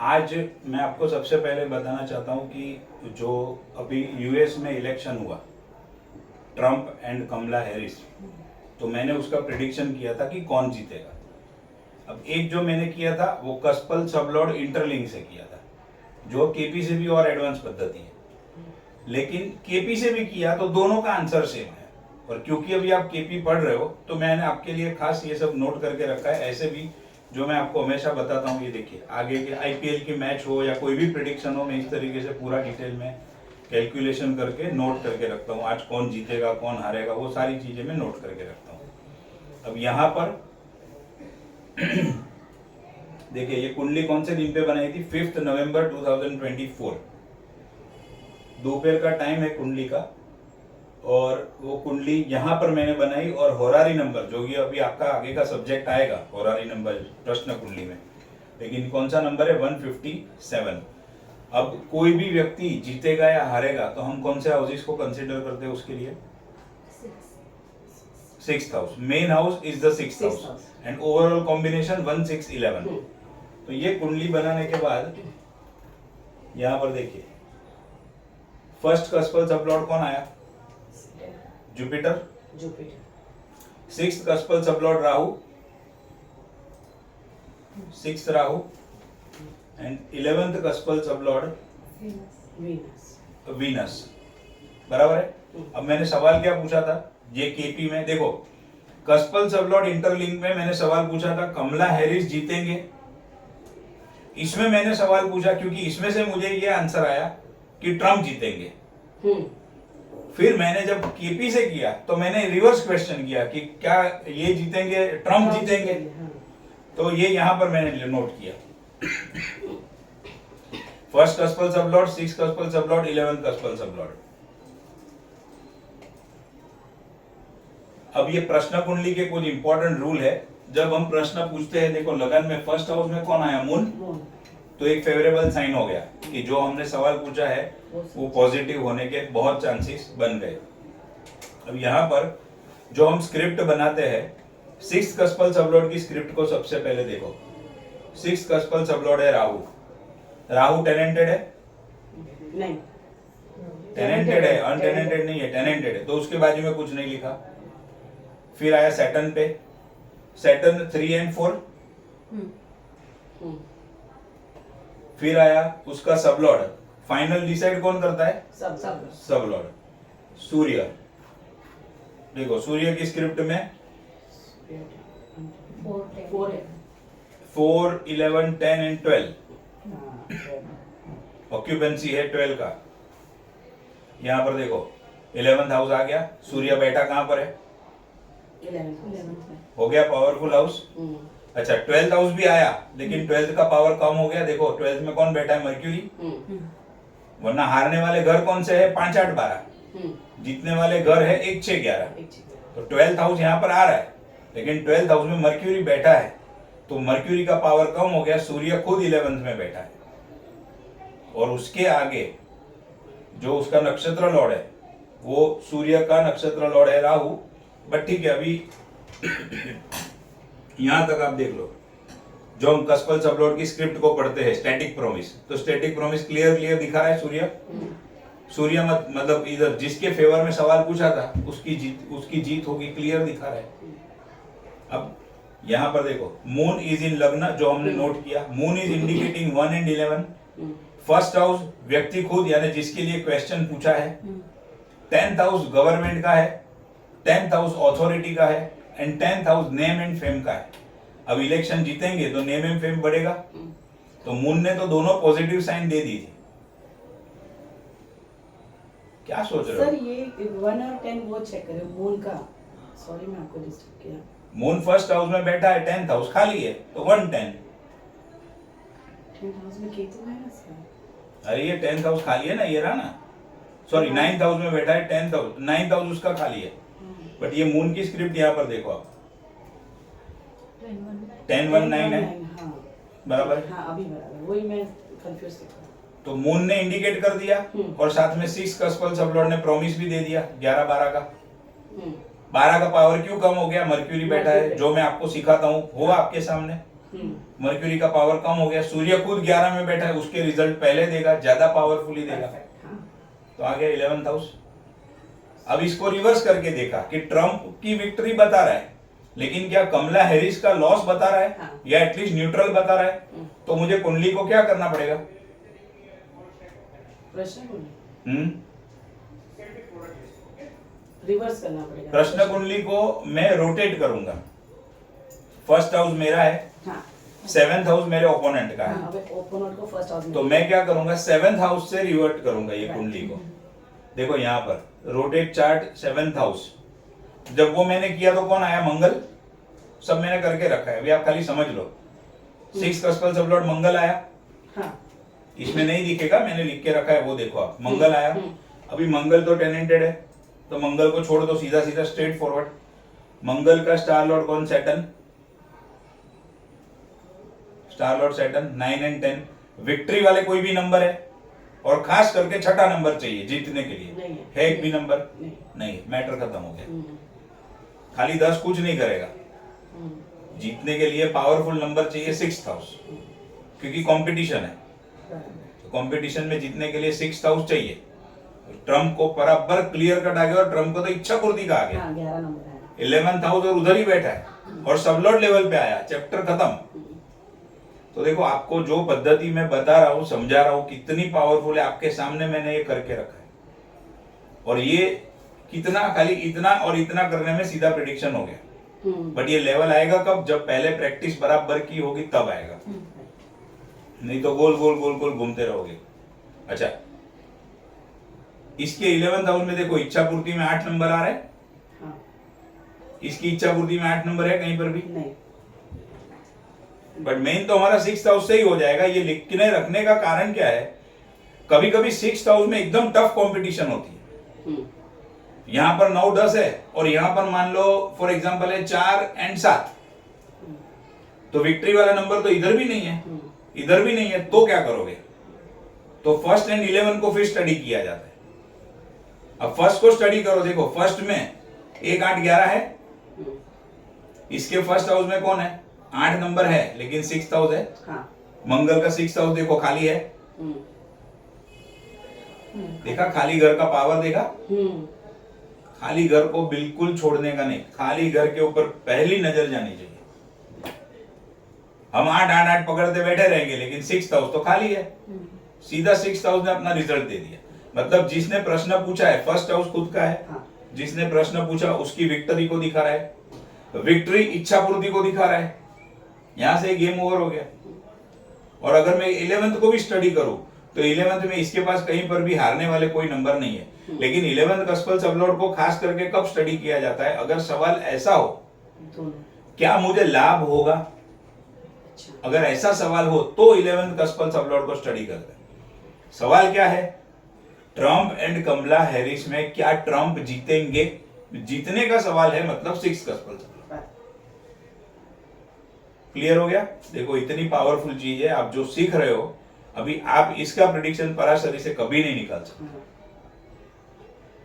आज मैं आपको सबसे पहले बताना चाहता हूं कि जो अभी यूएस में इलेक्शन हुआ, ट्रम्प एंड कमला हैरिस, तो मैंने उसका प्रेडिक्शन किया था कि कौन जीतेगा। अब एक जो मैंने किया था वो कस्पल सबलॉर्ड इंटरलिंक से किया था, जो केपी से भी और एडवांस पद्धति है, लेकिन केपी से भी किया तो दोनों का आंसर सेम है। और क्योंकि अभी आप केपी पढ़ रहे हो तो मैंने आपके लिए खास ये सब नोट करके रखा है। ऐसे भी जो मैं आपको हमेशा बताता हूँ, ये देखिए, आगे के आईपीएल के मैच हो या कोई भी प्रेडिक्शन हो, मैं इस तरीके से पूरा डिटेल में कैलकुलेशन करके नोट करके रखता हूँ। आज कौन जीतेगा कौन हारेगा वो सारी चीजें मैं नोट करके रखता हूँ। अब यहाँ पर देखिए, ये कुंडली कौन से दिन पे बनाई थी? 5 नवंबर 2024। दोपहर का टाइम है कुंडली का, और वो कुंडली यहाँ पर मैंने बनाई। और होरारी नंबर, जो ये अभी आपका आगे का सब्जेक्ट आएगा, होरारी नंबर प्रश्न कुंडली में, लेकिन कौन सा नंबर है? 157। अब कोई भी व्यक्ति जीतेगा या हारेगा तो हम कौन से हाउसेस को कंसिडर करते हैं उसके लिए? 6th house. Main house is the 6th house and overall combination 1 6 11। तो ये कुंडली बनाने के बाद यहाँ पर देखिए, फर्स्ट कस्पल सबलॉर्ड कौन आया? Jupiter. 6th कस्पल sublord Rahu, 6th Rahu, and 11th कस्पल sublord Venus. बराबर है। अब मैंने सवाल क्या पूछा था? ये केपी में देखो, कस्पल सबलॉर्ड इंटरलिंक में मैंने सवाल पूछा था कमला हैरिस जीतेंगे। इसमें मैंने सवाल पूछा क्योंकि इसमें से मुझे ये आंसर आया कि ट्रम्प जीतेंगे। फिर मैंने जब केपी से किया तो मैंने रिवर्स क्वेश्चन किया कि क्या ये जीतेंगे, ट्रम्प जीतेंगे? तो ये यहां पर मैंने नोट किया, first कस्पल sublord, 6th कस्पल sublord, 11th कस्पल sublord. अब ये प्रश्न कुंडली के कुछ इंपॉर्टेंट रूल है। जब हम प्रश्न पूछते हैं, देखो लगन में फर्स्ट हाउस में कौन आया? मून। तो एक फेवरेबल साइन हो गया कि जो हमने सवाल पूछा है वो पॉजिटिव होने के बहुत चांसेस बन गए। अब यहाँ पर जो हम स्क्रिप्ट बनाते हैं, 6th कस्पल सबलॉर्ड की स्क्रिप्ट को सबसे पहले देखो। 6th कस्पल सबलॉर्ड है राहु। राहु टेनेंटेड है? नहीं, टेनेंटेड है, अनटेनेंटेड नहीं है, टेनेंटेड है, तो उसके बाजू में कुछ नहीं लिखा। फिर आया सैटर्न पे, सैटर्न 3 एंड 4। फिर आया उसका सबलॉर्ड। फाइनल डिसाइड कौन करता है? सबलॉर्ड सूर्य। देखो सूर्य की स्क्रिप्ट में 4 11 10 एंड 12 ऑक्यूपेंसी है 12 का। यहाँ पर देखो 11th हाउस आ गया, सूर्य बैठा कहां पर है? 11th हो गया पावरफुल हाउस। अच्छा, 12th हाउस भी आया, लेकिन 12th का पावर कम हो गया। देखो 12th में कौन बैठा है? मर्क्यूरी। वरना हारने वाले घर कौन से है? 5 8 12। जीतने वाले घर है 1 6 11। तो 12th हाउस यहाँ पर आ रहा है, लेकिन 12th हाउस में मर्क्यूरी बैठा है, तो मर्क्यूरी का पावर कम हो गया। सूर्य खुद 11th में बैठा है, और उसके आगे जो उसका नक्षत्र लॉर्ड है वो सूर्य का नक्षत्र लॉर्ड है राहु। बट ठीक है, अभी यहां तक आप देख लो। जो हम कस्पल सबलॉर्ड की स्क्रिप्ट को पढ़ते हैं, स्टैटिक प्रोमिस, तो स्टैटिक प्रोमिस क्लियर दिखा रहा है सूर्य मतलब इधर जिसके फेवर में सवाल पूछा था उसकी जीत होगी, क्लियर दिखा रहा है। अब यहां पर देखो, मून इज इन लग्न, जो हमने नोट किया। Moon is indicating 1 and 11। First house व्यक्ति खुद, यानी जिसके लिए क्वेश्चन पूछा है। 10th हाउस गवर्नमेंट का है, 10th हाउस ऑथोरिटी का है, and 10th house name and fame का है। अब इलेक्शन जीतेंगे तो नेम एंड फेम बढ़ेगा। तो मून ने तो दोनों पॉजिटिव साइन दे दी थी। क्या सोच रहे हो? सर ये 1 और 10 वो चेक करो मून का। सॉरी मैं आपको डिस्टर्ब किया। मून फर्स्ट हाउस में बैठा है, 10th हाउस खाली है, तो 1 10। 10th हाउस में केतु है ना सर? अरे ये 10th हाउस खाली है ना, ये रहा ना। सॉरी 9th हाउस में बैठा है, 10th हाउस, 9th हाउस उसका खाली है। बट ये मून की स्क्रिप्ट यहाँ पर देखो आप, 10 1 9 है। बराबर है। हाँ, अभी बराबर, वही मैं कंफ्यूज था। तो मून ने इंडिकेट कर दिया, और साथ में 6 कस्पल सबलॉर्ड ने प्रॉमिस भी दे दिया 11 12 का। 12 का पावर क्यों कम हो गया? मर्क्यूरी बैठा है, जो मैं आपको सिखाता हूँ वो आपके सामने। मर्क्यूरी का पावर कम हो गया, सूर्य खुद 11 में बैठा है, उसके रिजल्ट पहले देगा, ज्यादा पावरफुली देगा। Perfect, हाँ। तो आ गया 11th हाउस। अब इसको रिवर्स करके देखा कि ट्रम्प की विक्ट्री बता रहा है, लेकिन क्या कमला हैरिस का लॉस बता रहा है, हाँ। या एटलीस्ट न्यूट्रल बता रहा है। तो मुझे कुंडली को क्या करना पड़ेगा? प्रश्न कुंडली हम्म रिवर्स करना पड़ेगा। प्रश्न कुंडली को मैं रोटेट करूंगा। फर्स्ट हाउस मेरा है, हाँ 7th हाउस मेरे ओपोनेंट का है। हाँ, अब ओपोनेंट को फर्स्ट हाउस में तो मैं क्या करूंगा, 7th हाउस से रिवर्ट करूंगा ये कुंडली को। देखो यहाँ पर रोटेट चार्ट 7th हाउस, जब वो मैंने किया तो कौन आया? मंगल। सब मैंने करके रखा है, अभी आप खाली समझ लो। 6 कस्पल सब लॉर्ड मंगल आया, हाँ इसमें नहीं दिखेगा, मैंने लिख के रखा है, वो देखो आप। मंगल आया, अभी मंगल तो टेनेंटेड है, तो मंगल को छोड़ दो, सीधा सीधा स्ट्रेट फॉरवर्ड। मंगल का स्टार लॉर्ड कौन? Saturn. Star lord Saturn 9 and 10 victory वाले कोई भी नंबर है, और खास करके छठा नंबर चाहिए जीतने के लिए। नहीं है एक भी नंबर? नहीं। नहीं, मैटर खत्म हो गया। हम्म, खाली 10 कुछ नहीं करेगा, हम्म, जीतने के लिए पावरफुल नंबर चाहिए 6th हाउस, क्योंकि कंपटीशन है। तो कंपटीशन में जीतने के लिए 6th हाउस चाहिए। ट्रम्प को बराबर क्लियर कट आ गया, और ट्रम्प को तो इच्छा पूर्ति का आ गया। हाँ 11 नंबर है। 11th हाउस और उधर ही बैठा है, और सब लॉर्ड लेवल पे आया, चैप्टर खत्म। तो देखो, आपको जो पद्धति मैं बता रहा हूँ, समझा रहा हूँ, कितनी पावरफुल है, आपके सामने मैंने ये करके रखा है। और ये कितना, खाली इतना और इतना करने में सीधा प्रेडिक्शन हो गया। बट ये लेवल आएगा कब? जब पहले प्रैक्टिस बराबर की होगी, तब आएगा। नहीं तो गोल गोल गोल गोल घूमते रहोगे। अच्छा, इसके 11th हाउस में देखो, इच्छा पूर्ति में 8 नंबर आ रहा है। हाँ। इसकी इच्छा पूर्ति में 8 नंबर है कहीं पर भी? नहीं। बट मेन तो हमारा 6th हाउस से ही हो जाएगा। ये लिखने रखने का कारण क्या है, कभी कभी 6th हाउस में एकदम टफ कंपटीशन होती है। यहाँ पर 9 10 है, और यहाँ पर मान लो फॉर एग्जांपल है 4 एंड 7, तो विक्ट्री वाला नंबर तो इधर भी नहीं है, इधर भी नहीं है, तो क्या करोगे? तो फर्स्ट एंड 11 को फिर स्टडी किया जाता है। अब फर्स्ट को स्टडी करो, देखो फर्स्ट में 1 8 11 है, इसके फर्स्ट हाउस में कौन है? 8 नंबर है, लेकिन 6th हाउस है। हाँ। मंगल का 6th हाउस देखो खाली है। देखा खाली घर का पावर? देखा खाली घर को बिल्कुल छोड़ने का नहीं, खाली घर के ऊपर पहली नजर जानी चाहिए। हम 8 8 8 पकड़ते बैठे रहेंगे, लेकिन 6th हाउस तो खाली है। सीधा 6th हाउस ने अपना रिजल्ट दे दिया। मतलब जिसने प्रश्न पूछा है, फर्स्ट हाउस खुद का है। हाँ। जिसने प्रश्न पूछा उसकी विक्ट्री को दिखा रहा है, विक्ट्री इच्छा पूर्ति को दिखा रहा है। यहां से गेम ओवर हो गया। और अगर मैं 11th को भी स्टडी करूं, तो 11th में इसके पास कहीं पर भी हारने वाले कोई नंबर नहीं है। लेकिन 11th कस्पल सबलॉर्ड को खास करके कब स्टडी किया जाता है? अगर सवाल ऐसा हो, क्या मुझे लाभ होगा? अगर ऐसा सवाल हो तो 11th कस्पल सबलॉर्ड को स्टडी करते हैं। सवाल क्या है? ट्रम्प एंड कमला हैरिस में क्या ट्रम्प जीतेंगे? जीतने का सवाल है, मतलब 6 कस्पल सबलॉर्ड। क्लियर हो गया? देखो, इतनी पावरफुल चीज है, आप जो सीख रहे हो अभी, आप इसका प्रेडिक्शन पराशरी से कभी नहीं निकाल सकते।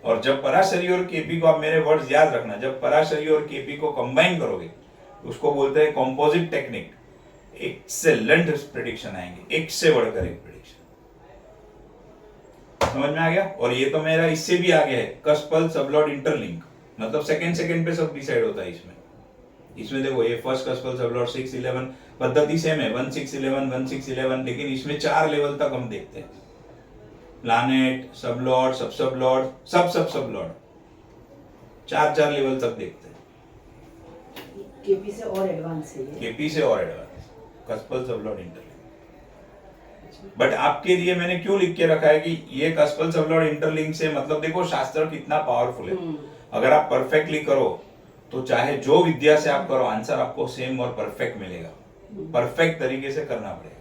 और जब पराशरी और केपी को, आप मेरे वर्ड्स याद रखना, जब पराशरी और केपी को कंबाइन करोगे, उसको बोलते हैं कंपोजिट टेक्निक। एक्सेलेंट प्रेडिक्शन आएंगे, एक से बढ़कर एक प्रेडिक्शन। समझ में आ गया? और ये तो मेरा इससे भी आगे है, कस्पल सबलॉर्ड इंटरलिंक, मतलब सेकंड पे सब डिसाइड होता है इसमें। इसमें देखो, ये फर्स्ट कस्पल सबलॉर्ड 6 11 पद्धति सेम है, 1 6 11 1 6 11, लेकिन इसमें 4 लेवल तक हम देखते हैं। Planet, sublord, sublord, sublord, 4 level तक देखते हैं। केपी से और एडवांस है ये। केपी से और एडवांस, कस्पल सबलॉर्ड इंटरलिंक। बट आपके लिए मैंने क्यों लिख के रखा है कि ये कस्पल सबलॉर्ड इंटरलिंक से, मतलब देखो शास्त्र कितना पावरफुल है। अगर आप परफेक्टली करो, तो चाहे जो विद्या से आप करो, आंसर आपको सेम और परफेक्ट मिलेगा। परफेक्ट तरीके से करना पड़ेगा।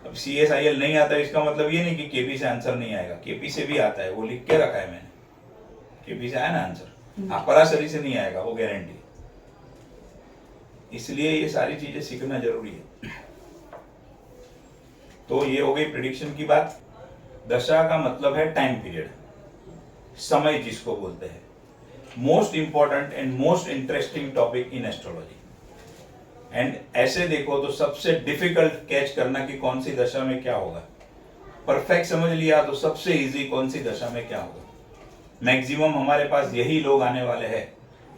अब CSIL नहीं आता, इसका मतलब ये नहीं कि केपी से आंसर नहीं आएगा, केपी से भी आता है, वो लिख के रखा है मैंने। केपी से आया ना आंसर, आप पराशरी से नहीं आएगा, वो गारंटी। इसलिए ये सारी चीजें सीखना जरूरी है। तो ये हो गई प्रेडिक्शन की बात। दशा का मतलब है टाइम पीरियड, समय जिसको बोलते हैं। Most important and most interesting topic in astrology. And ऐसे देखो तो सबसे डिफिकल्ट कैच करना कि कौन सी दशा में क्या होगा। परफेक्ट समझ लिया तो सबसे इजी कौन सी दशा में क्या होगा। मैक्सिमम हमारे पास यही लोग आने वाले हैं।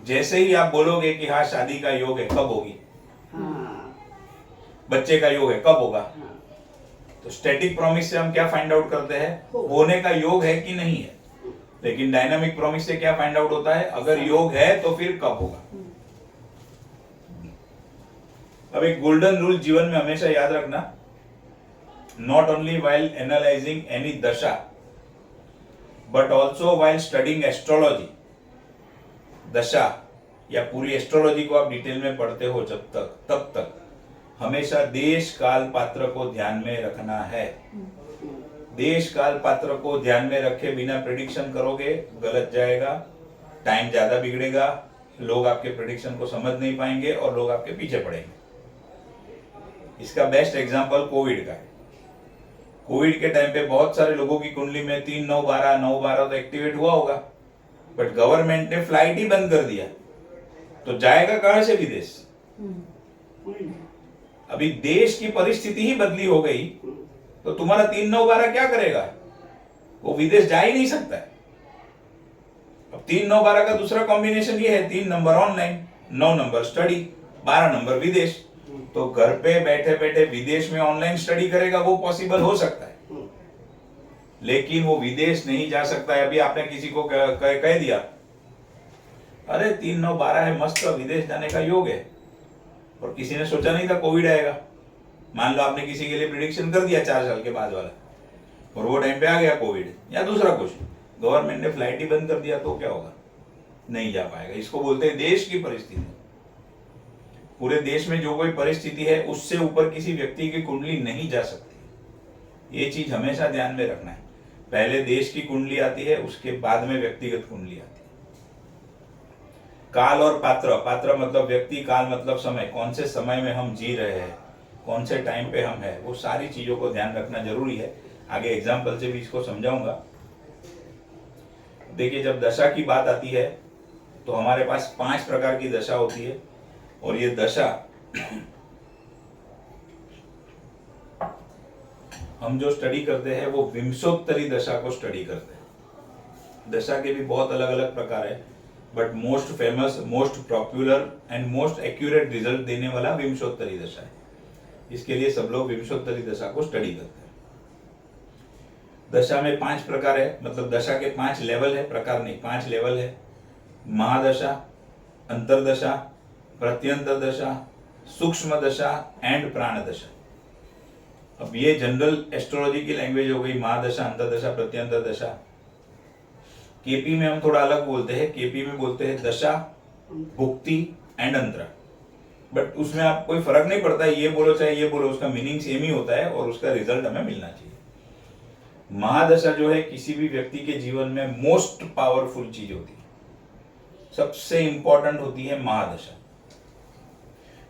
जैसे ही आप बोलोगे कि हाँ शादी का योग है, कब होगी, हाँ बच्चे का योग है, कब होगा, हाँ तो स्टैटिक प्रॉमिस से हम क्या फाइंड आउट करते हैं, होने का योग है कि नहीं है। लेकिन डायनामिक प्रॉमिस से क्या फाइंड आउट होता है, अगर योग है तो फिर कब होगा। अब एक गोल्डन रूल जीवन में हमेशा याद रखना, not only while analysing any dasha but also while studying astrology. Dasha या पूरी एस्ट्रोलॉजी को आप डिटेल में पढ़ते हो जब तक, तब तक हमेशा देश काल पात्र को ध्यान में रखना है। देश काल पात्र को ध्यान में रखे बिना प्रेडिक्शन करोगे गलत जाएगा, टाइम ज्यादा बिगड़ेगा, लोग आपके प्रेडिक्शन को समझ नहीं पाएंगे और लोग आपके पीछे पड़ेंगे। इसका बेस्ट एग्जांपल कोविड का है। कोविड के टाइम पे बहुत सारे लोगों की कुंडली में 3 9 12 9 12 तो एक्टिवेट हुआ होगा, बट गवर्नमेंट ने फ्लाइट ही बंद कर दिया, तो जाएगा कहां से विदेश। अभी देश की परिस्थिति ही बदली हो गई, तो तुम्हारा 3 9 12 क्या करेगा, वो विदेश जा ही नहीं सकता है। अब 3 9 12 का दूसरा कॉम्बिनेशन ये है, 3 number online, 9 number study, 12 number विदेश। तो घर पे बैठे बैठे विदेश में ऑनलाइन स्टडी करेगा, वो पॉसिबल हो सकता है, लेकिन वो विदेश नहीं जा सकता है। अभी आपने किसी को कह दिया अरे 3 9 12 है, मस्त विदेश जाने का योग है, और किसी ने सोचा नहीं था कोविड आएगा। मान लो आपने किसी के लिए प्रिडिक्शन कर दिया 4 साल के बाद वाला, और वो टाइम पे आ गया कोविड या दूसरा कुछ, गवर्नमेंट ने फ्लाइट ही बंद कर दिया, तो क्या होगा, नहीं जा पाएगा। इसको बोलते हैं देश की परिस्थिति। पूरे देश में जो कोई परिस्थिति है उससे ऊपर किसी व्यक्ति की कुंडली नहीं जा सकती। ये चीज हमेशा ध्यान में रखना है। पहले देश की कुंडली आती है, उसके बाद में व्यक्तिगत कुंडली आती है। काल और पात्र, पात्र मतलब व्यक्ति, काल मतलब समय, कौन से समय में हम जी रहे हैं, कौन से टाइम पे हम हैं, वो सारी चीजों को ध्यान रखना जरूरी है। आगे एग्जाम्पल से भी इसको समझाऊंगा। देखिए, जब दशा की बात आती है तो हमारे पास 5 प्रकार की दशा होती है, और ये दशा हम जो स्टडी करते हैं वो विंशोत्तरी दशा को स्टडी करते हैं। दशा के भी बहुत अलग अलग प्रकार है, but most famous, most popular and most accurate result देने वाला विंशोत्तरी दशा है। इसके लिए सब लोग विंशोत्तरी दशा को स्टडी करते हैं। दशा में 5 प्रकार है, मतलब दशा के 5 लेवल है, प्रकार नहीं, 5 लेवल है। महादशा, अंतरदशा, प्रत्यंतर दशा, सूक्ष्म दशा एंड प्राण दशा। अब ये जनरल एस्ट्रोलॉजी की लैंग्वेज हो गई, महादशा, अंतरदशा, प्रत्यंतर दशा। केपी में हम थोड़ा अलग बोलते हैं, केपी में बोलते हैं दशा, भुक्ति एंड अंतरा। बट उसमें आप कोई फर्क नहीं पड़ता, ये बोलो चाहे ये बोलो, उसका मीनिंग सेम ही होता है और उसका रिजल्ट हमें मिलना चाहिए। महादशा जो है किसी भी व्यक्ति के जीवन में मोस्ट पावरफुल चीज होती है, सबसे इंपॉर्टेंट होती है महादशा।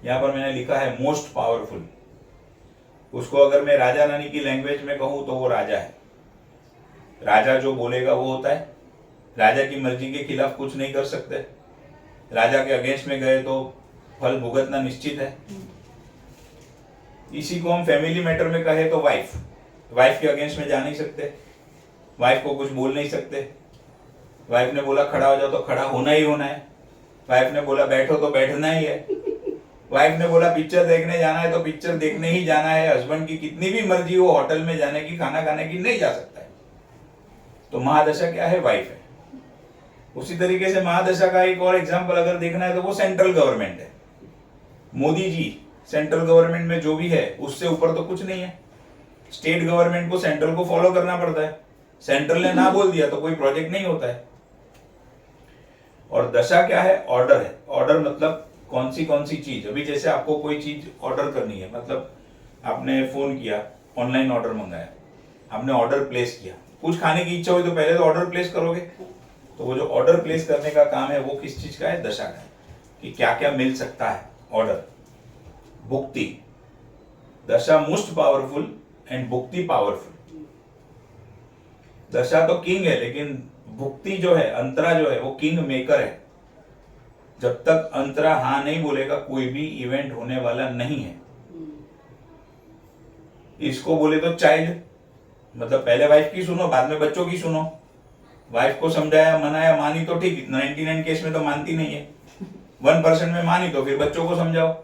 यहां पर मैंने लिखा है मोस्ट पावरफुल। उसको अगर मैं राजा रानी की लैंग्वेज में कहूं तो वो राजा है। राजा जो बोलेगा वो होता है। राजा की मर्जी के खिलाफ कुछ नहीं कर सकते। राजा के अगेंस्ट में गए तो फल भुगतना निश्चित है। इसी को हम फैमिली मैटर में कहे तो वाइफ के अगेंस्ट में जा नहीं सकते, वाइफ को कुछ बोल नहीं सकते। वाइफ ने बोला खड़ा हो जाओ तो खड़ा होना ही होना है। वाइफ ने बोला बैठो तो बैठना ही है। वाइफ ने बोला पिक्चर देखने जाना है तो पिक्चर देखने ही जाना है। हस्बैंड की कितनी भी मर्जी हो होटल में जाने की, खाना खाने की, नहीं जा सकता है। तो महादशा क्या है, वाइफ है। उसी तरीके से महादशा का एक और एग्जांपल अगर देखना है तो वो सेंट्रल गवर्नमेंट है। मोदी जी सेंट्रल गवर्नमेंट में जो भी है उससे ऊपर तो कुछ नहीं है। स्टेट गवर्नमेंट को सेंट्रल को फॉलो करना पड़ता है। सेंट्रल ने ना बोल दिया तो कोई प्रोजेक्ट नहीं होता है। और दशा क्या है, ऑर्डर है। ऑर्डर मतलब कौन सी चीज, अभी जैसे आपको कोई चीज ऑर्डर करनी है, मतलब आपने फोन किया, ऑनलाइन ऑर्डर मंगाया, आपने ऑर्डर प्लेस किया, कुछ खाने की इच्छा हुई तो पहले तो ऑर्डर प्लेस करोगे। तो वो जो ऑर्डर प्लेस करने का काम है वो किस चीज का है, दशा का है, कि क्या क्या मिल सकता है ऑर्डर। भुक्ति, दशा मोस्ट पावरफुल एंड भुक्ति पावरफुल। दशा तो किंग है, लेकिन भुक्ति जो है, अंतरा जो है, वो किंग मेकर है। जब तक अंतरा हाँ नहीं बोलेगा कोई भी इवेंट होने वाला नहीं है। इसको बोले तो चाइल्ड, मतलब पहले वाइफ की सुनो बाद में बच्चों की सुनो। वाइफ को समझाया मनाया मानी तो ठीक, 99 केस में तो मानती नहीं है, 1% में मानी तो फिर बच्चों को समझाओ।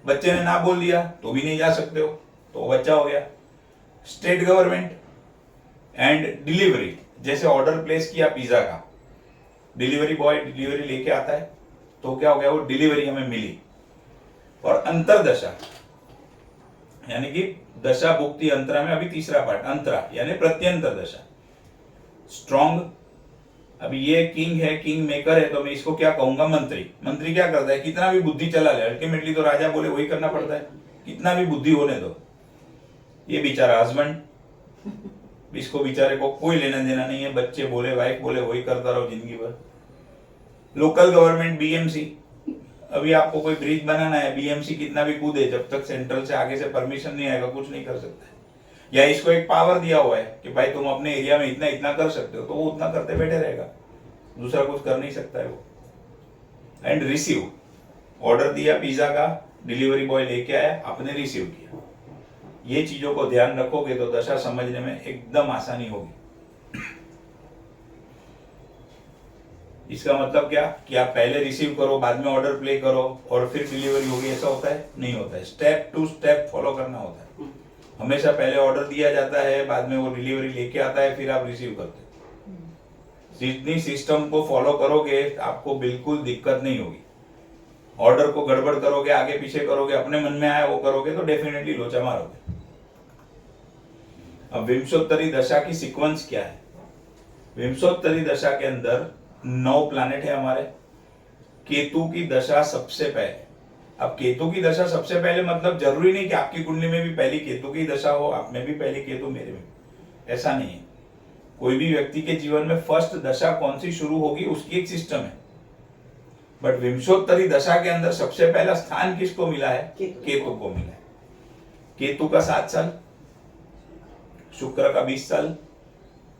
बच्चे ने ना बोल दिया तो भी नहीं जा सकते हो, तो वो बच्चा हो गया। स्टेट गवर्नमेंट एंड डिलीवरी, जैसे ऑर्डर प्लेस किया पिज्जा का, डिलीवरी बॉय डिलीवरी लेके आता है तो क्या हो गया, वो डिलीवरी हमें मिली। और अंतरदशा यानी कि दशा भुक्ति अंतरा में अभी तीसरा पार्ट अंतरा यानी प्रत्यंतर दशा। स्ट्रॉन्ग, अभी ये किंग है, किंग मेकर है, तो मैं इसको क्या कहूंगा, मंत्री। मंत्री क्या करता है, कितना भी बुद्धि चला ले, अल्टीमेटली तो राजा बोले वही करना पड़ता है, कितना भी बुद्धि होने दो। ये बेचारा हस्बैंड, इसको बेचारे को कोई लेना देना नहीं है, बच्चे बोले वाइफ बोले वही करता रहो जिंदगी भर। लोकल गवर्नमेंट बीएमसी, अभी आपको कोई ब्रिज बनाना है, बीएमसी कितना भी कूदे, जब तक सेंट्रल से आगे से परमिशन नहीं आएगा कुछ नहीं कर सकता है। या इसको एक पावर दिया हुआ है कि भाई तुम अपने एरिया में इतना इतना कर सकते हो, तो वो उतना करते बैठे रहेगा, दूसरा कुछ कर नहीं सकता है वो। एंड रिसीव, ऑर्डर दिया पिज्जा का, डिलीवरी बॉय लेके आया, आपने रिसीव किया। ये चीजों को ध्यान रखोगे तो दशा समझने में एकदम आसानी होगी। इसका मतलब क्या कि आप पहले रिसीव करो बाद में ऑर्डर प्ले करो और फिर डिलीवरी होगी, ऐसा होता है? नहीं होता है। स्टेप टू स्टेप फॉलो करना होता है। हमेशा पहले ऑर्डर दिया जाता है, बाद में वो डिलीवरी लेके आता है, फिर आप रिसीव करते हो। जितनी सिस्टम को फॉलो करोगे आपको बिल्कुल दिक्कत नहीं होगी। ऑर्डर को गड़बड़ करोगे, आगे पीछे करोगे, अपने मन में आया वो करोगे तो डेफिनेटली लोचा मारोगे। अब विंशोत्तरी दशा की सीक्वेंस क्या है? विंशोत्तरी दशा के अंदर 9 प्लैनेट है हमारे। केतु की दशा सबसे पहले। अब केतु की दशा सबसे पहले मतलब जरूरी नहीं कि आपकी कुंडली में भी पहली केतु की दशा हो, आप में भी पहली केतु, मेरे में, ऐसा नहीं है। कोई भी व्यक्ति के जीवन में फर्स्ट दशा कौन सी शुरू होगी उसकी एक सिस्टम है, बट विंशोत्तरी दशा के अंदर सबसे पहला स्थान किसको मिला है? केतु को मिला है। केतु का 7 साल, शुक्र का 20 साल,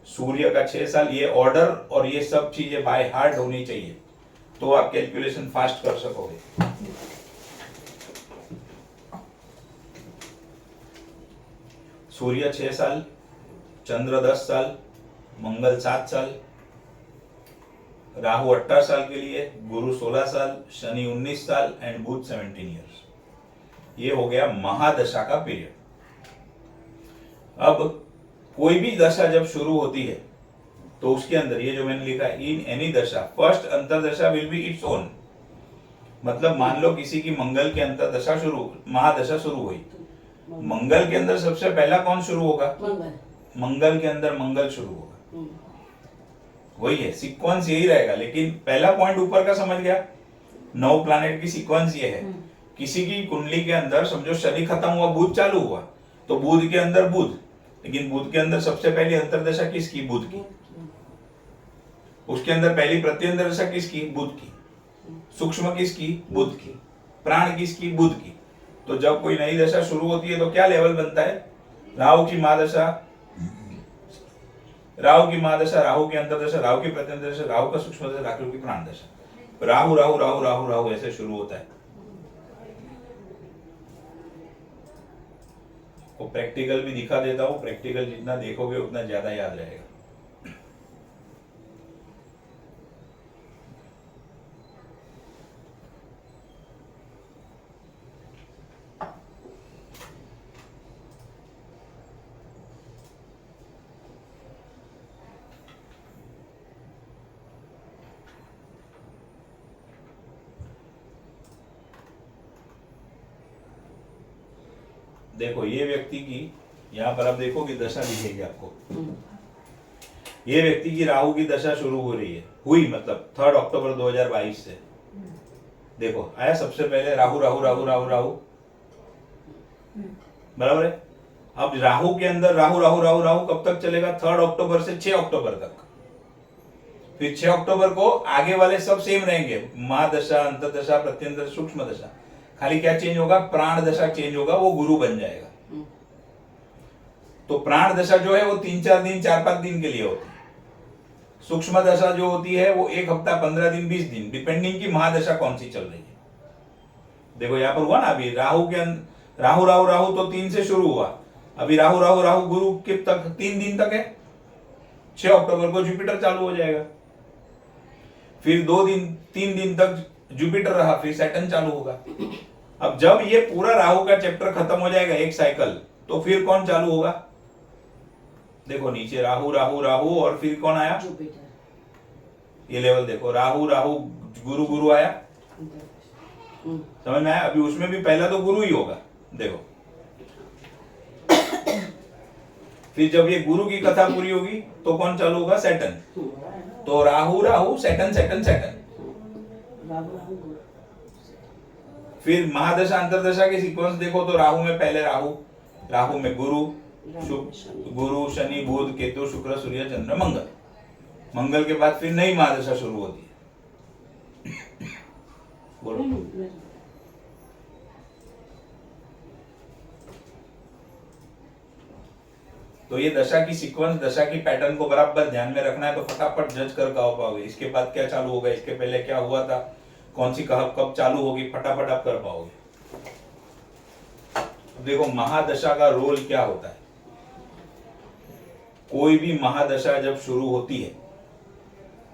सूर्य का 6 साल। ये ऑर्डर और ये सब चीजें बाय हार्ट होनी चाहिए, तो आप कैलकुलेशन फास्ट कर सकोगे। सूर्य 6 साल, चंद्र 10 साल, मंगल 7 साल, राहु 18 साल के लिए, गुरु 16 साल, शनि 19 साल एंड बुध 17 ईयर्स। ये हो गया महादशा का पीरियड। अब कोई भी दशा जब शुरू होती है तो उसके अंदर ये जो मैंने लिखा है, in any dasha first antardasha will be its own. मतलब मान लो किसी की मंगल के अंतरदशा महादशा शुरू हुई, मंगल के अंदर सबसे पहला कौन शुरू होगा? मंगल के अंदर मंगल शुरू होगा। वही है, सीक्वेंस यही रहेगा, लेकिन पहला पॉइंट ऊपर का समझ गया। 9 प्लैनेट की सीक्वेंस ये है। किसी की कुंडली के अंदर समझो शनि खत्म हुआ, बुध चालू हुआ, तो बुध के अंदर बुध, लेकिन बुध के अंदर सबसे पहली अंतरदशा किसकी? बुध की। उसके अंदर पहली प्रत्यंतर दशा किसकी? बुध की। सूक्ष्म किसकी? बुध की। प्राण किसकी? बुध की। तो जब कोई नई दशा शुरू होती है तो क्या लेवल बनता है? राहु की महादशा, राहु की महादशा, राहु की अंतरदशा, राहु की प्रत्यंतर दशा, राहु का सूक्ष्म दशा, राहु की प्राण दशा। राहु राहु राहु राहु राहु ऐसे शुरू होता है। वो प्रैक्टिकल भी दिखा देता हूँ, प्रैक्टिकल जितना देखोगे उतना ज्यादा याद रहेगा। देखो ये व्यक्ति की, यहाँ पर आप देखोगे दशा दिखेगी आपको। ये व्यक्ति की राहु की दशा शुरू हो रही है, हुई मतलब 3 अक्टूबर 2022 से। देखो आया सबसे पहले राहु राहु राहु राहु राहु, बराबर है। अब राहु के अंदर राहु राहु राहु राहु कब तक चलेगा? 3 अक्टूबर से 6 अक्टूबर तक। फिर 6 अक्टूबर को आगे वाले सब सेम रहेंगे, महादशा, अंतरदशा, प्रत्यंतर, सूक्ष्म दशा। खाली क्या चेंज होगा? प्राण दशा चेंज होगा, वो गुरु बन जाएगा। तो प्राण दशा जो है वो 3-4 दिन 4-5 दिन के लिए होती है। सूक्ष्म दशा जो होती है वो 1 हफ्ता, 15 दिन, 20 दिन, डिपेंडिंग की महादशा कौन सी चल रही है। देखो यहाँ पर हुआ ना, अभी राहु के राहु राहु राहु तो 3 से शुरू हुआ, अभी राहु राहु राहु गुरु के तक 3 दिन तक है। 6 अक्टूबर को जुपिटर चालू हो जाएगा, फिर 3 दिन तक जुपिटर रहा, फिर सैटर्न चालू होगा। अब जब ये पूरा राहु का चैप्टर खत्म हो जाएगा, एक साइकिल, तो फिर कौन चालू होगा? देखो नीचे राहु राहु राहु, और फिर कौन आया? जुपिटर। ये लेवल देखो, राहु राहु गुरु गुरु आया, समझ में आया? अभी उसमें भी पहला तो गुरु ही होगा, देखो। फिर जब ये गुरु की कथा पूरी होगी तो कौन चालू होगा? सैटर्न। तो Rahu Rahu Saturn Saturn Saturn. फिर महादशा अंतरदशा के सीक्वेंस देखो तो राहु में पहले राहु, राहु में गुरु, गुरु शनि बुध केतु शुक्र सूर्य चंद्र मंगल, मंगल के बाद फिर नई महादशा शुरू होती है। बोलो। तो ये दशा की सीक्वेंस, दशा की पैटर्न को बराबर ध्यान में रखना है, तो फटाफट जज कर पाओगे इसके बाद क्या चालू होगा, इसके पहले क्या हुआ था, कौन सी कब चालू होगी, फटाफट आप कर पाओगे। अब देखो महादशा का रोल क्या होता है। कोई भी महादशा जब शुरू होती है,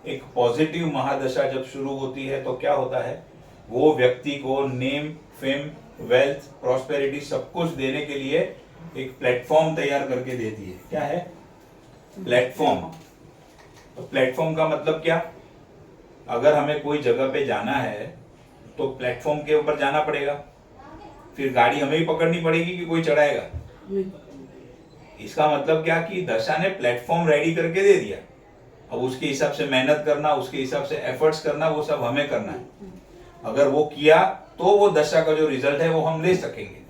एक पॉजिटिव महादशा जब शुरू होती है, तो क्या होता है, वो व्यक्ति को नेम, फेम, वेल्थ, प्रॉस्पेरिटी सब कुछ देने के लिए एक प्लेटफॉर्म तैयार करके देती है। क्या है? प्लेटफॉर्म। तो प्लेटफॉर्म का मतलब क्या? अगर हमें कोई जगह पे जाना है तो प्लेटफॉर्म के ऊपर जाना पड़ेगा, फिर गाड़ी हमें ही पकड़नी पड़ेगी कि कोई चढ़ाएगा? इसका मतलब क्या कि दशा ने प्लेटफॉर्म रेडी करके दे दिया, अब उसके हिसाब से मेहनत करना, उसके हिसाब से एफर्ट्स करना, वो सब हमें करना है। अगर वो किया तो वो दशा का जो रिजल्ट है वो हम ले सकेंगे,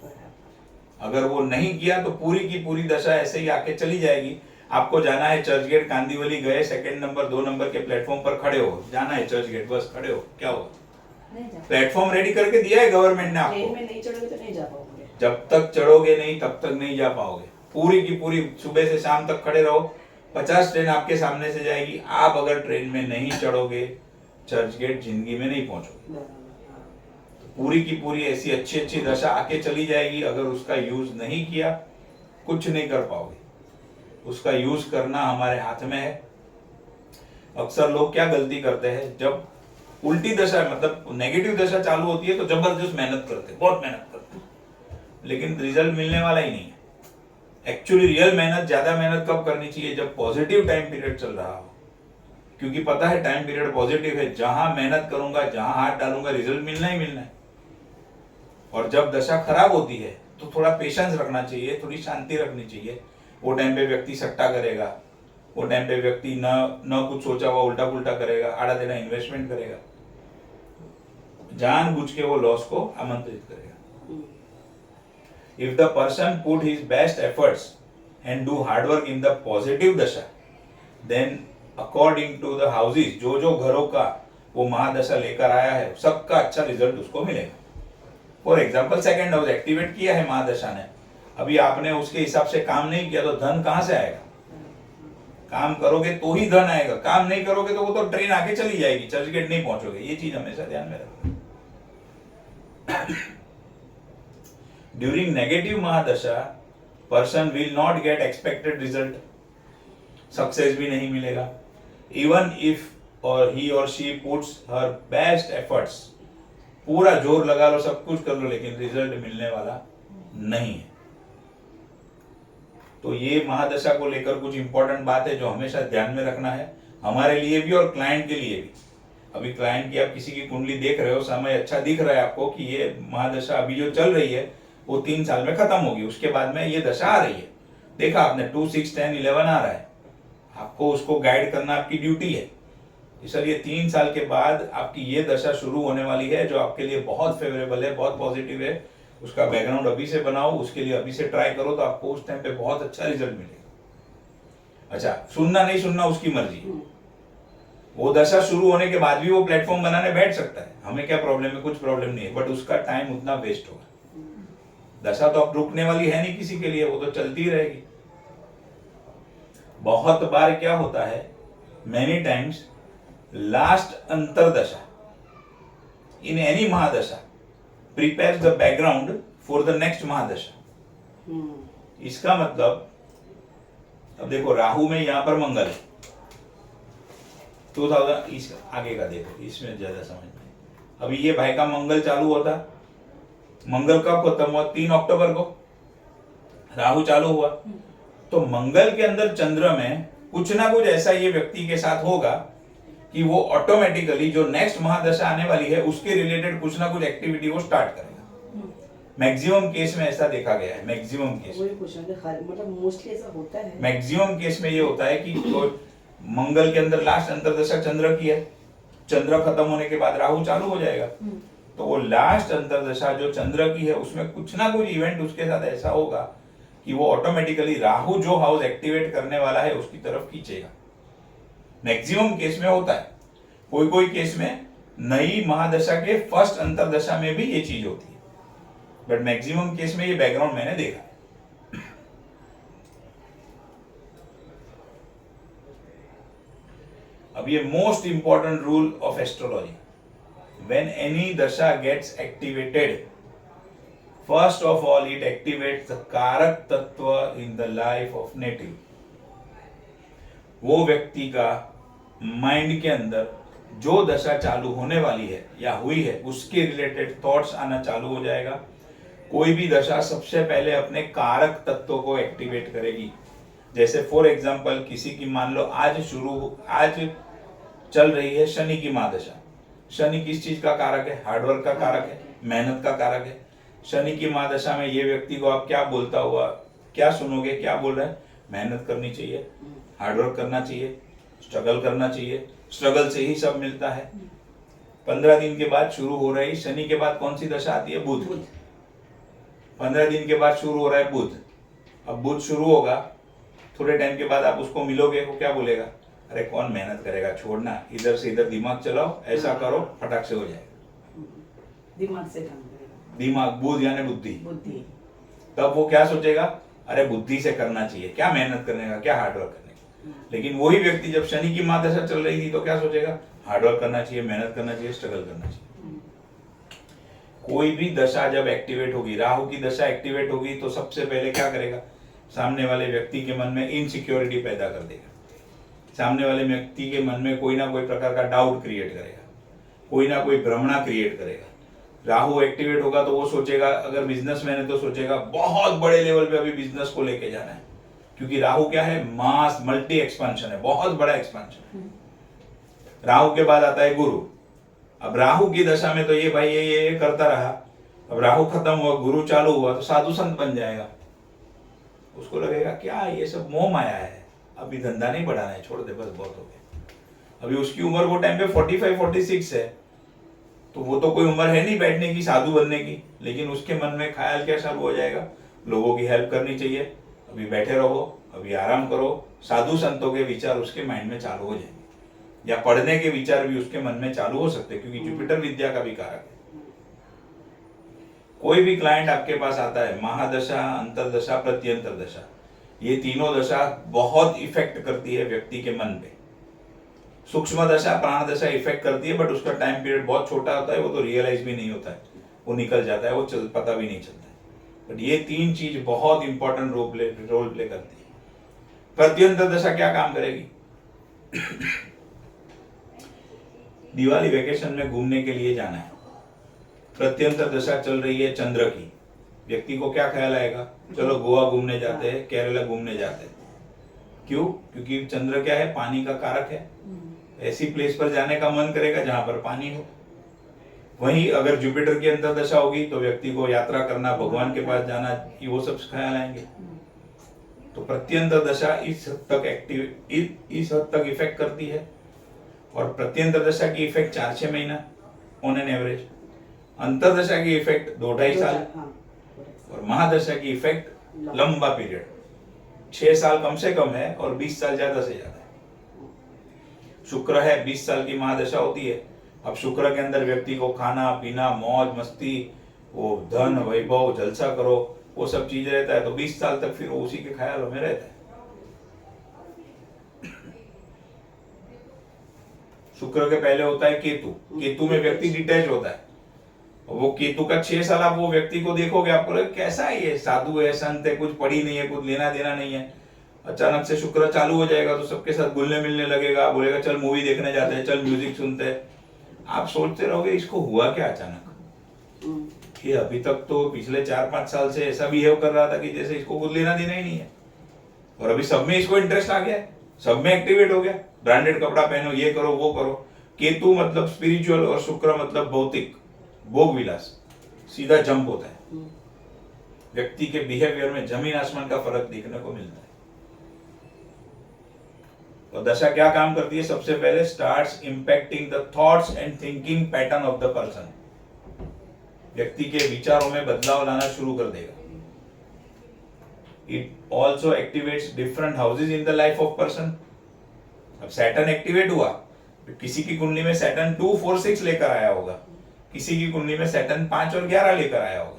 अगर वो नहीं किया तो पूरी की पूरी दशा ऐसे ही आके चली जाएगी। आपको जाना है चर्च गेट, कांदीवली गए, 2 नंबर 2 नंबर के प्लेटफॉर्म पर खड़े हो, जाना है चर्च गेट, बस खड़े हो, क्या होगा? प्लेटफॉर्म रेडी करके दिया है गवर्नमेंट ने आपको, में नहीं चढ़ोगे तो नहीं जा पाओगे, जब तक चढ़ोगे नहीं तब तक नहीं जा पाओगे। पूरी की पूरी सुबह से शाम तक खड़े रहो, 50 ट्रेन आपके सामने से जाएगी, आप अगर ट्रेन में नहीं चढ़ोगे चर्च गेट जिंदगी में नहीं पहुंचोगे। पूरी की पूरी ऐसी अच्छी अच्छी दशा आके चली जाएगी, अगर उसका यूज नहीं किया कुछ नहीं कर पाओगे। उसका यूज करना हमारे हाथ में है। अक्सर लोग क्या गलती करते हैं, जब उल्टी दशा मतलब नेगेटिव दशा चालू होती है तो जबरदस्त मेहनत करते हैं, बहुत मेहनत करते हैं, लेकिन रिजल्ट मिलने वाला ही नहीं है। एक्चुअली रियल मेहनत, ज्यादा मेहनत कब करनी चाहिए? जब पॉजिटिव टाइम पीरियड चल रहा हो, क्योंकि पता है टाइम पीरियड पॉजिटिव है, जहां मेहनत करूंगा, जहां हाथ डालूंगा, रिजल्ट मिलना ही मिलना है। और जब दशा खराब होती है तो थोड़ा पेशेंस रखना चाहिए, थोड़ी शांति रखनी चाहिए। वो टाइम पे व्यक्ति सट्टा करेगा, वो टाइम पे व्यक्ति न कुछ सोचा हुआ उल्टा पुल्टा करेगा, आड़ा टेढ़ा इन्वेस्टमेंट करेगा, जानबूझ के वो लॉस को आमंत्रित करेगा। If the person put his best efforts and do hard work in the positive dasha, then according to the houses, जो जो घरों का वो महादशा लेकर आया है, सबका अच्छा रिजल्ट उसको मिलेगा। For example 2nd house activate किया है महादशा ने, अभी आपने उसके हिसाब से काम नहीं किया तो धन कहां से आएगा? काम करोगे तो ही धन आएगा, काम नहीं करोगे तो वो तो ट्रेन आके चली जाएगी, चर्च गेट नहीं पहुंचोगे। ये चीज हमेशा ध्यान में रखना। During negative mahadasha person will not get expected result, success भी नहीं मिलेगा। Even if or he or she puts her best efforts, पूरा जोर लगा लो, सब कुछ कर लो, लेकिन रिजल्ट मिलने वाला नहीं है। तो ये महादशा को लेकर कुछ इंपॉर्टेंट बात है जो हमेशा ध्यान में रखना है, हमारे लिए भी और क्लाइंट के लिए भी। अभी क्लाइंट की आप किसी की कुंडली देख रहे हो, समय अच्छा दिख रहा है आपको कि ये महादशा अभी जो चल रही है वो 3 साल में खत्म होगी, उसके बाद में ये दशा आ रही है। देखा आपने 2, 6, 10, 11 आ रहा है, आपको उसको गाइड करना आपकी ड्यूटी है। इसलिए 3 साल के बाद आपकी ये दशा शुरू होने वाली है जो आपके लिए बहुत फेवरेबल है, बहुत पॉजिटिव है। उसका बैकग्राउंड अभी से बनाओ, उसके लिए अभी से ट्राई करो, तो आपको उस टाइम पे बहुत अच्छा रिजल्ट मिलेगा। अच्छा, सुनना नहीं सुनना उसकी मर्जी, वो दशा शुरू होने के बाद भी वो प्लेटफॉर्म बनाने बैठ सकता है, हमें क्या प्रॉब्लम है? कुछ प्रॉब्लम नहीं है, बट उसका टाइम उतना वेस्ट होगा। दशा तो अब रुकने वाली है नहीं किसी के लिए, वो तो चलती रहेगी। बहुत बार क्या होता है many times last antardasha in any mahadasha prepares the background for the next mahadasha. इसका मतलब अब देखो राहु में यहाँ पर मंगल है 2000 इस आगे का देखो इसमें ज्यादा समझ में। अभी ये भाई का मंगल चालू होता, मंगल कब खत्म हुआ 3 अक्टूबर को राहु चालू हुआ, तो मंगल के अंदर चंद्र में कुछ ना कुछ ऐसा ये व्यक्ति के साथ होगा कि वो ऑटोमेटिकली जो नेक्स्ट महादशा आने वाली है उसके रिलेटेड कुछ ना कुछ एक्टिविटी वो स्टार्ट करेगा। मैक्सिमम केस में ऐसा देखा गया है, मैक्सिमम केस मतलब मोस्टली ऐसा होता है। मैक्सिमम केस में ये होता है कि तो मंगल के अंदर लास्ट अंतर्दशा चंद्र की है, चंद्र खत्म होने के बाद राहु चालू हो जाएगा, तो वो लास्ट अंतर्दशा जो चंद्र की है उसमें कुछ ना कुछ इवेंट उसके साथ ऐसा होगा कि वो ऑटोमेटिकली राहु जो हाउस एक्टिवेट करने वाला है उसकी तरफ खींचेगा। मैक्सिमम केस में होता है, कोई कोई केस में नई महादशा के फर्स्ट अंतर्दशा में भी ये चीज होती है, बट मैक्सिमम केस में ये बैकग्राउंड मैंने देखा है। अब ये most important rule of astrology, when any dasha gets activated, first of all it activates the karaka tattva in the life of native. वो व्यक्ति का माइंड के अंदर जो दशा चालू होने वाली है या हुई है उसके रिलेटेड थॉट्स आना चालू हो जाएगा। कोई भी दशा सबसे पहले अपने कारक तत्वों को एक्टिवेट करेगी। जैसे फॉर एग्जांपल किसी की मान लो आज चल रही है शनि की महादशा। शनि किस चीज का कारक है? हार्डवर्क का कारक है, मेहनत का कारक है। शनि की महादशा में ये व्यक्ति को आप क्या बोलता हुआ क्या सुनोगे? क्या बोल रहे हैं? मेहनत करनी चाहिए, हार्डवर्क करना चाहिए, स्ट्रगल करना चाहिए, स्ट्रगल से ही सब मिलता है। 15 दिन के बाद शुरू हो रही शनि के बाद कौन सी दशा आती है? बुध। 15 दिन के बाद शुरू हो रहा है बुध। अब बुध शुरू होगा, थोड़े टाइम के बाद आप उसको मिलोगे, वो क्या बोलेगा? अरे कौन मेहनत करेगा, छोड़ना, इधर से इधर दिमाग चलाओ, ऐसा करो, फटाक से हो जाएगा। दिमाग से काम करेगा। दिमाग, बुध यानी बुद्धि। बुद्धि। तब वो क्या सोचेगा? अरे बुद्धि से करना चाहिए, क्या मेहनत करने का, क्या हार्डवर्क करने का। लेकिन वही व्यक्ति जब शनि की महादशा चल रही थी तो क्या सोचेगा? हार्डवर्क करना चाहिए, मेहनत करना चाहिए, स्ट्रगल करना चाहिए। कोई भी दशा जब एक्टिवेट होगी, राहु की दशा एक्टिवेट होगी तो सबसे पहले क्या करेगा? सामने वाले व्यक्ति के मन में इनसिक्योरिटी पैदा कर देगा। सामने वाले व्यक्ति के मन में कोई ना कोई प्रकार का डाउट क्रिएट करेगा, कोई ना कोई भ्रमणा क्रिएट करेगा। राहु एक्टिवेट होगा तो वो सोचेगा, अगर बिजनेसमैन है तो सोचेगा बहुत बड़े लेवल पे अभी बिजनेस को लेके जाना है, क्योंकि राहु क्या है? मास मल्टी एक्सपेंशन है, बहुत बड़ा एक्सपेंशन है। राहु के बाद आता है गुरु। अब राहु की दशा में तो ये भाई ये करता रहा, अब राहु खत्म हुआ, गुरु चालू हुआ तो साधु संत बन जाएगा। उसको लगेगा क्या ये सब मोह माया है, अभी धंधा नहीं बढ़ाना है, छोड़ दे, बस बहुत हो गया। अभी उसकी उम्र वो टाइम पे 45-46 है, तो वो तो कोई उम्र है नहीं बैठने की, साधु बनने की। लेकिन उसके मन में ख्याल क्या चालू हो जाएगा? लोगों की हेल्प करनी चाहिए, अभी बैठे रहो, अभी आराम करो। साधु संतों के विचार उसके माइंड में चालू हो जाएंगे, या पढ़ने के विचार भी उसके मन में चालू हो सकते हैं, क्योंकि जुपिटर विद्या का भी कारक है। कोई भी क्लाइंट आपके पास आता है, महादशा, अंतरदशा, प्रत्यंतर दशा, ये तीनों दशा बहुत इफेक्ट करती है व्यक्ति के मन पे। सूक्ष्म दशा, प्राण दशा इफेक्ट करती है, बट उसका टाइम पीरियड बहुत छोटा होता है, वो तो रियलाइज भी नहीं होता है, वो निकल जाता है, वो पता भी नहीं चलता है। बट ये तीन चीज बहुत इंपॉर्टेंट रोल प्ले करती है। प्रत्यंतर दशा क्या काम करेगी? दिवाली वेकेशन में घूमने के लिए जाना है, प्रत्यंतर दशा चल रही है चंद्र की, व्यक्ति को क्या ख्याल आएगा? चलो गोवा घूमने जाते हैं, केरला घूमने जाते हैं। क्यों? क्योंकि चंद्र क्या है? पानी का कारक है। ऐसी प्लेस पर जाने का मन करेगा जहां पर पानी हो। वहीं अगर जुपिटर की अंतर दशा होगी तो व्यक्ति को यात्रा करना, भगवान के पास जाना, वो सब ख्याल आएंगे। तो प्रत्यंतर दशा इस हद तक इफेक्ट करती है, और प्रत्यंतर दशा की इफेक्ट 4-6 महीना ऑन एन एवरेज, अंतरदशा की इफेक्ट 2-2.5 साल, और महादशा की इफेक्ट लंबा पीरियड 6 साल कम से कम है, और 20 साल ज्यादा से ज्यादा है। शुक्र है 20 साल की महादशा होती है। अब शुक्र के अंदर व्यक्ति को खाना पीना, मौज मस्ती, वो धन वैभव, जलसा करो, वो सब चीज रहता है, तो 20 साल तक फिर वो उसी के ख्यालों में रहता है। शुक्र के पहले होता है केतु। केतु में व्यक्ति डिटैच होता है। वो केतु का 6 साल आप वो व्यक्ति को देखोगे, आपको लगेगा कैसा है ये, साधु है, संत है, कुछ पढ़ी नहीं है, कुछ लेना देना नहीं है। अचानक से शुक्र चालू हो जाएगा तो सबके साथ घुलने मिलने लगेगा, बोलेगा चल मूवी देखने जाते हैं, चल म्यूजिक सुनते हैं। आप सोचते रहोगे इसको हुआ क्या अचानक। ये अभी तक तो पिछले 4-5 साल से ऐसा बिहेव कर रहा था कि जैसे इसको कुछ लेना देना ही नहीं है, और अभी सब में इसको इंटरेस्ट आ गया है, सब में एक्टिवेट हो गया। ब्रांडेड कपड़ा पहनो, ये करो वो करो। केतु मतलब स्पिरिचुअल और शुक्र मतलब भौतिक, भोग विलास, सीधा जंप होता है। व्यक्ति के बिहेवियर में जमीन आसमान का फर्क देखने को मिलता है। तो दशा क्या काम करती है? सबसे पहले starts impacting the thoughts and thinking pattern of the person. व्यक्ति के विचारों में बदलाव लाना शुरू कर देगा। It also activates different houses in the life of person. अब सैटर्न एक्टिवेट हुआ, किसी की कुंडली में सैटर्न 2, 4, 6 लेकर आया होगा, किसी की कुंडली में सैटर्न 5 और 11 लेकर आया होगा।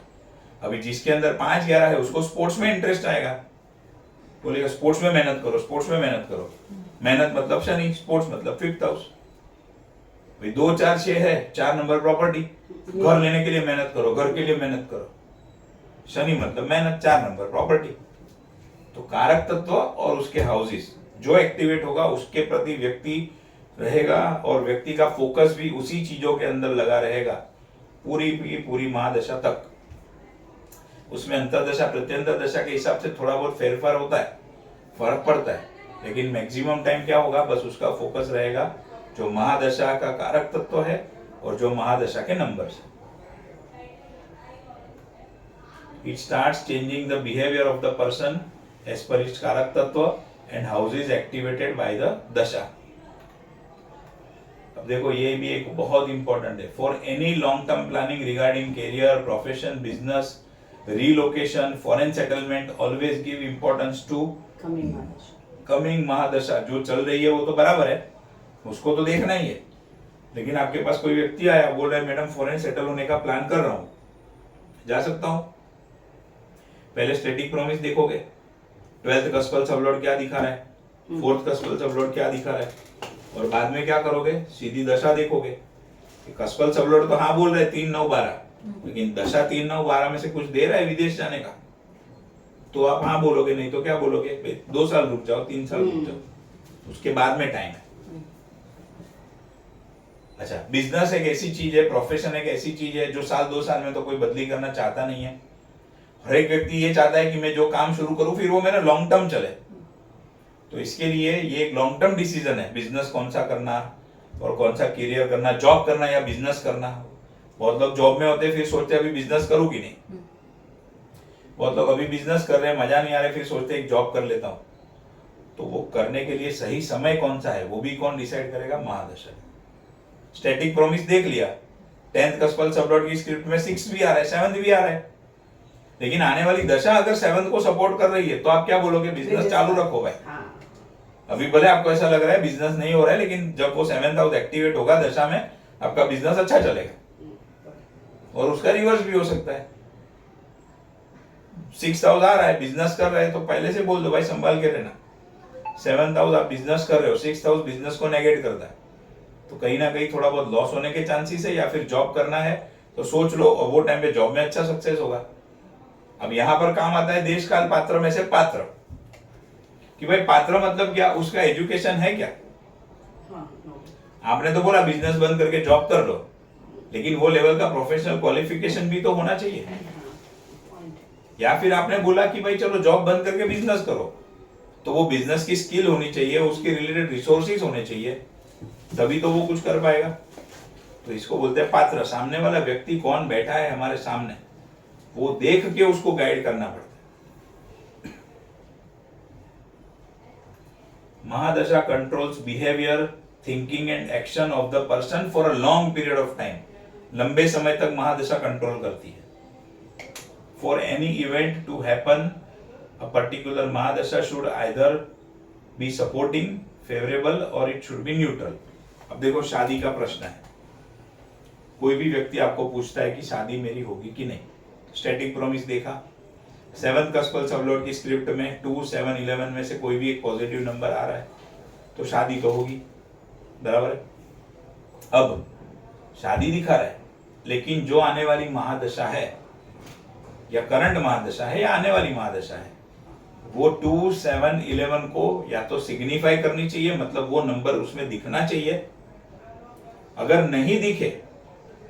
अभी जिसके अंदर 5, 11 है उसको स्पोर्ट्स में इंटरेस्ट आएगा, बोलेगा स्पोर्ट्स में मेहनत करो, स्पोर्ट्स में मेहनत करो। मेहनत मतलब शनि, स्पोर्ट्स मतलब 5th हाउस। 2, 4, 6 है, 4 नंबर प्रॉपर्टी, घर लेने के लिए मेहनत करो, घर के लिए मेहनत करो। शनि मतलब मेहनत, 4 नंबर प्रॉपर्टी। तो कारक तत्व और उसके हाउसेस जो एक्टिवेट होगा उसके प्रति व्यक्ति रहेगा, और व्यक्ति का फोकस भी उसी चीजों के अंदर लगा रहेगा पूरी की पूरी महादशा तक। उसमें अंतरदशा प्रत्यंतर दशा के हिसाब से थोड़ा बहुत फेरफार होता है, फर्क पड़ता है, लेकिन मैक्सिमम टाइम क्या होगा, बस उसका फोकस रहेगा जो महादशा का कारक तत्व है और जो महादशा के नंबर्स है। It starts changing the behavior of the person as per its कारक तत्व and houses activated by the दशा। अब देखो ये भी एक बहुत इंपॉर्टेंट है। For any long term planning regarding career, profession, business, relocation, foreign settlement, always give importance to coming mahadasha. जो चल रही है वो तो बराबर है, उसको तो देखना ही है, लेकिन आपके पास कोई व्यक्ति आया बोल रहा है मैडम फॉरेन सेटल होने का प्लान कर रहा हूं, जा सकता हूं। पहले स्टैटिक प्रॉमिस देखोगे, 12th कस्पल सबलॉर्ड क्या दिखा रहा है, 4th कस्पल सबलॉर्ड क्या दिखा रहा है, और बाद में क्या करोगे, सीधी दशा देखोगे। कस्पल सबलॉर्ड तो हाँ बोल रहे 3, 9, 12, लेकिन दशा 3, 9, 12 में से कुछ दे रहा है विदेश जाने का, तो आप हाँ बोलोगे, नहीं तो क्या बोलोगे, 2 साल रुक जाओ, 3 साल रुक जाओ, उसके बाद में टाइम है। अच्छा, बिजनेस एक ऐसी चीज है, प्रोफेशन एक ऐसी चीज है जो 1-2 साल में तो कोई बदली करना चाहता नहीं है। हर एक व्यक्ति ये चाहता है कि मैं जो काम शुरू करूं फिर वो मेरा लॉन्ग टर्म चले। तो इसके लिए ये एक लॉन्ग टर्म डिसीजन है, बिजनेस कौन सा करना और कौन सा करियर करना, जॉब करना या बिजनेस करना। बहुत लोग जॉब में होते फिर सोचते अभी बिजनेस करूं कि नहीं, बहुत लोग अभी बिजनेस कर रहे हैं, मजा नहीं आ रहा, फिर सोचते एक जॉब कर लेता हूं। तो वो करने के लिए सही समय कौन सा है वो भी कौन डिसाइड करेगा, महादशा। स्टैटिक प्रॉमिस देख लिया, 10th कस्पल सबलॉर्ड की स्क्रिप्ट में 6 भी आ रहा है, 7 भी आ रहा है, लेकिन आने वाली दशा अगर 7 को सपोर्ट कर रही है तो आप क्या बोलोगे, बिजनेस चालू रखो भाई। अभी भले आपको ऐसा लग रहा है बिजनेस नहीं हो रहा है, लेकिन जब वो 7th हाउस एक्टिवेट होगा दशा में, आपका बिजनेस अच्छा चलेगा। और उसका रिवर्स भी हो सकता है, 6th हाउस आ रहा है, बिजनेस कर रहे हैं, तो पहले से बोल दो भाई संभाल के रहना। 7th हाउस आप बिजनेस कर रहे हो, 6th हाउस बिजनेस को नेगेट करता है, तो कहीं ना कहीं थोड़ा बहुत लॉस होने के चांसेस है, या फिर जॉब करना है तो सोच लो, और वो टाइम पे जॉब में अच्छा सक्सेस होगा। अब यहां पर काम आता है देश काल पात्र में से पात्र, कि भाई पात्र मतलब क्या, उसका एजुकेशन है क्या। आपने तो बोला बिजनेस बंद करके जॉब कर लो, लेकिन वो लेवल का प्रोफेशनल क्वालिफिकेशन भी तो होना चाहिए। या फिर आपने बोला कि भाई चलो जॉब बंद करके बिजनेस करो, तो वो बिजनेस की स्किल होनी चाहिए, उसके रिलेटेड रिसोर्सेज होने चाहिए, तभी तो वो कुछ कर पाएगा। तो इसको बोलते हैं पात्र। सामने वाला व्यक्ति कौन बैठा है हमारे सामने, वो देख के उसको गाइड करना पड़ता है। Mahadasha controls behaviour, thinking and action of the person for a long period of time. लंबे समय तक महादशा कंट्रोल करती है। For any event to happen, a particular mahadasha should either be supporting, favourable or it should be neutral. अब देखो शादी का प्रश्न है, कोई भी व्यक्ति आपको पूछता है कि शादी मेरी होगी कि नहीं, स्टैटिक प्रॉमिस देखा, 7th कस्पल सबलॉर्ड की स्क्रिप्ट में 2, 7, 11 में से कोई भी एक पॉजिटिव नंबर आ रहा है तो शादी तो होगी, बराबर है। अब शादी दिखा रहा है, लेकिन जो आने वाली महादशा है या करंट महादशा है या आने वाली महादशा है, वो 2, 7, 11 को या तो सिग्निफाई करनी चाहिए, मतलब वो नंबर उसमें दिखना चाहिए। अगर नहीं दिखे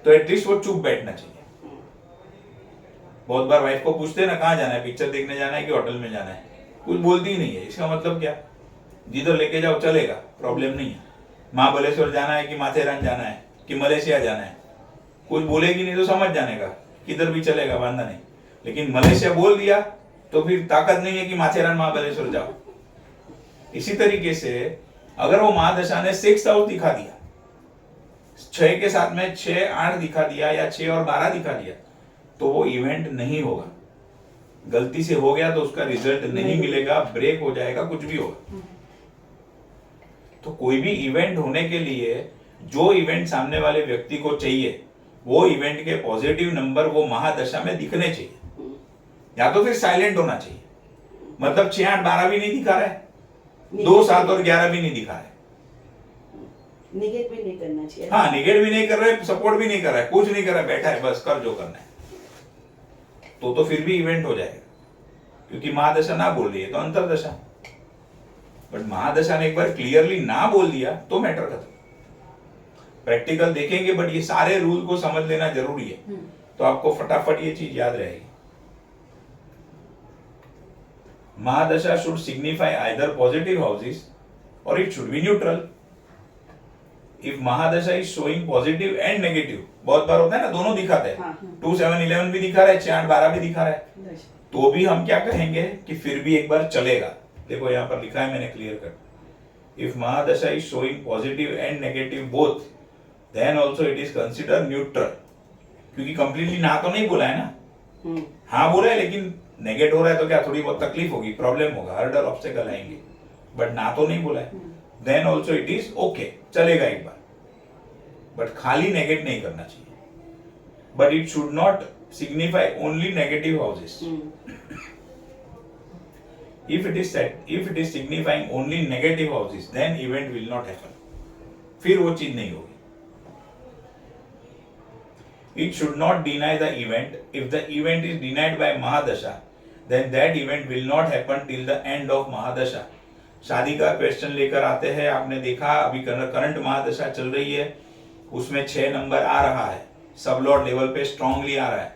तो एटलीस्ट वो चुप बैठना चाहिए। बहुत बार वाइफ को पूछते हैं ना, कहाँ जाना है, पिक्चर देखने जाना है कि होटल में जाना है, कुछ बोलती ही नहीं है। इसका मतलब क्या, जिधर लेके जाओ चलेगा, प्रॉब्लम नहीं है। महाबलेश्वर जाना है कि माथेरान जाना है कि मलेशिया जाना है, कुछ बोलेगी नहीं तो समझ जाने का, किधर भी चलेगा, बांधा नहीं। लेकिन मलेशिया बोल दिया तो फिर ताकत नहीं है कि माथेरान महाबलेश्वर जाओ। इसी तरीके से अगर वो महादशा ने 6 हाउस दिखा दिया, 6 के साथ में 6, 8 दिखा दिया या 6 और 12 दिखा दिया, तो वो इवेंट नहीं होगा। गलती से हो गया तो उसका रिजल्ट नहीं मिलेगा, ब्रेक हो जाएगा, कुछ भी होगा। तो कोई भी इवेंट होने के लिए जो इवेंट सामने वाले व्यक्ति को चाहिए, वो इवेंट के पॉजिटिव नंबर वो महादशा में दिखने चाहिए, या तो फिर साइलेंट होना चाहिए। मतलब 6, 8, 12 भी नहीं दिखा रहा है, 2, 7 और 11 भी नहीं दिखा रहा है। निगेट भी नहीं करना चाहिए। हाँ, निगेट भी नहीं कर रहे, सपोर्ट भी नहीं कर रहा है, कुछ नहीं कर रहा है, बैठा है बस, कर जो करना है, तो फिर भी इवेंट हो जाएगा। क्योंकि महादशा ना बोल रही है तो अंतरदशा। बट महादशा ने एक बार क्लियरली ना बोल दिया तो मैटर खत्म। प्रैक्टिकल देखेंगे, बट ये सारे रूल को समझ लेना जरूरी है, तो आपको फटाफट ये चीज याद रहेगी। Mahadasha should signify either positive houses or it should be neutral. If Mahadasha is showing positive and negative, बहुत बार होता है ना, दोनों दिखाते हैं, 2, 7, 11 भी दिखा रहा है, 6, 8, 12 भी दिखा रहा है, तो भी हम क्या कहेंगे कि फिर भी एक बार चलेगा। देखो यहाँ पर लिखा है मैंने क्लियर कर, if mahadasha is showing positive and negative both, then also it is consider neutral. क्योंकि कंप्लीटली ना तो नहीं बोला है ना, हाँ बोला है, लेकिन नेगेट हो रहा है तो क्या थोड़ी बहुत तकलीफ होगी, प्रॉब्लम होगा, हर्डल ऑब्स्टेकल आएंगे, बट ना तो नहीं बोला है, then also it is okay, चलेगा एक बार। बट खाली नेगेट नहीं करना चाहिए। But it should not signify only negative houses. If it is signifying only negative houses, then event will not happen. फिर वो चीज नहीं होगी। It should not deny the event. If the event is denied by Mahadasha, then that event will not happen till the end of Mahadasha. शादी का question लेकर आते हैं, आपने देखा अभी करंट महादशा चल रही है, उसमें 6 नंबर आ रहा है, सब लॉर्ड लेवल पे स्ट्रांगली आ रहा है,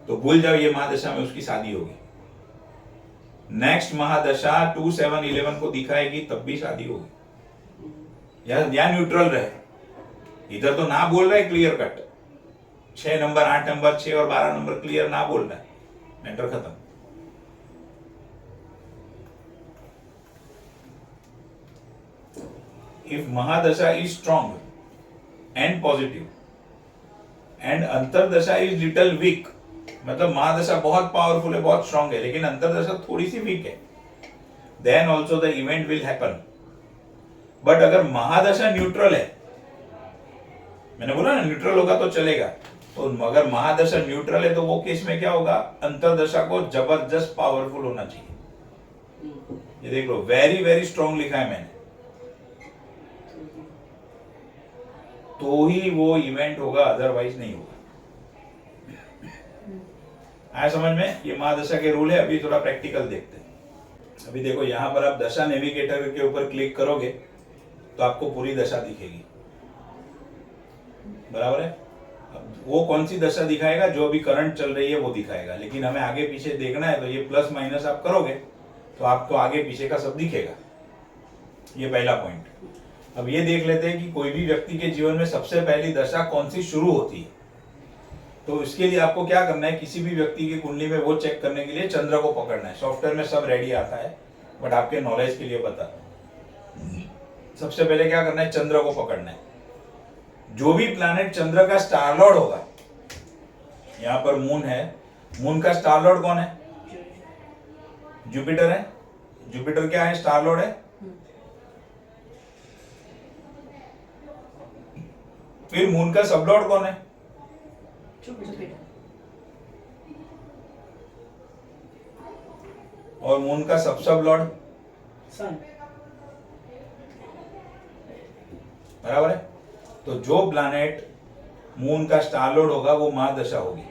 तो भूल जाओ ये महादशा में उसकी शादी होगी। नेक्स्ट महादशा 2, 7, 11 को दिखाएगी, तब भी शादी होगी। या न्यूट्रल रहे, इधर तो ना बोल रहा है क्लियर कट, 6 नंबर, 8 नंबर, 6 और 12 नंबर क्लियर ना बोल रहा है, मैटर खत्म। If mahadasha is strong and positive and antardasha is little weak, मतलब महादशा बहुत पावरफुल है, बहुत स्ट्रॉन्ग है, लेकिन अंतरदशा थोड़ी सी वीक है, then also the event will happen. But अगर महादशा न्यूट्रल है, मैंने बोला ना न्यूट्रल होगा तो चलेगा, तो अगर महादशा न्यूट्रल है तो वो केस में क्या होगा, अंतरदशा को जबरदस्त पावरफुल होना चाहिए। ये देख लो, वेरी वेरी स्ट्रॉन्ग लिखा है मैंने, तो ही वो इवेंट होगा, अदरवाइज नहीं होगा। आया समझ में? ये महादशा के रूल है। अभी थोड़ा प्रैक्टिकल देखते हैं। अभी देखो यहाँ पर आप दशा नेविगेटर के ऊपर क्लिक करोगे तो आपको पूरी दशा दिखेगी, बराबर है। अब वो कौन सी दशा दिखाएगा, जो अभी करंट चल रही है वो दिखाएगा, लेकिन हमें आगे पीछे देखना है, तो ये प्लस माइनस आप करोगे तो आपको आगे पीछे का सब दिखेगा। ये पहला पॉइंट। अब ये देख लेते हैं कि कोई भी व्यक्ति के जीवन में सबसे पहली दशा कौन सी शुरू होती है। तो इसके लिए आपको क्या करना है, किसी भी व्यक्ति की कुंडली में वो चेक करने के लिए चंद्र को पकड़ना है। सॉफ्टवेयर में सब रेडी आता है, बट आपके नॉलेज के लिए बता रहा हूं। सबसे पहले क्या करना है, चंद्र को पकड़ना है। जो भी प्लैनेट चंद्र का स्टार लॉर्ड होगा, यहाँ पर मून है, मून का स्टार लॉर्ड कौन है, जुपिटर है। जुपिटर क्या है, स्टार लॉर्ड है। फिर मून का सब लॉर्ड कौन है, और मून का सब लॉर्ड सन, बराबर है। तो जो प्लैनेट मून का स्टार लॉर्ड होगा वो महादशा होगी,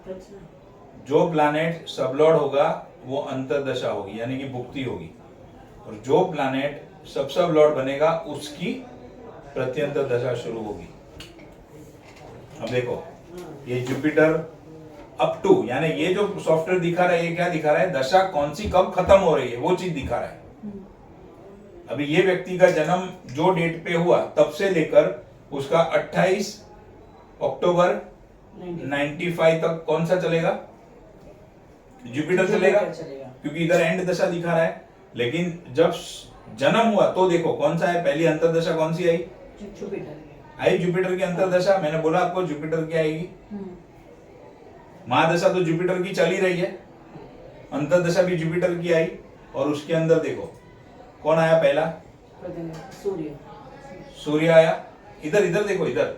अच्छा जो प्लैनेट सबलॉर्ड होगा वो अंतर्दशा होगी यानी कि भुक्ति होगी, और जो प्लैनेट सब लॉर्ड बनेगा उसकी प्रत्यंतर दशा शुरू होगी। अब देखो ये जुपिटर अप टू, यानी ये जो सॉफ्टवेयर दिखा रहा है ये क्या दिखा रहा है, दशा कौन सी कब खत्म हो रही है वो चीज दिखा रहा है। अभी ये व्यक्ति का जन्म जो डेट पे हुआ तब से लेकर उसका 28 अक्टूबर 95 तक कौन सा चलेगा, जुपिटर चलेगा, क्योंकि इधर एंड दशा दिखा रहा है। लेकिन जब जन्म हुआ तो देखो कौन सा है, पहली अंतरदशा कौन सी आई, आई जुपिटर की अंतरदशा। मैंने बोला आपको जुपिटर की आएगी, महादशा तो जुपिटर की चल ही रही है, अंतरदशा भी जुपिटर की आई, और उसके अंदर देखो कौन आया पहला, सूर्य, सूर्य आया। इधर इधर देखो इधर,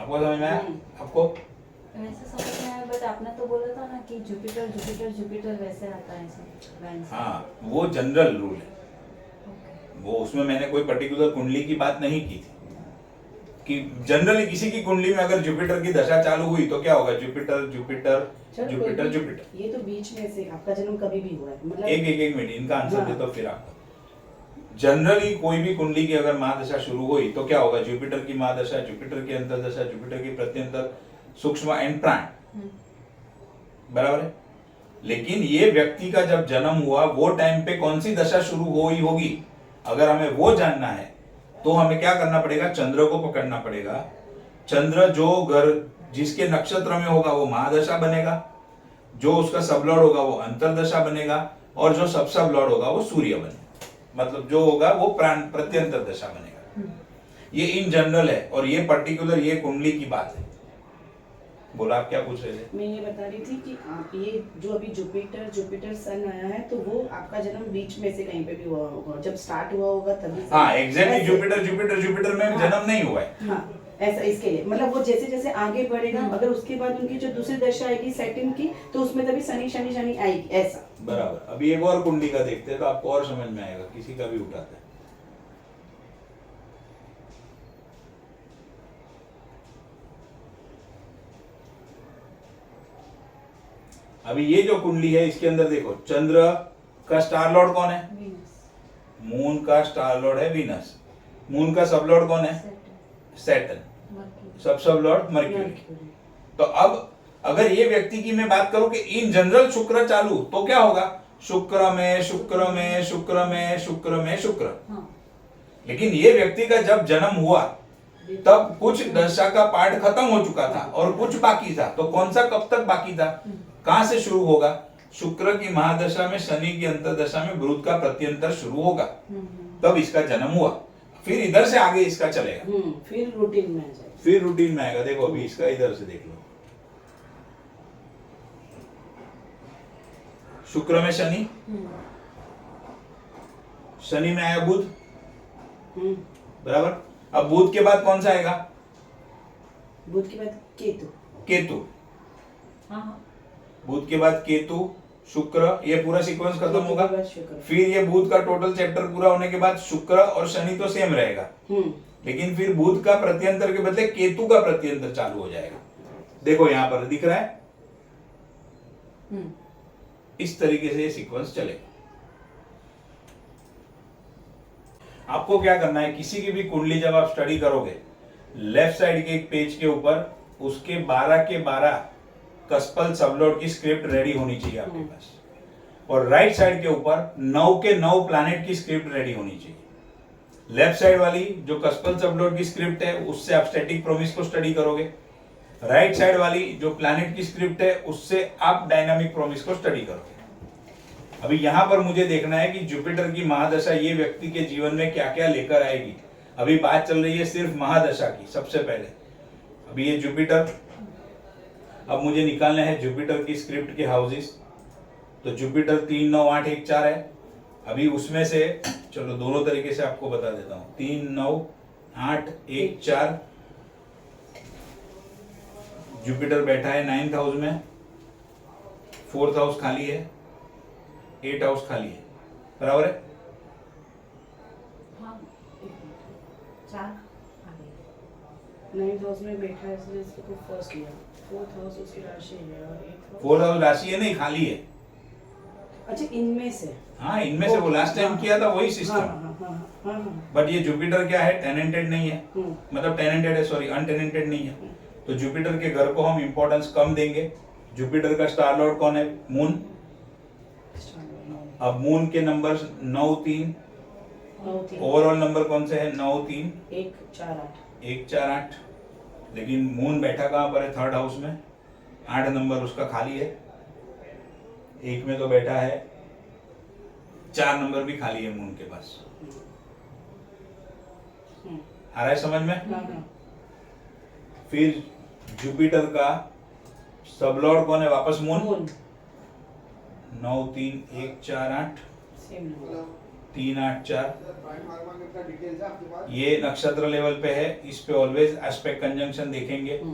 आपको समझ में आया, आपको वैसे समझ में आया, बट आपने तो बोला था ना कि जुपिटर जुपिटर जुपिटर वैसे आता है लाइन से। हाँ वो जनरल रूल है, वो उसमें मैंने कोई पर्टिकुलर कुंडली की बात नहीं की थी कि जनरली किसी की कुंडली में अगर जुपिटर की दशा चालू हुई तो क्या होगा, जुपिटर जुपिटर जुपिटर जुपिटर। ये तो बीच में से आपका जन्म कभी भी हुआ है, मतलब एक मिनट इनका आंसर दे तो फिर आपको। जनरली कोई भी कुंडली की अगर महादशा शुरू हुई तो क्या होगा, जुपिटर की महादशा, जुपिटर की अंतरदशा, जुपिटर की प्रत्यंतर, सूक्ष्म एंड प्राण, बराबर है। लेकिन ये व्यक्ति का जब जन्म हुआ वो टाइम पे कौन सी दशा शुरू हुई होगी, अगर हमें वो जानना है तो हमें क्या करना पड़ेगा, चंद्र को पकड़ना पड़ेगा। चंद्र जो घर जिसके नक्षत्र में होगा वो महादशा बनेगा, जो उसका सबलॉर्ड होगा वो अंतरदशा बनेगा, और जो सब लॉर्ड होगा वो सूर्य बनेगा, मतलब जो होगा वो प्राण प्रत्यंतर दशा बनेगा। ये इन जनरल है, और ये पर्टिकुलर ये कुंडली की बात है। बोला आप क्या पूछ रहे थे? मैं ये बता रही थी कि आप ये जो अभी जुपिटर सन आया है तो वो आपका जन्म बीच में से कहीं पे भी हुआ होगा, जब स्टार्ट हुआ होगा तभी। हाँ एग्जैक्टली, जुपिटर में जन्म नहीं हुआ है। हाँ ऐसा, इसके लिए मतलब वो जैसे जैसे आगे बढ़ेगा, अगर उसके बाद उनकी जो दूसरी दशा आएगी सेकंड की, तो उसमें तभी शनि शनि शनि आएगी, ऐसा। बराबर। अभी एक और कुंडली का देखते हैं तो आपको और समझ में आएगा, किसी का भी उठाते हैं। अभी ये जो कुंडली है इसके अंदर देखो, चंद्र का स्टार लॉर्ड कौन है, मून का स्टार लॉर्ड है वीनस, मून का सब लॉर्ड कौन है, सैटर्न, सब लॉर्ड मर्क्यूरी। तो अब अगर ये व्यक्ति की मैं बात करूं कि इन जनरल शुक्र चालू, तो क्या होगा, शुक्र में शुक्र में शुक्र में शुक्र में शुक्र। लेकिन ये व्यक्ति का जब जन्म हुआ तब कुछ दशा का पार्ट खत्म हो चुका था और कुछ बाकी था, तो कौन सा कब तक बाकी था, कहां से शुरू होगा, शुक्र की महादशा में, शनि की अंतरदशा में बुध का प्रत्यंतर शुरू होगा, तब इसका जन्म हुआ। फिर इधर से आगे इसका चलेगा, फिर रूटीन में आ जाएगा, फिर रूटीन में आएगा। देखो अभी इसका इधर से देख लो, शुक्र में शनि, शनि में आया बुध, बराबर। अब बुध के बाद कौन सा आएगा, बुध के बाद केतु, केतु, बुध के बाद केतु, शुक्र, ये पूरा सीक्वेंस खत्म होगा। फिर ये बुध का टोटल चैप्टर पूरा होने के बाद शुक्र और शनि तो सेम रहेगा, लेकिन फिर बुध का प्रत्यंतर के बदले केतु का प्रत्यंतर चालू हो जाएगा। देखो यहां पर दिख रहा है, इस तरीके से ये सीक्वेंस चलेगा। आपको क्या करना है, किसी की भी कुंडली जब आप स्टडी करोगे, लेफ्ट साइड के एक पेज के ऊपर उसके 12 के 12 कस्पल सबलॉर्ड की स्क्रिप्ट रेडी होनी चाहिए आपके पास, और राइट साइड के ऊपर 9 के 9 प्लैनेट की स्क्रिप्ट रेडी होनी चाहिए। लेफ्ट साइड वाली जो कस्पल सबलॉर्ड की स्क्रिप्ट है उससे आप स्टैटिक प्रोमिस को स्टडी करोगे, राइट साइड वाली जो प्लैनेट की स्क्रिप्ट है उससे आप डायनामिक प्रोमिस को स्टडी करोगे। अभी यहां पर मुझे देखना है कि जुपिटर की महादशा ये व्यक्ति के जीवन में क्या क्या लेकर आएगी। अभी बात चल रही है सिर्फ महादशा की। सबसे पहले अभी ये जुपिटर, अब मुझे निकालना है जुपिटर की स्क्रिप्ट के हाउसेस। तो जुपिटर 3 9 8 1 4 है। अभी उसमें से चलो दोनों तरीके से आपको बता देता हूं। 3 9 8 1 4 जुपिटर बैठा है 9th हाउस में, 4th हाउस खाली है, 8th हाउस खाली है, बराबर है। 4 आ गई। 9th हाउस में बैठा है इसलिए इसको फर्स्ट लिया। 4th हाउस उसकी राशि है और 8th हाउस। 4 हाउस राशि है नहीं, खाली है। अच्छा इनमें से। हाँ, इनमें से वो लास्ट टाइम किया था वही हाँ सिस्टम। हाँ। बट ये जुपिटर क्या है, टेनेंटेड नहीं है, मतलब टेनेंटेड है, सॉरी अनटेनेंटेड नहीं है। हम्म। तो जुपिटर के घर को हम इंपॉर्टेंस कम देंगे। जुपिटर का स्टार लॉर्ड कौन है? मून। अब मून के नंबर 9 3, 9 3 ओवरऑल नंबर कौन से है? 9 3 1 4 8। 1 4 8। लेकिन मून बैठा कहाँ पर है? थर्ड हाउस में। 8 नंबर उसका खाली है। एक में तो बैठा है, 4 नंबर भी खाली है मून के पास। आ रहा है समझ में? हाँ। फिर जुपिटर का सबलॉर्ड कौन है? वापस मून। 9 3 1 4 8 same number. 3 8 4। ये नक्षत्र लेवल पे है, इस पे ऑलवेज एस्पेक्ट कंजंक्शन देखेंगे।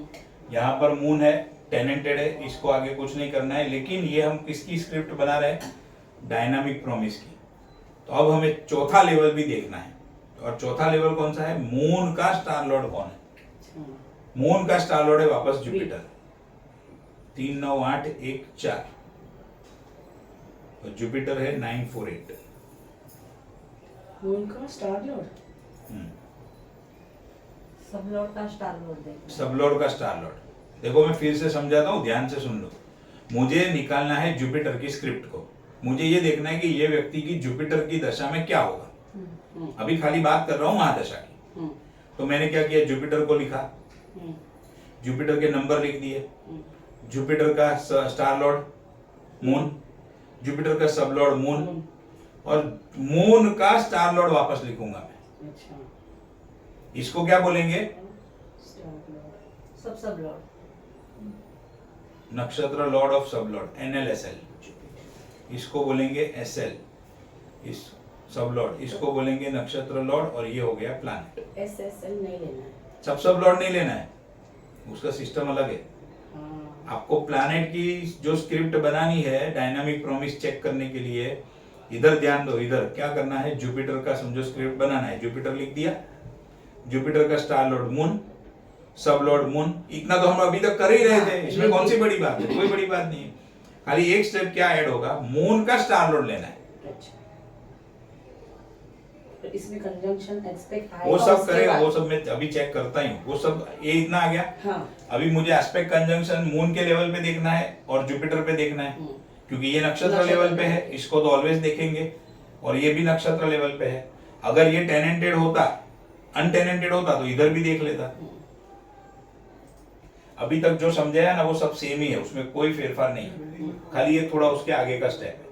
यहाँ पर मून है, टेनेंटेड है, इसको आगे कुछ नहीं करना है। लेकिन ये हम किसकी स्क्रिप्ट बना रहे हैं? डायनामिक प्रॉमिस की। तो अब हमें चौथा लेवल भी देखना है। और चौथा लेवल कौन सा है? मून का स्टार लॉर्ड कौन है? मून का स्टार लॉर्ड है वापस जुपिटर। 3 9 8 1 4। तो जुपिटर है 9 4 8। मून का स्टार लॉर्ड। सब लॉर्ड का स्टार लॉर्ड देखना है। सब लॉर्ड का स्टार लॉर्ड देखो, मैं फिर से समझाता हूँ, ध्यान से सुन लो। मुझे निकालना है जुपिटर की स्क्रिप्ट को। मुझे ये देखना है कि ये व्यक्ति की जुपिटर की दशा में क्या होगा। अभी खाली बात कर रहा हूँ महादशा की। तो मैंने क्या किया? जुपिटर को लिखा, जुपिटर के नंबर लिख दिए, जुपिटर का स्टार लॉर्ड मून, जुपिटर का सब लॉर्ड मून, और मून का स्टार लॉर्ड वापस लिखूंगा मैं। अच्छा। इसको क्या बोलेंगे? Sub lord. Nakshatra lord of sub lord, NLSL। इसको बोलेंगे SL, इस सब लॉर्ड। इसको बोलेंगे नक्षत्र लॉर्ड। और ये हो गया प्लैनेट। SSL नहीं लेना है। सब लॉर्ड नहीं लेना है, उसका सिस्टम अलग है। आपको प्लैनेट की जो स्क्रिप्ट बनानी है डायनामिक प्रॉमिस चेक करने के लिए, इधर ध्यान दो। इधर क्या करना है? जुपिटर का समझो स्क्रिप्ट बनाना है। जुपिटर लिख दिया, जुपिटर का स्टार लॉर्ड मून, सब लॉर्ड मून। इतना तो हम अभी तक कर ही रहे थे, इसमें कौन सी बड़ी बात है? कोई बड़ी बात नहीं है। खाली एक स्टेप क्या ऐड होगा? मून का स्टार लॉर्ड लेना है। अच्छा। तो इसमें कंजंक्शन एस्पेक्ट आएगा, वो सब उसके करेगा, बाद- वो सब मैं अभी चेक करता ही हूँ। वो सब ये इतना आ गया। हाँ। अभी मुझे एस्पेक्ट कंजंक्शन मून के लेवल पे देखना है और जुपिटर पे देखना है, क्योंकि ये नक्षत्र लेवल पे है, इसको तो ऑलवेज देखेंगे। और ये भी नक्षत्र लेवल पे है। अगर ये टेनेंटेड होता, अनटेनेंटेड होता, तो इधर भी देख लेता। अभी तक जो समझाया ना वो सब सेम ही है, उसमें कोई फेरफार नहीं है। खाली ये थोड़ा उसके आगे का स्टेप है।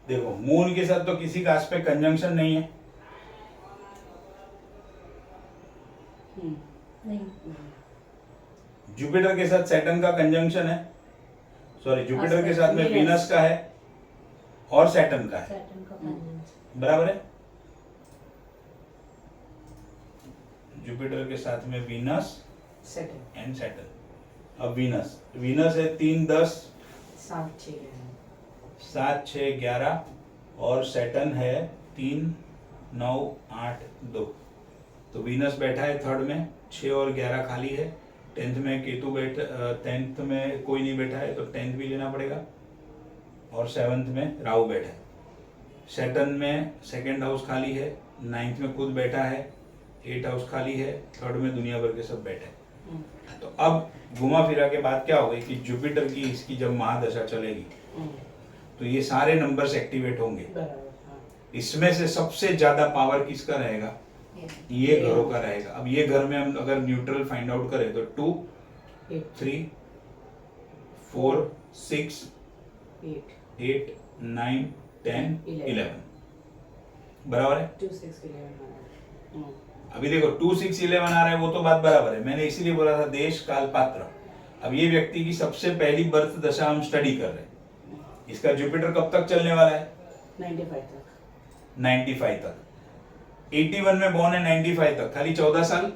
देखो, मून के साथ तो किसी का एस्पेक्ट कंजंक्शन नहीं है। नहीं। जुपिटर के साथ सैटर्न का कंजंक्शन है। सॉरी, जुपिटर के साथ में Venus। वीनस का है और सैटर्न का है। सैटर्न का कंजंक्शन। बराबर है। जुपिटर के साथ में वीनस सेकंड एंड सैटर्न। अब वीनस है 3 10 7 6 7 6 11 और सैटर्न है 3 9 8 2। तो वीनस बैठा है थर्ड में, 6 और 11 खाली है। 10th में केतु बैठा, 10th में कोई नहीं बैठा है तो 10th भी लेना पड़ेगा। और 7th में राहु बैठा है। सैटर्न में सेकंड हाउस खाली है, नाइन्थ में खुद बैठा है, 8 हाउस खाली है, थर्ड में दुनिया भर के सब बैठे हैं। तो अब घुमा फिरा के बात क्या हो गई कि जुपिटर की इसकी जब महादशा चलेगी तो ये सारे नंबर्स एक्टिवेट होंगे। इसमें से सबसे ज्यादा पावर किसका रहेगा? ये घरों का रहेगा। अब ये घर में हम अगर न्यूट्रल फाइंड आउट करें तो 2, 3, 4, 6, 8, 9, 10, 11 बराबर है। 2, 6, 11 अभी देखो 2, 6, 11 आ रहा है, वो तो बात बराबर है। मैंने इसीलिए बोला था देश काल पात्र। अब ये व्यक्ति की सबसे पहली बर्थ दशा हम स्टडी कर रहे हैं। इसका जुपिटर कब तक चलने वाला है? 95 तक। 95 तक। 81 में बॉर्न है, 95 तक, खाली 14 साल।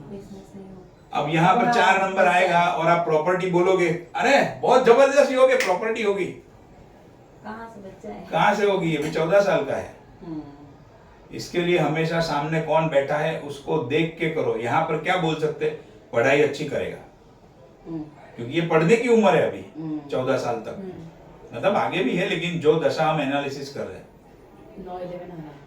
बिजनेस नहीं हो अब यहाँ पर 4 नंबर आएगा और आप प्रॉपर्टी बोलोगे, अरे बहुत जबरदस्त होगी, प्रॉपर्टी होगी। कहाँ से बच्चा है? कहाँ से होगी? अभी 14 साल का है। इसके लिए हमेशा सामने कौन बैठा है उसको देख के करो। यहाँ पर क्या बोल सकते, पढ़ाई अच्छी करेगा, क्योंकि ये पढ़ने की उम्र है अभी 14 साल तक। मतलब आगे भी है, लेकिन जो दशा हम एनालिसिस कर रहे हैं। 9, 11 आ रहा है।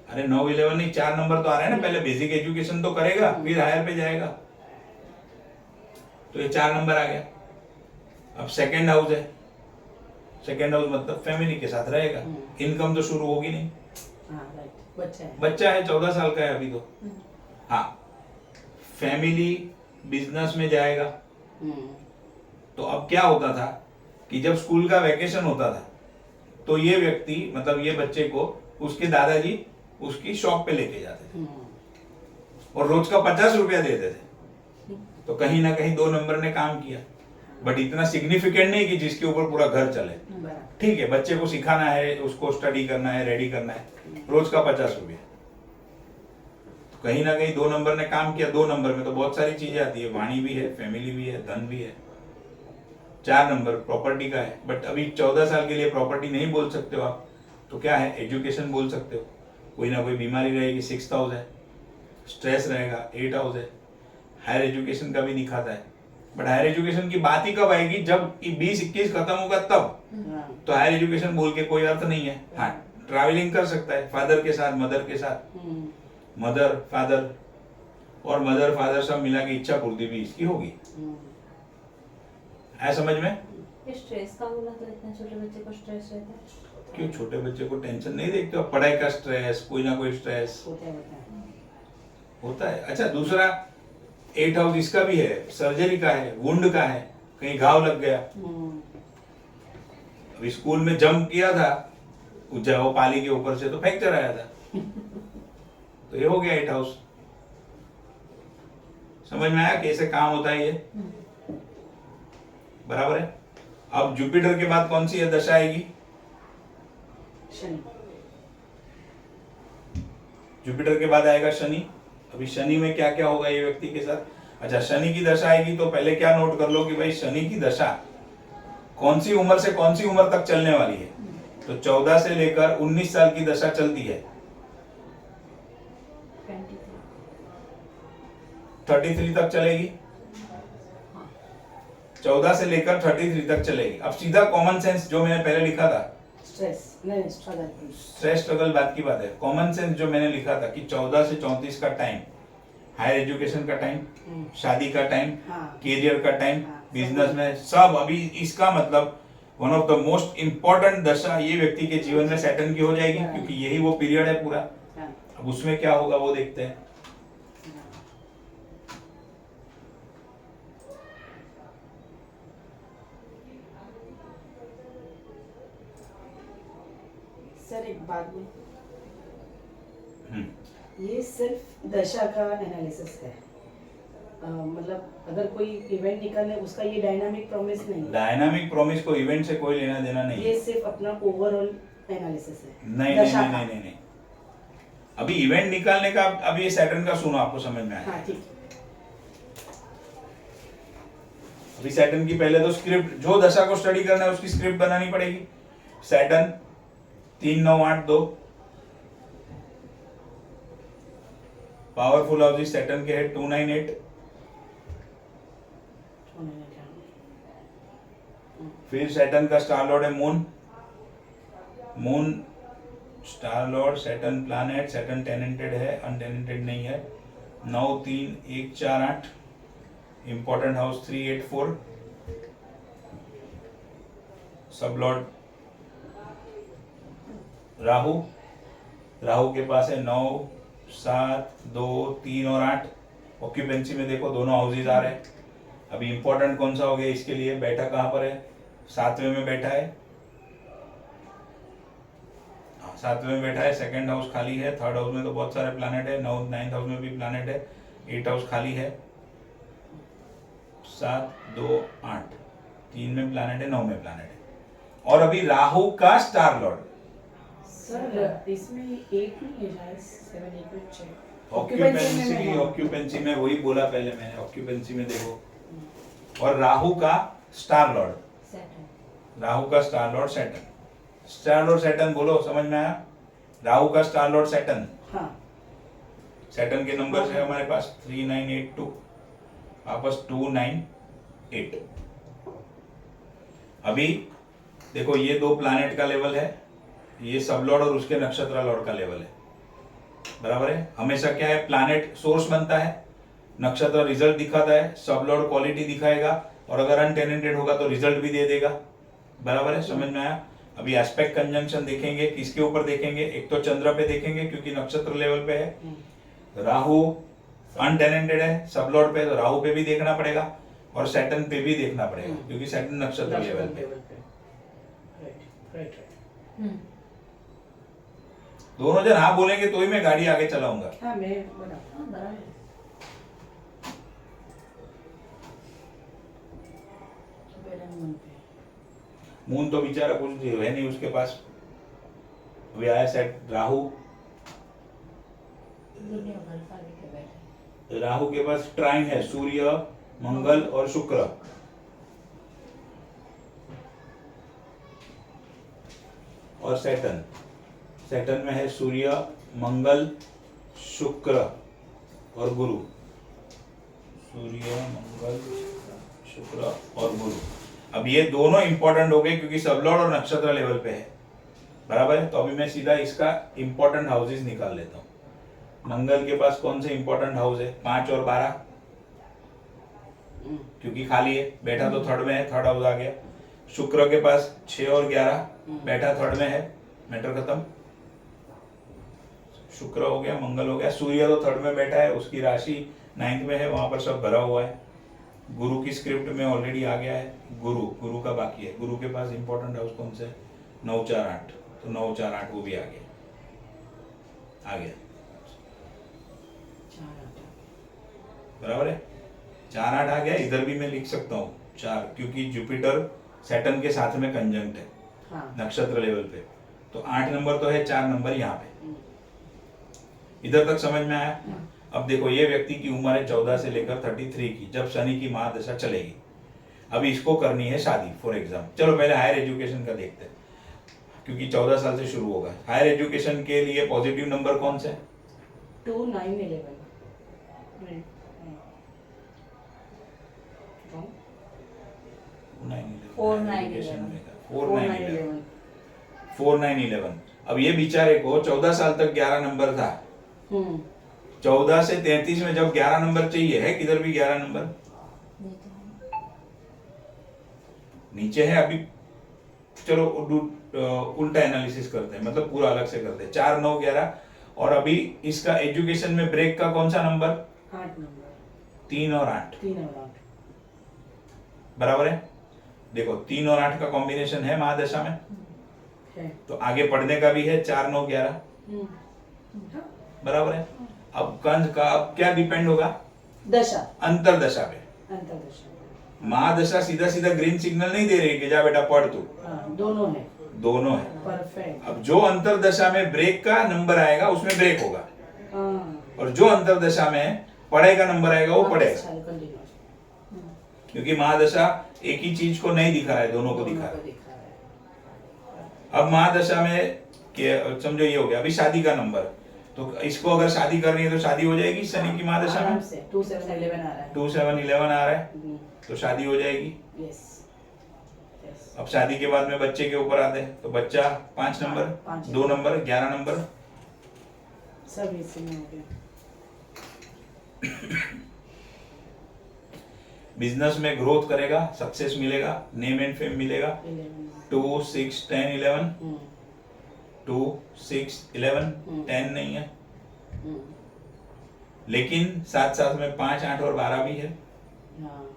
अरे 9, 11 नहीं, 4 नंबर तो आ रहा है ना। पहले बेसिक एजुकेशन तो करेगा, फिर हायर पे जाएगा। तो ये 4 नंबर आ गया। अब सेकंड हाउस है, सेकंड हाउस मतलब फैमिली के साथ रहेगा। इनकम तो शुरू होगी नहीं। राइट, बच्चा है। बच्चा है, 14 साल का है अभी तो। हाँ, फैमिली बिजनेस में जाएगा। तो अब क्या होता था कि जब स्कूल का वैकेशन होता था तो ये व्यक्ति मतलब ये बच्चे को उसके दादाजी उसकी शॉप पे लेके जाते थे और रोज का 50 रुपया देते थे। तो कहीं ना कहीं 2 नंबर ने काम किया, बट इतना सिग्निफिकेंट नहीं कि जिसके ऊपर पूरा घर चले। ठीक है, बच्चे को सिखाना है, उसको स्टडी करना है, रेडी करना है, रोज का 50 रुपया। तो कहीं ना कहीं 2 नंबर ने काम किया। 2 नंबर में तो बहुत सारी चीजें आती है, वाणी भी है, फैमिली भी है, धन भी है। 4 नंबर प्रॉपर्टी का है, बट अभी 14 साल के लिए प्रॉपर्टी नहीं बोल सकते हो आप। तो क्या है, एजुकेशन बोल सकते हो। कोई ना कोई बीमारी रहेगी, 6th हाउस है। स्ट्रेस रहेगा, 8 हाउस है। हायर एजुकेशन का भी दिखाता है, बट हायर एजुकेशन की बात ही कब आएगी, जब 20-21 खत्म होगा तब। तो हायर एजुकेशन बोल के कोई अर्थ नहीं है। हाँ, ट्रैवलिंग कर सकता है फादर के साथ, मदर के साथ, मदर फादर और मदर फादर सब मिला के इच्छा पूर्ति भी इसकी होगी। है समझ में? स्ट्रेस का बोला तो इतने छोटे बच्चे को स्ट्रेस रहता है। क्यों छोटे बच्चे को टेंशन नहीं देखते हो? पढ़ाई का स्ट्रेस, कोई ना कोई स्ट्रेस होता है। अच्छा, दूसरा 8 हाउस इसका भी है, सर्जरी का है, वुंड का है, कहीं घाव लग गया। अभी स्कूल में जंप किया था वो पाली के ऊपर से, तो फ्रैक्चर आया था। तो ये हो गया 8 हाउस। समझ में आया कैसे काम होता है ये? बराबर है। अब जुपिटर के बाद कौन सी है दशा आएगी? शनि। जुपिटर के बाद आएगा शनि। अभी शनि में क्या क्या होगा ये व्यक्ति के साथ? अच्छा, शनि की दशा आएगी तो पहले क्या नोट कर लो कि भाई शनि की दशा कौन सी उम्र से कौन सी उम्र तक चलने वाली है। तो 14 से लेकर 19 साल की दशा चलती है। 33 तक चलेगी। 14 से लेकर 33 तक चलेगी। अब सीधा कॉमन सेंस जो मैंने पहले लिखा था, स्ट्रेस स्ट्रगल बात की बात है। कॉमन सेंस जो मैंने लिखा था कि 14 से 34 का टाइम हायर एजुकेशन का टाइम, शादी का टाइम, कैरियर का टाइम, बिजनेस में सब। अभी इसका मतलब one of the most important दशा ये व्यक्ति के जीवन में सैटर्न की हो जाएगी, क्योंकि यही वो पीरियड है पूरा। अब उसमें क्या होगा वो देखते हैं। सर एक बात में, ये सिर्फ दशा का एनालिसिस है। मतलब अगर कोई इवेंट निकालने उसका ये डायनामिक प्रॉमिस नहीं है। डायनामिक प्रॉमिस को इवेंट से कोई लेना देना नहीं है। ये सिर्फ अपना ओवरऑल एनालिसिस है। नहीं नहीं नहीं नहीं नहीं, अभी इवेंट निकालने का अब ये सैटर्न का सुनो, आपको समझ में आया? हाँ ठीक। अभी सैटर्न की पहले तो स्क्रिप्ट, जो दशा को स्टडी करना है उसकी स्क्रिप्ट बनानी पड़ेगी। सैटर्न 3, 9, 8, 2 पावरफुल हाउस सैटर्न के है 2, 9, 8। फिर सैटर्न का स्टार लॉर्ड है moon moon star lord Saturn planet, Saturn tenanted है, अनटेनेंटेड नहीं है। 9 3 1 4 8 इंपॉर्टेंट हाउस 3 8 4 सब लॉर्ड राहु, राहु के पास है 9 7 2 3 और 8। ऑक्यूपेंसी में देखो दोनों हाउसेज आ रहे हैं। अभी इंपॉर्टेंट कौन सा हो गया इसके लिए, बैठा कहाँ पर है, 7वें में बैठा है। हाँ 7वें में बैठा है, सेकंड हाउस खाली है, थर्ड हाउस में तो बहुत सारे प्लैनेट है, 9th हाउस में भी प्लैनेट है, 8th हाउस खाली है। 7 2 8 3 में प्लैनेट है, 9 में प्लैनेट है। और अभी राहु का स्टार लॉर्ड सर इसमें 8 नहीं है शायद, 7 8 में चेक ऑक्यूपेंसी में वही बोला पहले मैंने, ऑक्यूपेंसी में देखो। और राहु का स्टार लॉर्ड, राहु का star lord Saturn, star lord Saturn बोलो, समझ में आया? राहु का स्टार लॉर्ड सैटर्न, हाँ सैटर्न के नंबर है हमारे पास 3 9 8 2, वापस 2 9 8। अभी देखो ये दो प्लैनेट का लेवल है, ये सब लॉर्ड और उसके नक्षत्र लॉर्ड का लेवल है, बराबर है। हमेशा क्या है, प्लैनेट सोर्स बनता है, नक्षत्र रिजल्ट दिखाता है, सब लॉर्ड क्वालिटी दिखाएगा, और अगर अनटेनेंटेड होगा तो रिजल्ट भी दे देगा, बराबर है, समझ में आया? अभी एस्पेक्ट कंजंक्शन देखेंगे, किसके ऊपर देखेंगे, एक तो चंद्र पे देखेंगे क्योंकि नक्षत्र लेवल पे है, राहु अनटेनेंटेड है, सब लॉर्ड पे, तो राहु पे भी देखना पड़ेगा, और सैटर्न पे भी देखना पड़ेगा क्योंकि सैटर्न नक्षत्र लेवल पे। दोनों जन हाँ बोलेंगे तो ही मैं गाड़ी आगे चलाऊंगा। हाँ मैं बोला हाँ बराबर। मून तो बेचारा कुछ है नहीं उसके पास। अभी आया सेट राहु, दुनिया भर का लेके बैठे। राहु के पास ट्राइन है, सूर्य मंगल और शुक्र। और सैटर्न, सैटर्न में है सूर्य मंगल शुक्र और गुरु, सूर्य मंगल शुक्र और गुरु। अब ये दोनों इंपॉर्टेंट हो गए क्योंकि सब लॉर्ड और नक्षत्र लेवल पे है, बराबर है। तो अभी मैं सीधा इसका इंपॉर्टेंट हाउसेस निकाल लेता हूँ। मंगल के पास कौन से इंपॉर्टेंट हाउस है, 5 और 12, क्योंकि खाली है, बैठा तो थर्ड में है, थर्ड हाउस आ गया। शुक्र के पास 6 और 11, बैठा थर्ड में है, मैटर खत्म, शुक्र हो गया, मंगल हो गया। सूर्य तो थर्ड में बैठा है, उसकी राशि 9th में है, वहां पर सब भरा हुआ है। गुरु की स्क्रिप्ट में ऑलरेडी आ गया है, गुरु का बाकी है। गुरु के पास इंपॉर्टेंट हाउस कौन सा है, 9 4 8, तो 9 4 8 वो भी आ गया 4 8 बराबर है। 4 8 आ गया, इधर भी मैं लिख सकता हूँ 4, क्योंकि जुपिटर सैटर्न के साथ में कंजंक्ट है, हाँ नक्षत्र लेवल पे, तो 8 नंबर तो है, 4 नंबर यहाँ पे। इधर तक समझ में आया? अब देखो ये व्यक्ति की उम्र है 14 से लेकर 33 की, जब शनि की महादशा चलेगी। अभी इसको करनी है शादी फॉर एग्जाम। चलो पहले हायर एजुकेशन का देखते हैं, क्योंकि 14 साल से शुरू होगा। हायर एजुकेशन के लिए पॉजिटिव नंबर कौन से? 2 9 11 4 9 11 4 9 11। अब ये बेचारे को 14 साल तक 11 नंबर था, 14 से 33 में जब 11 नंबर चाहिए, है किधर भी 11 नंबर नीचे है। अभी चलो उल्टा एनालिसिस करते हैं, मतलब पूरा अलग से करते हैं। 4 9 11, और अभी इसका एजुकेशन में ब्रेक का कौन सा नंबर? 8 नंबर, 3 और 8, 3 और 8 बराबर है। देखो 3 और 8 का कॉम्बिनेशन है महादशा में, है। तो आगे पढ़ने का भी है 4 9 11, बराबर है। अब कंज का अब क्या डिपेंड होगा? दशा, अंतरदशा पे। अंतरदशा, महादशा सीधा सीधा ग्रीन सिग्नल नहीं दे रही कि जा बेटा पढ़ तू, हाँ दोनों है, दोनों है। परफेक्ट। अब जो अंतरदशा में ब्रेक का नंबर आएगा उसमें ब्रेक होगा, हाँ और जो अंतरदशा में पढ़ाई का नंबर आएगा वो पढ़ेगा, कंटिन्यू, क्योंकि महादशा एक ही चीज को नहीं दिखा रहा है, दोनों को दिखा रहा है। अब महादशा में समझो ये हो गया। अभी शादी का नंबर, तो इसको अगर शादी करनी है तो शादी हो जाएगी शनि की महादशा में। 2 7 11 आ रहा है, 2 7 11 आ रहा है, तो शादी हो जाएगी। यस। Yes. अब शादी के बाद में बच्चे के ऊपर आते हैं, तो बच्चा 5 हाँ, नंबर, 5 2 नंबर, 11 नंबर। सब इसी में हो गया। बिजनेस में ग्रोथ करेगा, सक्सेस मिलेगा, नेम एंड फेम मिलेगा। 11 2 6 10 11, हम्म 2 6 11, 10 नहीं है, हम्म लेकिन साथ साथ में 5 8 और 12 भी है। हाँ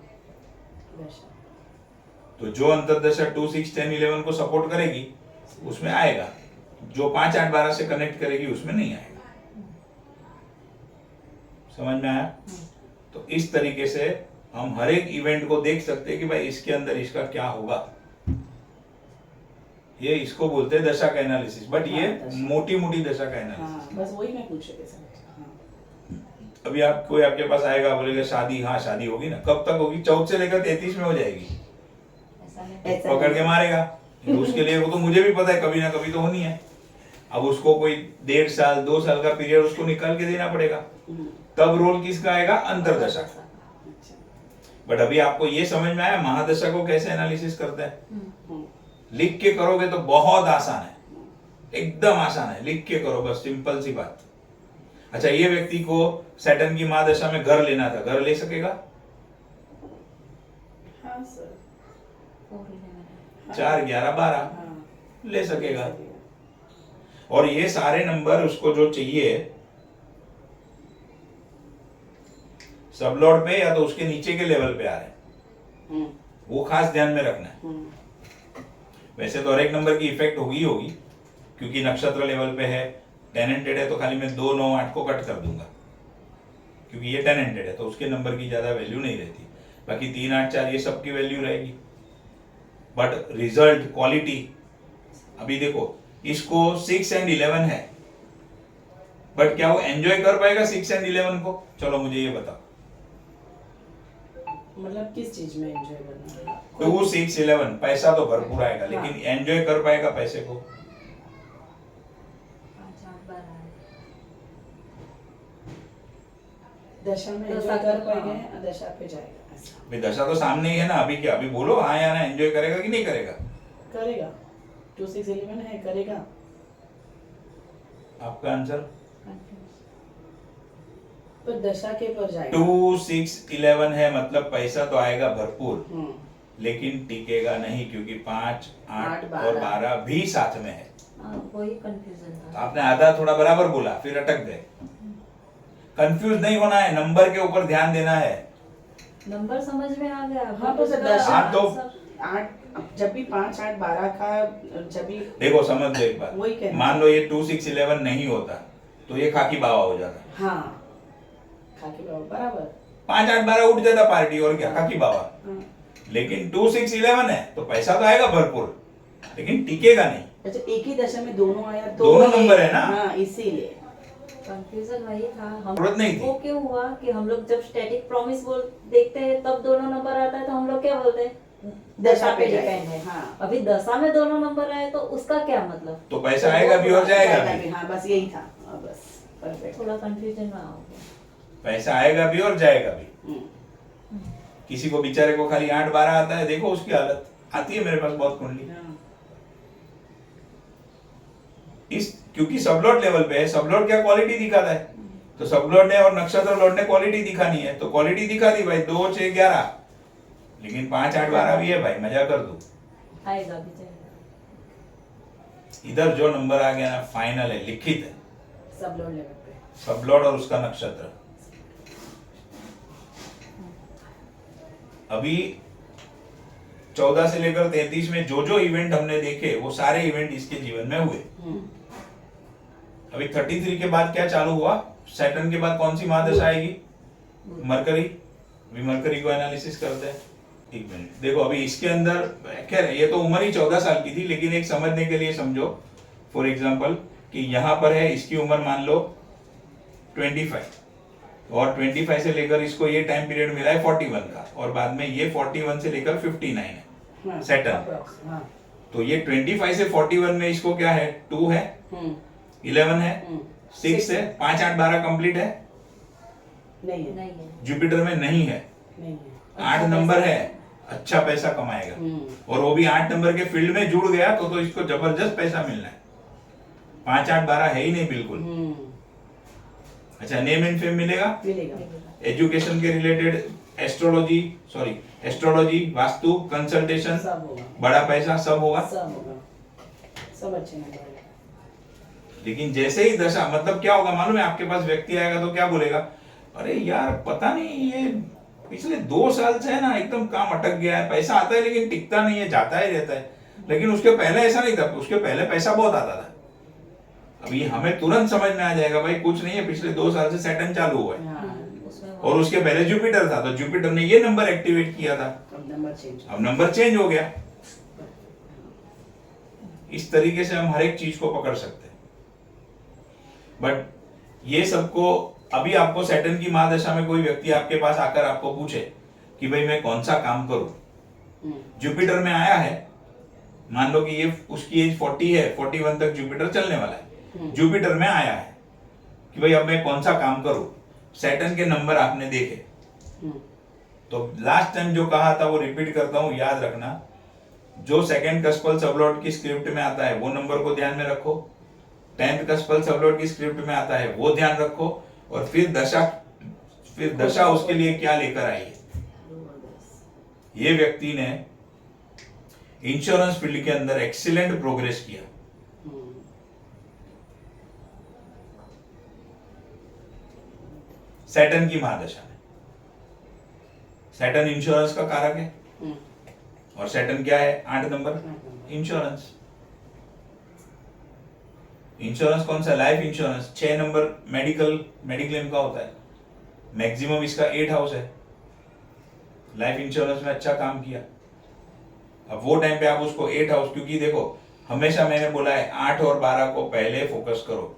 दशा तो जो अंतर्दशा 2 6 10 11 को सपोर्ट करेगी उसमें आएगा, जो 5 8 12 से कनेक्ट करेगी उसमें नहीं आएगा। समझ में आया? तो इस तरीके से हम हर एक इवेंट को देख सकते हैं कि भाई इसके अंदर इसका क्या होगा। ये इसको बोलते हैं दशा का एनालिसिस, बट ये हाँ, दशा। मोटी मोटी दशा का एनालिसिस। हाँ बस वही मैं पूछ रही थी सर। हाँ अभी आप कोई आपके पास आएगा बोलेगा शादी, हाँ शादी होगी ना, कब तक होगी? 14 से लेकर 33 में हो जाएगी। ऐसा नहीं। ऐसा पकड़ नहीं। के मारेगा। उसके लिए वो तो मुझे भी पता है कभी ना कभी तो होनी है। अब उसको कोई 1.5 साल 2 साल का पीरियड उसको निकाल के देना पड़ेगा, तब रोल किसका आएगा? अंतरदशा का। अच्छा बट अभी आपको ये समझ में आया महादशा को कैसे एनालिसिस करते हैं? हम्म लिख के करोगे तो बहुत आसान है, एकदम आसान है, लिख के करो बस, सिंपल सी बात। अच्छा, ये व्यक्ति को सैटर्न की महादशा में घर लेना था, घर ले सकेगा? हाँ सर 4 11 4 11 12 हाँ ले सकेगा। और ये सारे नंबर उसको जो चाहिए सब लॉर्ड पे या तो उसके नीचे के लेवल पे आ रहे हैं, हम्म वो खास ध्यान में रखना है। हम्म वैसे तो हर एक नंबर की इफेक्ट होगी होगी, क्योंकि नक्षत्र लेवल पे है, टेनेंटेड है, तो खाली मैं 2 9 8 को कट कर दूंगा, क्योंकि ये टेनेंटेड है तो उसके नंबर की ज्यादा वैल्यू नहीं रहती। बाकी 3 8 4 ये सब की वैल्यू रहेगी। बट रिजल्ट क्वालिटी, अभी देखो इसको 6 एंड 11 है, बट क्या वो एंजॉय कर पाएगा 6 एंड 11 को? चलो मुझे ये बताओ। मतलब किस चीज में एंजॉय करना है? 2 6 11 पैसा तो भरपूर आएगा, लेकिन एंजॉय कर पाएगा पैसे को? 5 8 12 दशा में दशा एंजॉय कर तो पाएंगे, हाँ। दशा पे जाएगा ऐसा भाई दशा तो सामने ही है ना, अभी क्या? अभी बोलो हाँ या ना, एंजॉय करेगा कि नहीं करेगा? करेगा। 2 6 11 है, करेगा। आपका आंसर? कंफ्यूज। पर दशा के पर जाएगा। 2 6 11 है, मतलब पैसा तो आएगा भरपूर, हम्म लेकिन टिकेगा नहीं, क्योंकि 5 8 8, और 12 भी साथ में है। वही कंफ्यूजन तो था। आपने आधा थोड़ा बराबर बोला, फिर अटक गए। कंफ्यूज नहीं होना है, नंबर के ऊपर ध्यान देना है। नंबर समझ में आ गया। हाँ, बट तो उसका दशा हाँ, तो- आंसर- 8 जब भी 5 8 12 का जब भी देखो समझ लो एक बात, वही कहना मान लो ये 2 6 11 नहीं होता तो ये खाकी बाबा हो जाता, हाँ खाकी बाबा बराबर 5 8 12 उठ जाता पार्टी, और क्या खाकी बाबा। हाँ। लेकिन 2 6 11 है तो पैसा तो आएगा भरपूर, लेकिन टिकेगा नहीं। अच्छा, एक ही दशा में दोनों आया तो दोनों ये- नंबर है ना? हाँ इसीलिए कंफ्यूजन वही था। हम जरूरत नहीं थी। वो क्यों हुआ कि हम लोग जब स्टैटिक प्रॉमिस बोल देखते हैं तब दोनों नंबर आता है तो हम लोग क्या बोलते हैं दशा पे डिपेंड है। हाँ। अभी दशा में दोनों नंबर आए तो उसका क्या मतलब? तो पैसा आएगा भी और जाएगा भी, हाँ बस यही था। हाँ, बस परफेक्ट। थोड़ा कंफ्यूजन में आ गया। पैसा आएगा भी और जाएगा भी। हम्म, किसी को बेचारे को खाली 8 12 आता है, देखो उसकी हालत आती है, मेरे पास बहुत कुंडली। हाँ। इस क्योंकि सबलॉट लेवल पे है, सबलॉट क्या क्वालिटी दिखाता है, तो सबलॉट ने और नक्षत्र लॉट ने क्वालिटी दिखानी है, तो क्वालिटी दिखा दी भाई 2 6 11, लेकिन 5 8 12 भी है भाई, मजा कर दो। आएगा भी जाएगा। इधर जो नंबर आ गया ना फाइनल है, लिखित है, सब लोग लेवल पे सबलॉट और उसका नक्षत्र। अभी 14 से लेकर 33 में जो जो इवेंट हमने देखे वो सारे इवेंट इसके जीवन में हुए। अभी 33 के बाद क्या चालू हुआ? सैटर्न के बाद कौन सी महादशा आएगी? मरकरी। अभी मरकरी को एनालिसिस करते हैं। एक मिनट देखो, अभी इसके अंदर खैर ये तो उम्र ही 14 साल की थी, लेकिन एक समझने के लिए समझो, फॉर एग्जांपल कि यहाँ पर है इसकी उम्र मान लो 25, और 25 से लेकर इसको ये टाइम पीरियड मिला है 41 का, और बाद में ये 41 से लेकर 59 है हाँ, सैटर्न। हाँ। तो ये 25 से 41 में इसको क्या है? 2 है, 11 है, 6 है, 5 8 12 कंप्लीट है, नहीं है नहीं है। जुपिटर में नहीं है, नहीं है 8 नंबर है, अच्छा पैसा कमाएगा। और वो भी 8 नंबर के फील्ड में जुड़ गया तो इसको जबरदस्त पैसा मिलना है। 5, 8, 12 है ही नहीं बिल्कुल। अच्छा, नेम एंड फेम मिलेगा, एजुकेशन के रिलेटेड एस्ट्रोलॉजी, वास्तु, कंसल्टेशन, बड़ा पैसा सब होगा, सब अच्छे नंबर। लेकिन जैसे ही दशा, मतलब क्या होगा मालूम है, आपके पास व्यक्ति आएगा तो क्या बोलेगा, अरे यार पता नहीं ये पिछले 2 साल से है ना एकदम काम अटक गया है, पैसा आता है लेकिन टिकता नहीं है, जाता ही रहता है। लेकिन उसके पहले ऐसा नहीं था, उसके पहले पैसा बहुत आता था। अभी हमें तुरंत समझ में आ जाएगा भाई कुछ नहीं है, पिछले 2 साल से सैटर्न चालू हुआ है। और उसके पहले जुपिटर था, तो जुपिटर ने ये नंबर एक्टिवेट किया था, अब नंबर चेंज हो गया। इस तरीके से हम हर एक चीज को पकड़ सकते हैं। बट ये सबको, अभी आपको सैटर्न की महादशा में कोई व्यक्ति आपके पास आकर आपको पूछे कि भाई मैं कौन सा काम करूं, जुपिटर में आया है, मान लो कि ये उसकी एज 40 है, 41 तक जुपिटर चलने वाला है, जुपिटर में आया है कि भाई अब मैं कौन सा काम करूं, सैटर्न के नंबर आपने देखे, तो लास्ट टाइम जो कहा था वो रिपीट करता हूं, याद रखना, जो सेकंड कस्पल सबलॉट की स्क्रिप्ट में आता है वो नंबर को ध्यान में रखो, 10th कस्पल सबलॉट की स्क्रिप्ट में आता है वो ध्यान रखो, और फिर दशा उसके लिए क्या लेकर आई है। ये व्यक्ति ने इंश्योरेंस फील्ड के अंदर एक्सीलेंट प्रोग्रेस किया। सैटर्न की महादशा में, सैटर्न इंश्योरेंस का कारक है, और सैटर्न क्या है, 8 नंबर, इंश्योरेंस। इंश्योरेंस कौन सा, लाइफ इंश्योरेंस। 6 नंबर मेडिक्लेम का होता है, मैक्सिमम इसका 8 हाउस है। लाइफ इंश्योरेंस में अच्छा काम किया, अब वो टाइम पे आप उसको 8 हाउस, क्योंकि देखो हमेशा मैंने बोला है 8 और 12 को पहले फोकस करो।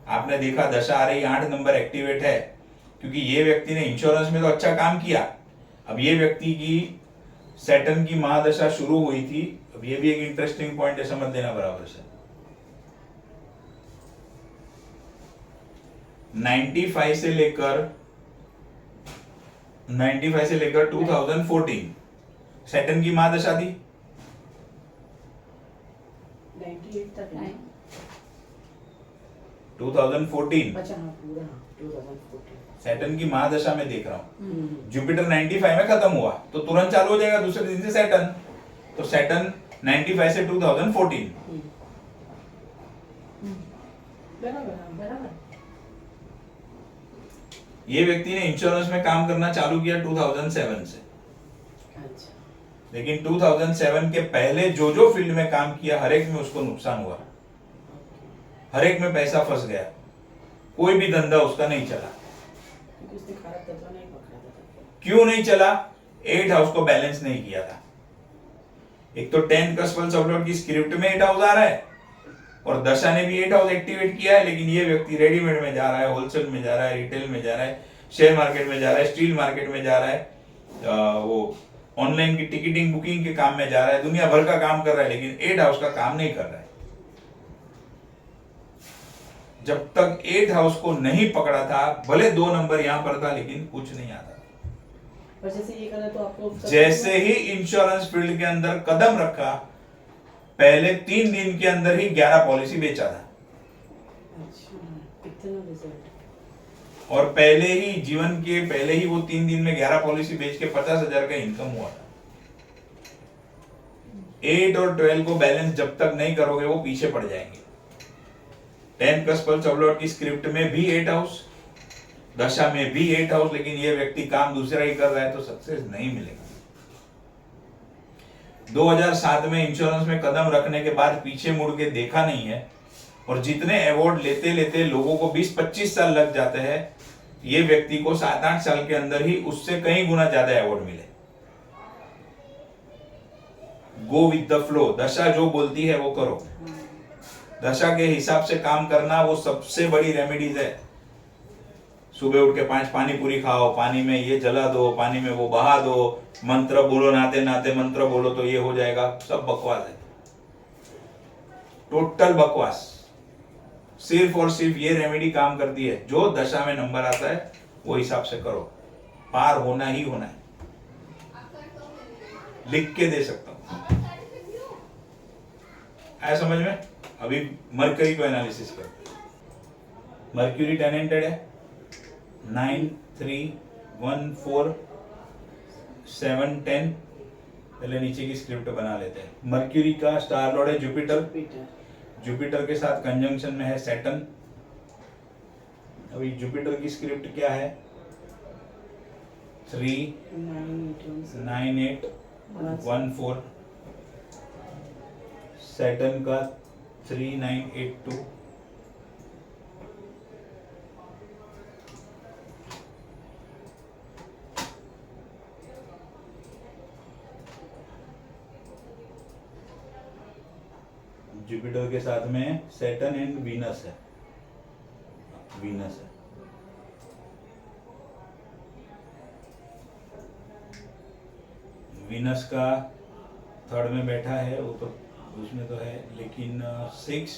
आपने देखा दशा आ रही, 8 नंबर एक्टिवेट है, क्योंकि ये व्यक्ति ने इंश्योरेंस में तो अच्छा काम किया। अब ये व्यक्ति की सैटर्न की महादशा शुरू हुई थी, अब ये भी एक इंटरेस्टिंग पॉइंट है, समझ देना बराबर से। 95 से लेकर 2014 सैटर्न की महादशा थी, 98 तक है। 2014 अच्छा हाँ, पूरा 2014 सैटर्न की महादशा में देख रहा हूँ। जुपिटर 95 में खत्म हुआ तो तुरंत चालू हो जाएगा दूसरे दिन से सैटर्न, तो सैटर्न 95 से 2014। बराबर। ये व्यक्ति ने इंश्योरेंस में काम करना चालू किया 2007 से, अच्छा। लेकिन 2007 के पहले जो जो फील्ड में काम किया हर एक में उसको नुकसान हुआ, हर एक में पैसा फंस गया, कोई भी धंधा उसका नहीं चला। उसने खराब तत्व नहीं पकड़ा था। क्यों नहीं चला? 8 हाउस को बैलेंस नहीं किया था। एक तो 10 कस्पल सबलॉट की स्क्रिप्ट में 8 हाउस आ रहा है, और दशा ने भी 8 हाउस एक्टिवेट किया है, लेकिन ये व्यक्ति रेडीमेड में जा रहा है, होलसेल में जा रहा है, रिटेल में जा रहा है, शेयर मार्केट में जा रहा है, स्टील मार्केट में जा रहा है, वो ऑनलाइन की टिकटिंग बुकिंग के काम में जा रहा है, दुनिया भर का काम कर रहा है, लेकिन 8 हाउस का काम नहीं कर रहा है। जब तक 8 हाउस को नहीं पकड़ा था, भले 2 नंबर यहां पर था, लेकिन कुछ नहीं आता। पर जैसे ये करा तो आपको जैसे ही इंश्योरेंस फील्ड के अंदर कदम रखा, पहले 3 दिन के अंदर ही 11 पॉलिसी बेचा था। अच्छा, कितना रिजल्ट। और पहले ही जीवन के पहले ही वो 3 दिन में 11 पॉलिसी बेच के 50,000 का इनकम हुआ था। 8 और 12 को बैलेंस जब तक नहीं करोगे वो पीछे पड़ जाएंगे। 10 कस्पल सबलॉट की स्क्रिप्ट में भी 8 हाउस, दशा में भी 8 हाउस, लेकिन ये व्यक्ति काम दूसरा ही कर रहा है तो सक्सेस नहीं मिलेगा। 2007 में इंश्योरेंस में कदम रखने के बाद पीछे मुड़ के देखा नहीं है, और जितने अवार्ड लेते लेते लोगों को 20-25 साल लग जाते हैं, ये व्यक्ति को 7-8 साल के अंदर ही उससे कई गुना ज्यादा अवार्ड मिले। गो विद द फ्लो, दशा जो बोलती है वो करो, दशा के हिसाब से काम करना वो सबसे बड़ी रेमेडीज है। सुबह उठ के 5 पानी पूरी खाओ, पानी में ये जला दो, पानी में वो बहा दो, मंत्र बोलो, नाते नाते मंत्र बोलो तो ये हो जाएगा, सब बकवास है, टोटल बकवास। सिर्फ और सिर्फ ये रेमेडी काम करती है, जो दशा में नंबर आता है वो हिसाब से करो, पार होना ही होना है। लिख के दे सकता हूँ। आया समझ में? अभी मरकरी को एनालिसिस करते हैं। मर्क्यूरी टेनेंटेड है 9, 3, 1, 4, 7, 10। पहले नीचे की स्क्रिप्ट बना लेते हैं। मर्क्यूरी का स्टार लॉर्ड है जुपिटर। जुपिटर के साथ कंजंक्शन में है सैटर्न। अभी जुपिटर की स्क्रिप्ट क्या है? 3, 9, 8, 1, 4। सैटर्न का 3, 9, 8, 2। जुपिटर के साथ में सैटर्न एंड वीनस है। वीनस है। वीनस का थर्ड में बैठा है, वो तो उसमें तो है, लेकिन 6,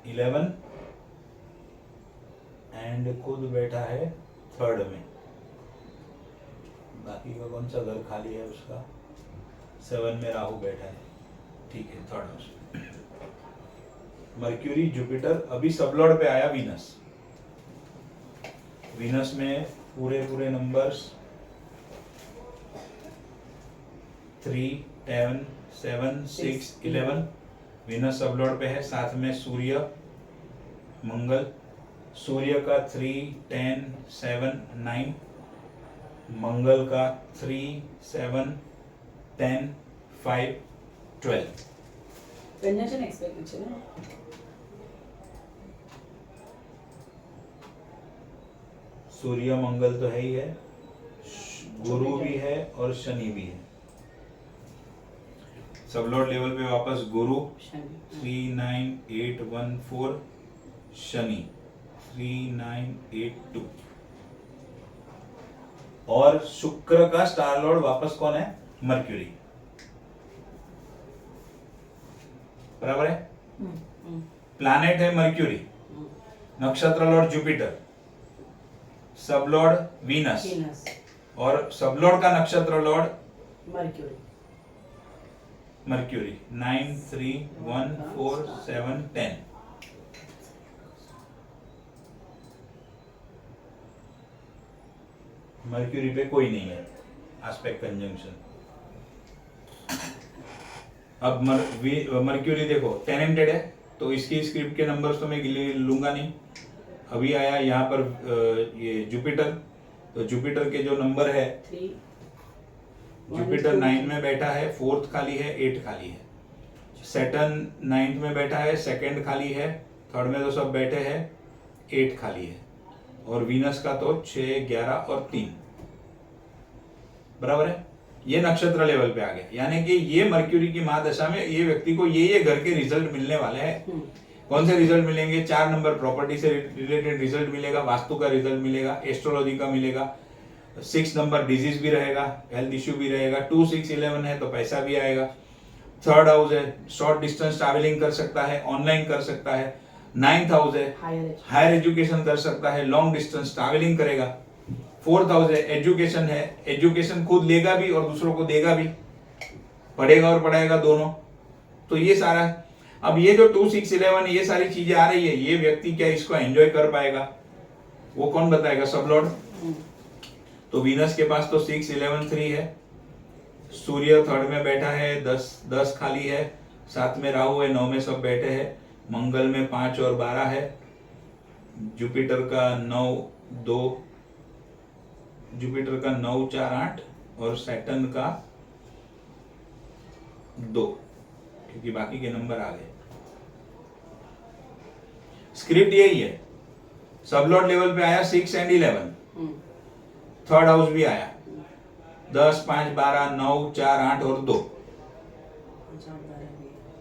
11 एंड खुद बैठा है थर्ड में। बाकी का कौन सा घर खाली है उसका? 7 में राहु बैठा है। ठीक है, थर्ड हाउस। मर्क्यूरी जुपिटर, अभी सबलॉर्ड पे आया वीनस। वीनस में पूरे नंबर्स 3, 10, 7, 6, 11। वीनस सबलॉर्ड पे है। साथ में सूर्य, मंगल। सूर्य का 3, 10, 7, 9। मंगल का 3, 7, 10, 5, 12। कंजंक्शन एक्सपेक्ट છે ને सूर्य मंगल तो है ही है, गुरु भी है और शनि भी है। सबलॉर्ड लेवल पे वापस गुरु 3, 9, 8, 1, 4। शनि 3, 9, 8, 2। और शुक्र का स्टार लॉर्ड वापस कौन है? मर्क्यूरी। बराबर है? प्लैनेट है मर्क्यूरी, नक्षत्र लॉर्ड जुपिटर, सब लॉर्ड वीनस और सब लॉर्ड का नक्षत्र लॉर्ड मर्क्यूरी। 9, 3, 1, 4, 7, 10। मर्क्यूरी पे कोई नहीं है एस्पेक्ट कंजंक्शन। अब मर्क्यूरी देखो टेनेंटेड है, तो इसकी स्क्रिप्ट के नंबर्स तो मैं लूंगा नहीं। अभी आया यहाँ पर ये जुपिटर, तो जुपिटर के जो नंबर है, जुपिटर 9 में बैठा है, 4th खाली है, 8 खाली है। सैटर्न 9th में बैठा है, 2nd खाली है, 3rd में तो सब बैठे हैं, 8 खाली है। और वीनस का तो 6, 11 और 3। बराबर है? ये नक्षत्र लेवल पे आ गया, यानी कि ये मर्क्यूरी की महादशा में ये व्यक्ति को ये घर के रिजल्ट मिलने वाले हैं। कौन से रिजल्ट मिलेंगे? 4 नंबर प्रॉपर्टी से रिलेटेड रिजल्ट मिलेगा, वास्तु का रिजल्ट मिलेगा, एस्ट्रोलॉजी का मिलेगा। 6 नंबर डिजीज भी रहेगा, हेल्थ इश्यू भी रहेगा। 2, 6, 11 है तो पैसा भी आएगा। 3rd हाउस है, शॉर्ट डिस्टेंस ट्रैवलिंग कर सकता है, ऑनलाइन कर सकता है। 9th हाउस है, हायर एजुकेशन कर सकता है, लॉन्ग डिस्टेंस ट्रैवलिंग करेगा। 4th हाउस है, एजुकेशन है, एजुकेशन खुद लेगा भी और दूसरों को देगा भी, पढ़ेगा और पढ़ाएगा दोनों। तो ये सारा, अब ये जो 2, 6, 11 ये सारी चीजें आ रही है, ये व्यक्ति क्या इसको एंजॉय कर पाएगा? वो कौन बताएगा? सब लॉर्ड। तो वीनस के पास तो 6, 11, 3 है। सूर्य 3rd में बैठा है, 10 खाली है। 7 में राहु है, 9 में सब बैठे हैं। मंगल में 5 और 12 है। जुपिटर का 9, 2, जुपिटर का 9, 4, 8 और सैटर्न का 2, क्योंकि बाकी के नंबर आ गए। स्क्रिप्ट यही है। सबलॉर्ड लेवल पे आया 6 एंड 11। 3rd हाउस भी आया, 10, 5, 12, 9, 4, 8 और 2।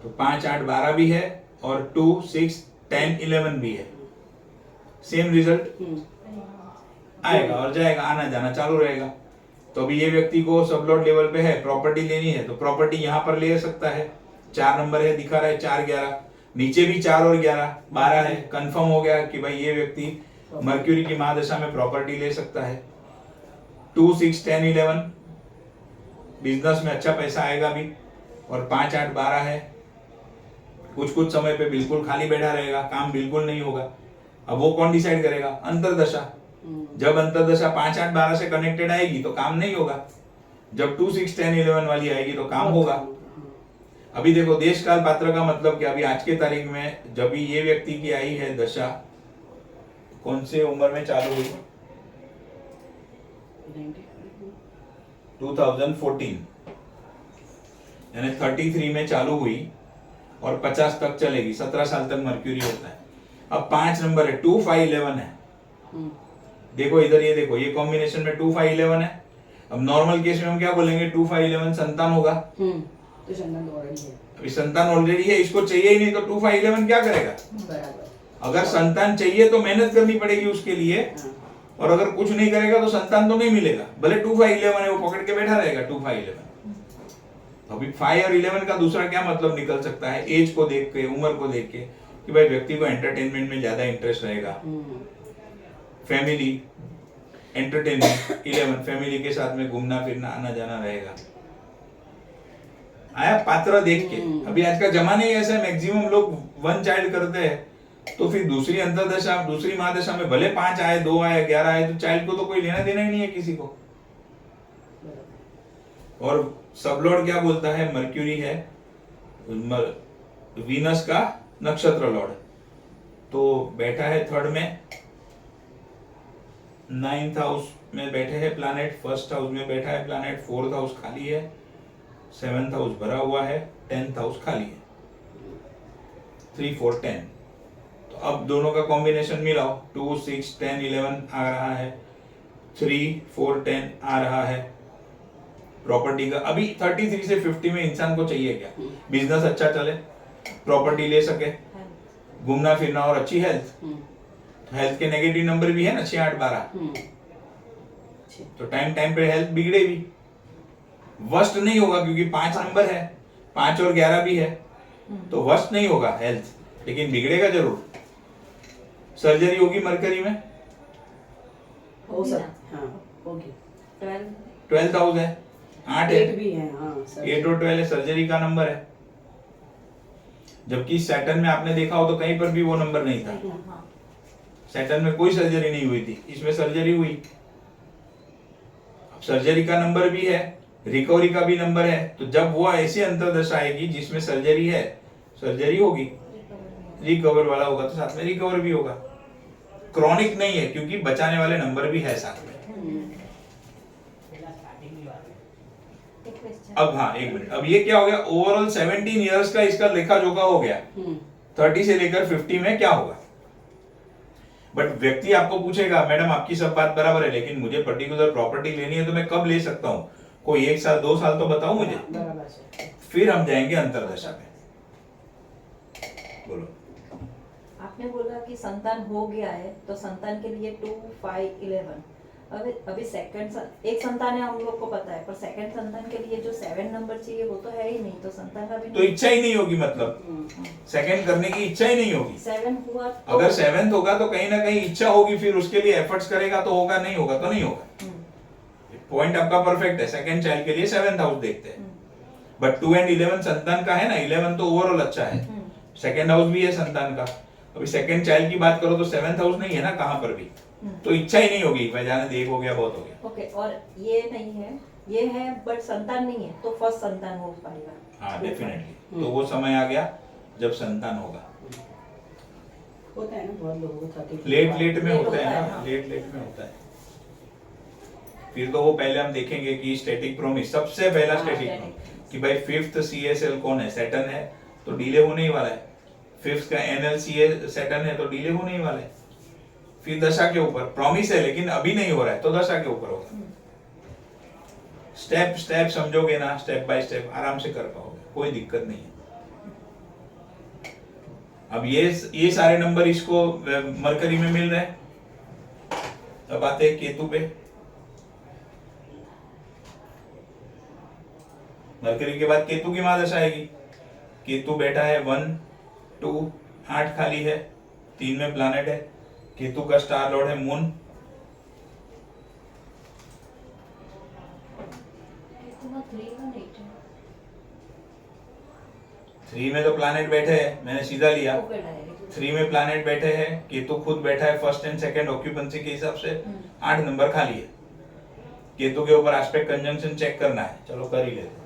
तो 5, 8, 12 भी है और 2, 6, 10, 11 भी है। सेम रिजल्ट आएगा और जाएगा, आना जाना चालू रहेगा। तो अभी ये व्यक्ति को सबलॉर्ड लेवल पे है, प्रॉपर्टी लेनी है तो प्रॉपर्टी यहाँ पर ले सकता है। 4 नंबर है, दिखा रहा है 4, 11, नीचे भी 4 और 11, 12 है। कंफर्म हो गया कि भाई ये व्यक्ति मर्क्यूरी की महादशा में प्रॉपर्टी ले सकता है। 2, 6, 10, 11 बिजनेस में अच्छा पैसा आएगा भी, और 5 8 12 है, कुछ समय पे बिल्कुल खाली बैठा रहेगा, काम बिल्कुल नहीं होगा। अब वो कौन डिसाइड करेगा? अंतर्दशा। जब अंतर्दशा 5 8 12 से कनेक्टेड आएगी तो काम नहीं होगा, जब 2 6 10 11 वाली आएगी तो काम होगा। अभी देखो देश काल पात्र का मतलब क्या, अभी आज के तारीख में जब भी ये व्यक्ति की आई है दशा, कौन से उम्र में चालू हुई? 2014, यानी 33 में चालू हुई और 50 तक चलेगी, 17 साल तक मर्क्यूरी होता है। अब 5 नंबर है, 2 5 11 है। देखो इधर, ये देखो, ये कॉम्बिनेशन में 2 5 11 है। अब नॉर्मल केस में हम क्या बोलेंगे? 2 5 11 संतान होगा, तो संतान ऑलरेडी है, अभी संतान ऑलरेडी है, इसको चाहिए ही नहीं, तो 2 5 11 क्या करेगा? बराबर। अगर संतान चाहिए तो मेहनत करनी पड़ेगी उसके लिए, और अगर कुछ नहीं करेगा तो संतान तो नहीं मिलेगा, भले 2 5 11 है, वो पकड़ के बैठा रहेगा 2 5 11। अभी 5 और 11 का दूसरा क्या मतलब निकल सकता है? एज को देख के, उम्र को देख के, कि भाई व्यक्ति को एंटरटेनमेंट में ज्यादा इंटरेस्ट रहेगा, फैमिली एंटरटेनमेंट 11, फैमिली के साथ में घूमना फिरना आना जाना रहेगा। आया पात्र देख के। अभी आज का जमाना ही ऐसा है, मैक्सिमम लोग 1 चाइल्ड करते हैं, तो फिर दूसरी अंतरदशा, दूसरी महादशा में भले 5 आए, 2 आए, 11 आए, तो चाइल्ड को तो कोई लेना देना ही नहीं है किसी को। और सबलॉर्ड क्या बोलता है? मर्क्यूरी है वीनस का नक्षत्र लॉर्ड, तो बैठा है 3rd में, 9th हाउस में बैठे हैं प्लैनेट, 1st हाउस में बैठा है प्लैनेट, 4th हाउस खाली है, 7th हाउस भरा हुआ है, 10th हाउस खाली है, 3 4 10। तो अब दोनों का कॉम्बिनेशन मिलाओ, 2 6 10 11 आ रहा है, 3 4 10 आ रहा है। प्रॉपर्टी का अभी 33 से 50 में इंसान को चाहिए क्या? बिजनेस अच्छा चले, प्रॉपर्टी ले सके, घूमना फिरना और अच्छी हेल्थ। हेल्थ के नेगेटिव नंबर भी है ना, 6 8 12, तो टाइम टाइम पे हेल्थ बिगड़े भी, वर्स्ट नहीं होगा, क्योंकि 5 नंबर है, 5 और 11 भी है, तो वर्स्ट नहीं होगा हेल्थ, लेकिन बिगड़ेगा जरूर। सर्जरी होगी मरकरी में, हो सकती, हाँ होगी। 12th हाउस है, 8 है, 8 भी है, हाँ 8 और 12 है, सर्जरी का नंबर है। जबकि सैटर्न में आपने देखा हो तो कहीं पर भी वो नंबर नहीं था, सैटर्न में कोई सर्जरी नहीं हुई थी, इसमें सर्जरी हुई। अब सर्जरी का नंबर भी है, रिकवरी का भी नंबर है, तो जब वो ऐसी अंतर्दशा आएगी जिसमें सर्जरी है, सर्जरी होगी, रिकवर वाला होगा तो साथ में रिकवर भी होगा। क्रॉनिक नहीं है, क्योंकि बचाने वाले नंबर भी है साथ में। अब हाँ, 1 मिनट, अब ये क्या हो गया? ओवरऑल 17 इयर्स का इसका लेखा जोखा हो गया, 30 से लेकर 50 में क्या होगा। बट व्यक्ति आपको पूछेगा, मैडम आपकी सब बात बराबर है, लेकिन मुझे पर्टिकुलर प्रॉपर्टी लेनी है, तो मैं कब ले सकता हूँ? कोई 1 साल 2 साल तो बताओ मुझे, फिर हम जाएंगे अंतरदशा पे। बोलो। आपने बोला कि संतान हो गया है, तो संतान के लिए 2 5 11, अभी सेकंड एक संतान है हम लोग को पता है, पर सेकंड संतान के लिए जो 7 नंबर चाहिए वो तो है ही नहीं, तो संतान का भी तो इच्छा ही नहीं होगी, मतलब सेकंड करने की इच्छा ही नहीं होगी। 7 हुआ तो अगर 7th होगा तो कहीं ना कहीं इच्छा होगी, फिर उसके लिए एफर्ट्स करेगा तो होगा, नहीं होगा तो नहीं होगा। पॉइंट आपका परफेक्ट है, सेकंड चाइल्ड के लिए 7th हाउस देखते हैं, बट 2 and 11 संतान का है ना, 11 तो ओवरऑल अच्छा है, सेकंड हाउस भी है संतान का। अभी सेकंड चाइल्ड की बात करो तो 7th हाउस नहीं है ना कहां पर भी, तो इच्छा ही नहीं होगी, मैं जाने देख हो गया बहुत हो गया। ओके, और ये नहीं है, ये है बट संतान नहीं है, तो फर्स्ट संतान हो पाएगा। हाँ डेफिनेटली, तो वो समय आ गया जब संतान होगा। होता है ना बहुत लोगों को, लेट में होता है ना, लेट में होता है। फिर तो वो पहले हम देखेंगे कि स्टैटिक प्रॉमिस, सबसे पहला स्टैटिक प्रॉमिस कि भाई 5th CSL कौन है, सैटर्न है, तो डिले होने ही वाला है। 5th का NLCA सैटर्न है, तो डिले होने ही वाला है। फिर दशा के ऊपर प्रॉमिस है, लेकिन अभी नहीं हो रहा है, तो दशा के ऊपर होगा। स्टेप स्टेप समझोगे ना, स्टेप बाय स्टेप आराम से कर पाओगे, कोई दिक्कत नहीं है। अब ये सारे नंबर इसको मरकरी में मिल रहे हैं। अब आते हैं केतु पे। मरकरी के बाद केतु की महादशा आएगी। केतु बैठा है 1 2 8 खाली है, 3 में प्लैनेट है। केतु का स्टार लॉर्ड है मून। केतु का 3 3 में तो प्लैनेट बैठे हैं, मैंने सीधा लिया। ओके डायरेक्ट 3 में प्लैनेट बैठे हैं, केतु खुद बैठा है फर्स्ट एंड सेकंड ऑक्यूपेंसी के हिसाब से, 8 नंबर खाली है। केतु के ऊपर एस्पेक्ट कंजंक्शन चेक करना है, चलो कर ही लेते हैं।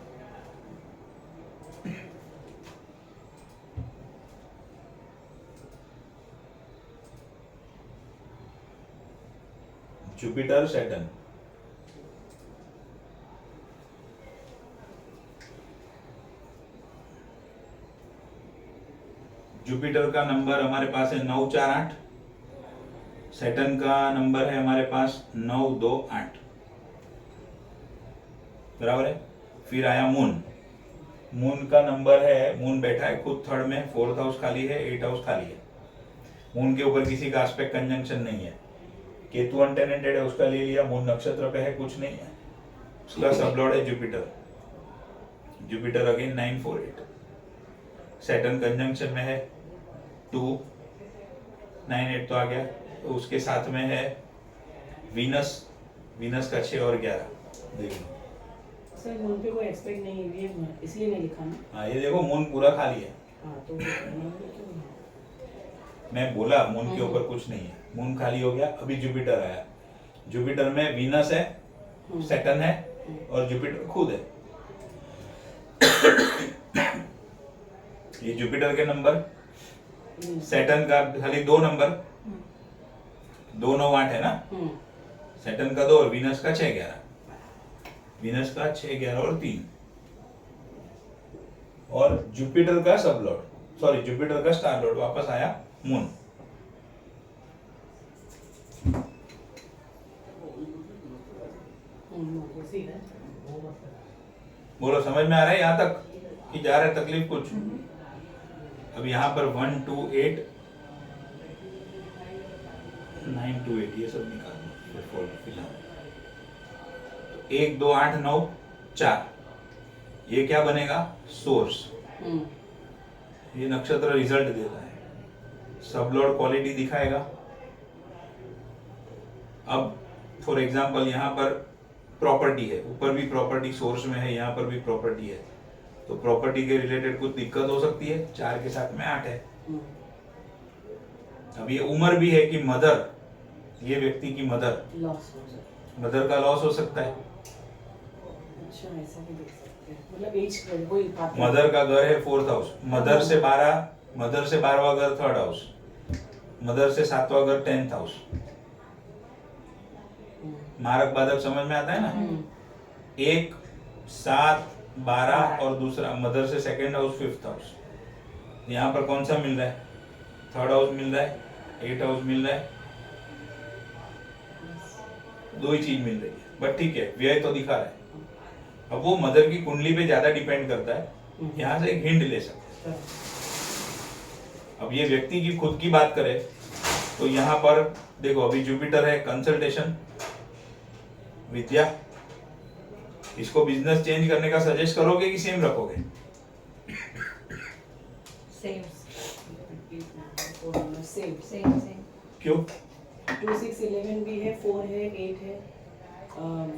जुपिटर सैटर्न, जुपिटर का नंबर हमारे पास है 948, सैटर्न का नंबर है हमारे पास 928, बराबर है। फिर आया मून, मून का नंबर है, मून बैठा है खुद थर्ड में, 4th हाउस खाली है, 8th हाउस खाली है। मून के ऊपर किसी का एस्पेक्ट कंजंक्शन नहीं है। केतु अनटेनेंटेड है, उसका ले लिया। मून नक्षत्र पे है, कुछ नहीं है। उसका सबलॉर्ड है Jupiter, Jupiter again 948। Saturn conjunction में है 2, 9, 8 तो आ गया। तो उसके साथ में है वीनस, वीनस का 6 और 11, देख लो। सर मून पे कोई एक्सपेक्ट नहीं है, ये इसलिए नहीं लिखा ना। हाँ ये देखो मून पूरा खाली है। हाँ तो क्यों मैं बोला मून के ऊपर कुछ नहीं है, मून खाली हो गया। अभी जुपिटर आया, जुपिटर में वीनस है, सैटर्न है और जुपिटर खुद है। ये जुपिटर के नंबर, सैटर्न का खाली 2 नंबर, 2, 9, 8 है ना। सैटर्न का 2 और वीनस का 6, 11, वीनस का 6, 11 और 3। और जुपिटर का सबलॉर्ड, सॉरी जुपिटर का स्टार लॉर्ड वापस आया मून। बोलो समझ में आ रहा है यहाँ तक कि जा रहा है तकलीफ कुछ? अब यहाँ पर 1, 2, 8, 9, 2, 8 ये सब निकाल दो फिलहाल। 1, 2, 8, 9, 4 ये क्या बनेगा? सोर्स। ये नक्षत्र रिजल्ट देता है, सबलॉर्ड क्वालिटी दिखाएगा। अब फॉर एग्जांपल यहाँ पर प्रॉपर्टी है, ऊपर भी प्रॉपर्टी सोर्स में है, यहाँ पर भी प्रॉपर्टी है, तो प्रॉपर्टी के रिलेटेड कुछ दिक्कत हो सकती है। 4 के साथ में 8 है। अब ये उम्र भी है कि मदर, ये व्यक्ति की मदर, लॉस हो जाए, मदर का लॉस हो सकता है। अच्छा ऐसा भी देख सकते हैं, मतलब एज कोई बात मदर का घर है 4th हाउस, मदर से 12वां घर 3rd हाउस, मदर से 7वां घर 10th हाउस। मारक बाधक समझ में आता है ना। 1, 7, 12 और दूसरा मदर से 2nd हाउस 5th हाउस। यहाँ पर कौन सा मिल रहा है? 3rd हाउस मिल रहा है, 8th हाउस मिल रहा है, 2 ही चीज मिल रही है, बट ठीक है व्यय तो दिखा रहा है। अब वो मदर की कुंडली पे ज्यादा डिपेंड करता है, यहाँ से एक हिंट ले सकते हैं। अब ये व्यक्ति की खुद की बात करें तो यहाँ पर देखो अभी जुपिटर है, कंसल्टेशन, विद्या। इसको बिजनेस चेंज करने का सजेस्ट करोगे कि सेम रखोगे? Same same same same. क्यों? 2, 6, 11 भी है, 4 है, 8 है,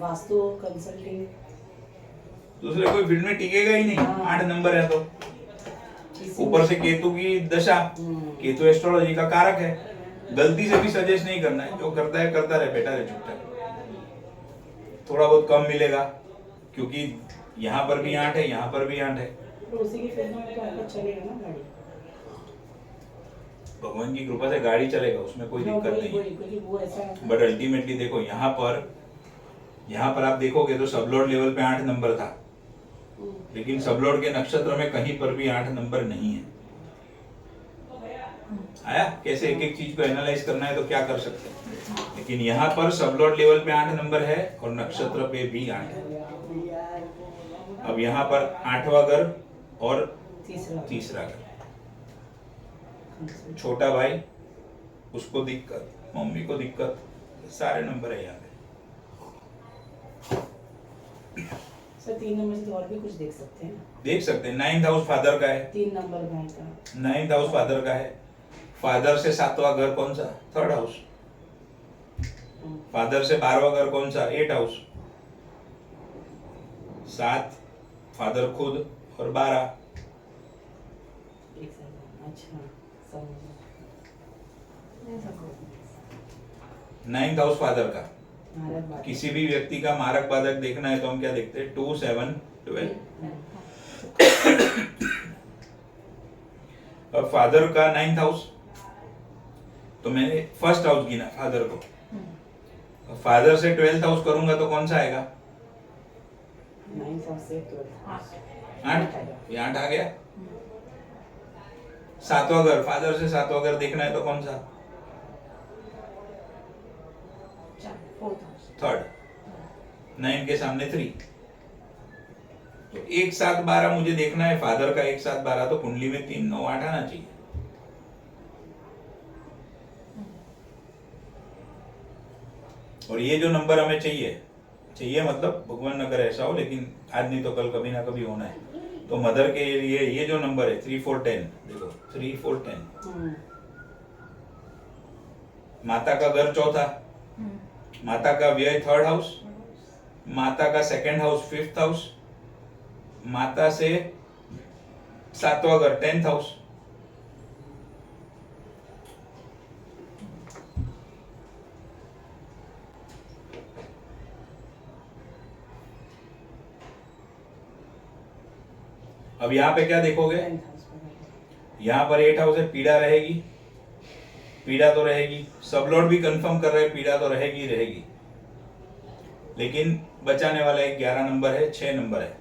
वास्तु कंसल्टिंग। दूसरे कोई फील्ड में टिकेगा ही नहीं, 8 नंबर है तो। ऊपर से केतु की दशा, केतु एस्ट्रोलॉजी का कारक है, गलती से भी सजेस्ट नहीं करना है, जो करता है करता रहे, बेटा रहे चुपचाप। थोड़ा बहुत कम मिलेगा क्योंकि यहाँ पर भी 8 है, यहाँ पर भी 8 है। तो उसी की फील्ड में तो आपका चलेगा ना गाड़ी। भगवान की कृपा से गाड़ी चलेगा, उसमें कोई दिक्कत नहीं है। क्योंकि वो ऐसा बट अल्टीमेटली देखो यहाँ पर आप देखोगे तो सबलॉर्ड लेवल पे 8 नंबर था, लेकिन सबलॉर्ड के नक्षत्र में कहीं पर भी 8 नंबर नहीं है। आया कैसे एक एक चीज को एनालाइज करना है तो क्या कर सकते हैं, लेकिन यहाँ पर सबलॉर्ड लेवल पे 8 नंबर है और नक्षत्र पे भी 8 है। अब यहाँ पर 8वां घर और तीसरा घर, छोटा भाई उसको दिक्कत, मम्मी को दिक्कत, सारे नंबर है यहाँ पे। सर 3 नंबर से तो और भी कुछ देख सकते हैं ना। देख सकते हैं 9th हाउस फादर का है, 3 नंबर भाई का, 9th हाउस फादर का है। फादर से 7वां घर कौन सा? 3rd house. फादर से 12वां घर कौन सा? 8 हाउस। 7 फादर खुद और 12 एक सेकंड, अच्छा समझ। 9th हाउस फादर का, भारत बात किसी भी व्यक्ति का मारक बाधक देखना है तो हम क्या देखते हैं, 2, 7, 12। अब फादर का 9th हाउस, तो मैंने फर्स्ट हाउस गिना फादर को, फादर से 12th हाउस करूंगा तो कौन सा आएगा, 9 से 12 8, ये 8 आ गया। सातवां घर, फादर से सातवां घर देखना है तो कौन सा, 3rd, 9 के सामने 3, तो 1, 7, 12 मुझे देखना है फादर का, 1, 7, 12, तो कुंडली में 3, 9, 8 आना चाहिए। और ये जो नंबर हमें चाहिए मतलब भगवान न करे ऐसा हो, लेकिन आज नहीं तो कल कभी ना कभी होना है। तो मदर के लिए ये जो नंबर है 3, 4, 10, देखो 3, 4, 10, माता का घर चौथा, माता का व्यय 3rd हाउस, माता का 2nd हाउस 5th हाउस, माता से सातवां घर 10th हाउस। अब यहाँ पे क्या देखोगे, यहाँ पर 8 हाउस है, पीड़ा रहेगी, पीड़ा तो रहेगी, सब लॉर्ड भी कंफर्म कर रहे हैं पीड़ा तो रहेगी रहेगी, लेकिन बचाने वाला एक 11 नंबर है, 6 नंबर है,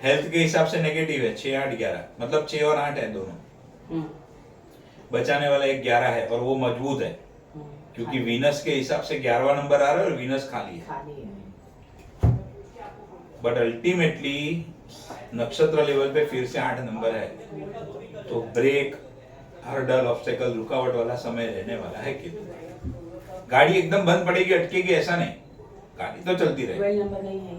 हेल्थ के हिसाब से नेगेटिव है, 6, 8, 11, मतलब 6 और 8 है दोनों। बचाने वाला एक 11 है और वो मजबूत है, क्योंकि वीनस के हिसाब से 11वां नंबर आ रहा है और वीनस खाली है। बट अल्टीमेटली नक्षत्र लेवल पे फिर से 8 नंबर है, तो ब्रेक, हर्डल, ऑब्स्टेकल, रुकावट वाला समय रहने वाला है। केतु गाड़ी एकदम बंद पड़ेगी, अटकेगी ऐसा नहीं, गाड़ी तो चलती रहेगी। 12 नंबर नहीं है,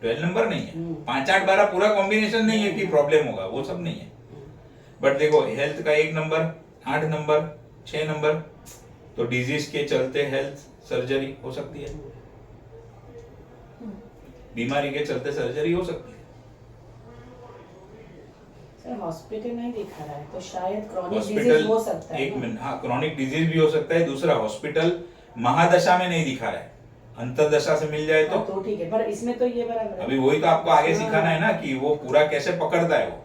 12 नंबर नहीं है, 5, 8, 12 पूरा कॉम्बिनेशन नहीं है कि प्रॉब्लम होगा, वो सब नहीं है। बट देखो हेल्थ का 1 नंबर, 8 नंबर, 6 नंबर, तो डिजीज के चलते हेल्थ सर्जरी हो सकती है, बीमारी के चलते सर्जरी हो सकती है। सर हॉस्पिटल नहीं दिखा रहा है, तो शायद क्रॉनिक हॉस्पिटल डिजीज हो सकता है। एक मिनट, हाँ क्रॉनिक डिजीज भी हो सकता है। दूसरा, हॉस्पिटल महादशा में नहीं दिखा रहा है, अंतरदशा से मिल जाए तो ठीक है, पर इसमें तो ये बराबर है। अभी वही तो आपको आगे सिखाना है ना कि वो पूरा कैसे पकड़ता है वो।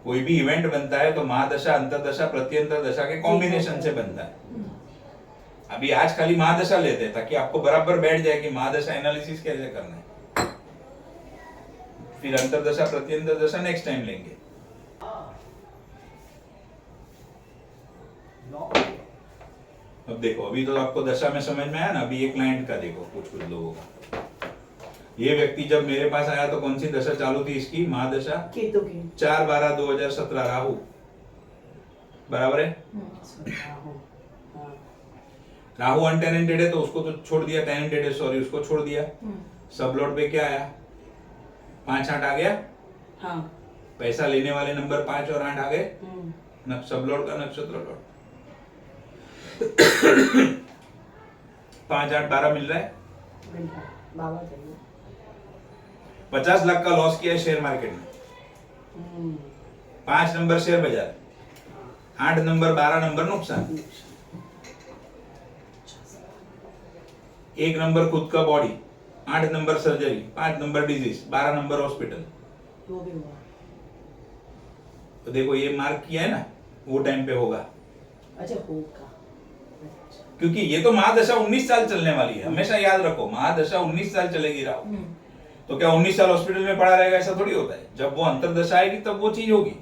कोई भी इवेंट बनता है तो महादशा, अंतरदशा, प्रत्यंतर दशा के कॉम्बिनेशन से बनता है। अभी आज खाली महादशा लेते हैं ताकि आपको बराबर बैठ जाए कि महादशा एनालिसिस कैसे करना है, फिर अंतरदशा, प्रत्यंतर दशा नेक्स्ट टाइम लेंगे। अब देखो, अभी तो आपको दशा में समझ में आया ना। अभी एक क्लाइंट का देखो, कुछ लोगों का, ये व्यक्ति जब मेरे पास आया तो कौन सी दशा चालू थी इसकी, महादशा, केतु की 4/12/2017 राहु, बराबर है। राहु अनटेनेंटेड है तो उसको तो छोड़ दिया, टेनेंटेड है सॉरी, उसको छोड़ दिया। सब लॉट पे क्या आया, 5, 8 आ गया। हाँ। पैसा लेने वाले नंबर 5 और 8 आ गए। सब लॉट का नक्षत्र लॉट 5, 8, 12 मिल रहा है। 50 लाख का लॉस किया है शेयर मार्केट में। 5 नंबर शेयर बाजार, 8 नंबर, 12 नंबर नुकसान, 1 नंबर खुद का body, 8 number surgery, 5 number disease, 12 number hospital. वो भी हुआ। तो देखो ये मार्क किया है ना, वो टाइम पे होगा। अच्छा होगा, क्योंकि ये तो महादशा 19 साल चलने वाली है, हमेशा याद रखो, महादशा 19 साल चलेगी राहु। तो क्या 19 साल हॉस्पिटल में पड़ा रहेगा, ऐसा थोड़ी होता है। जब वो अंतरदशा आएगी तब वो चीज होगी।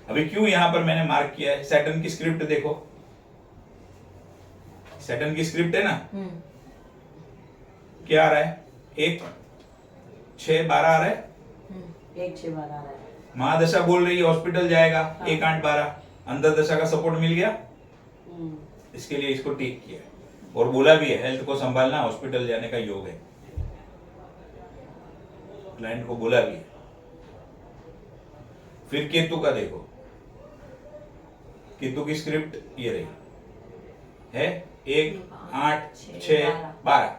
अभी क्यों यहां पर मैंने मार्क किया है, सैटर्न की स्क्रिप्ट देखो, सैटर्न की स्क्रिप्ट है ना, क्या आ रहा है, 1, 6, 12 आ रहा है। 1, 6, 12 आ रहा है। महादशा बोल रही है हॉस्पिटल जाएगा। 1, 8, 12 अंतरदशा का सपोर्ट मिल गया, इसके लिए इसको टिक किया और बोला भी है हेल्थ को संभालना, हॉस्पिटल जाने का योग है, क्लाइंट को बोला भी है। फिर केतु का देखो, केतु की स्क्रिप्ट ये रही है, 1, 8, 6, 12।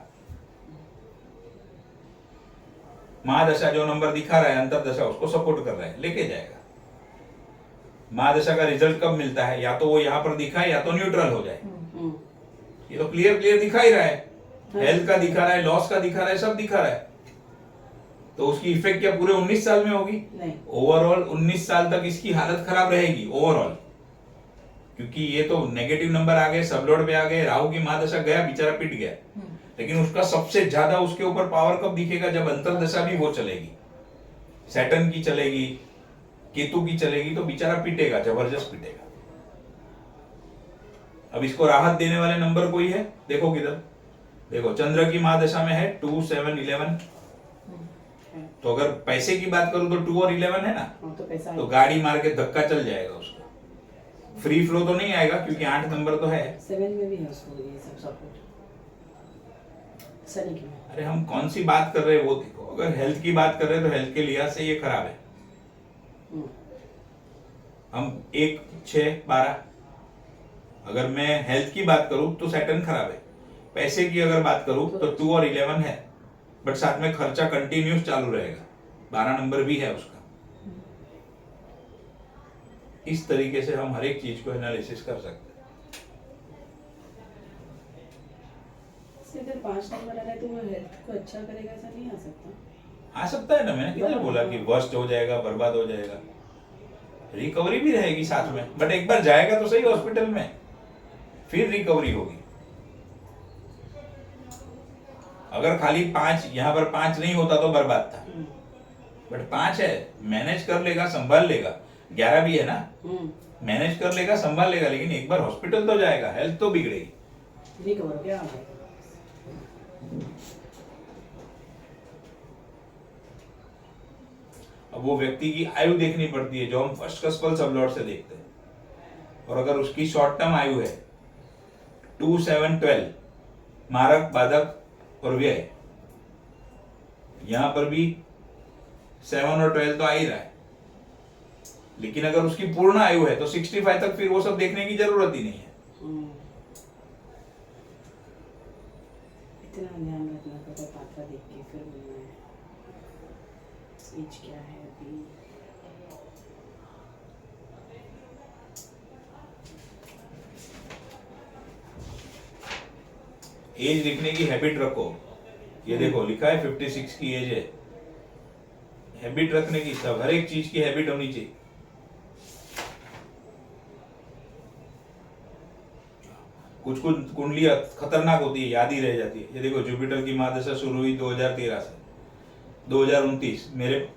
महादशा जो नंबर दिखा रहा है अंतरदशा उसको सपोर्ट कर रहा है, लेके जाएगा। महादशा का रिजल्ट कब मिलता है, या तो वो यहाँ पर दिखाए या तो न्यूट्रल हो जाए। ये तो क्लियर क्लियर दिखा ही रहा है, हेल्थ का दिखा रहा है, लॉस का दिखा रहा है, सब दिखा रहा है। तो उसकी इफेक्ट क्या पूरे 19 साल में होगी? नहीं। ओवरऑल 19 साल तक इसकी हालत खराब रहेगी ओवरऑल, क्योंकि ये तो नेगेटिव नंबर आ गए, सबलोड पे आ गए, राहु की महादशा गया, बेचारा पिट गया। लेकिन उसका सबसे ज्यादा उसके ऊपर पावर कब दिखेगा? जब अंतरदशा भी वो चलेगी, सैटर्न की चलेगी, केतु की चलेगी, तो बेचारा पिटेगा, जबरदस्त पिटेगा। अब इसको राहत देने वाले नंबर कोई है? देखो किधर, देखो चंद्र की महादशा में है 2, 7, 11। तो अगर पैसे की बात करूं तो 2 और 11 है ना, तो पैसा तो गाड़ी मार के धक्का चल जाएगा उसका। फ्री फ्लो तो नहीं आएगा क्योंकि 8 नंबर तो है। 7 में भी है उसको ये सब सपोर्ट। सनी की अरे हम कौन सी बात कर रहे हैं वो देखो। अगर हेल्थ की बात कर रहे हैं तो हेल्थ के लिहाज से ये खराब है। हम 1, 6, 12, अगर मैं हेल्थ की बात करूं तो सैटर्न खराब है। पैसे की अगर बात करूं तो 2 और 11 है, बट साथ में खर्चा कंटिन्यूस चालू रहेगा। 12 नंबर भी है उसका। इस तरीके से हम हर एक चीज को एनालिसिस कर सकते हैं। इधर 5 नंबर आ रहा है तो वो हेल्थ को अच्छा करेगा, ऐसा नहीं आ सकता? आ सकता है ना, मैंने कितना बोला कि वर्स्ट हो जाएगा, बर्बाद हो जाएगा। रिकवरी भी रहेगी साथ में, बट एक बार जाएगा तो सही हॉस्पिटल में, फिर रिकवरी होगी। अगर खाली 5 यहाँ पर 5 नहीं होता तो बर्बाद था, बट 5 है, मैनेज कर लेगा, संभाल लेगा। 11 भी है ना, मैनेज कर लेगा, संभाल लेगा, लेकिन एक बार हॉस्पिटल तो जाएगा, हेल्थ तो बिगड़ेगी। रिकवर हो गया। अब वो व्यक्ति की आयु देखनी पड़ती है, जो हम फर्स्ट कस्पल सबलॉट से देखते हैं। और अगर उसकी शॉर्ट टर्म आयु है 2, 7, 12, मारक, बाधक और व्यय, यहां पर भी 7 और 12 तो आ ही रहा है। लेकिन अगर उसकी पूर्ण आयु है तो 65 तक फिर वो सब देखने की जरूरत ही नहीं है। इतना ध्यान रखना पड़ता पात्रा देख के फिर बोलना है एज क्या है अभी। एज लिखने की हैबिट रखो। ये देखो लिखा है 56 की एज है। हैबिट रखने की, सब हर एक चीज की हैबिट होनी चाहिए। कुछ कुछ कुंडलियां खतरनाक होती है, याद ही रह जाती है। ये देखो जुपिटर की महादशा शुरू हुई 2013 से 2029 मेरे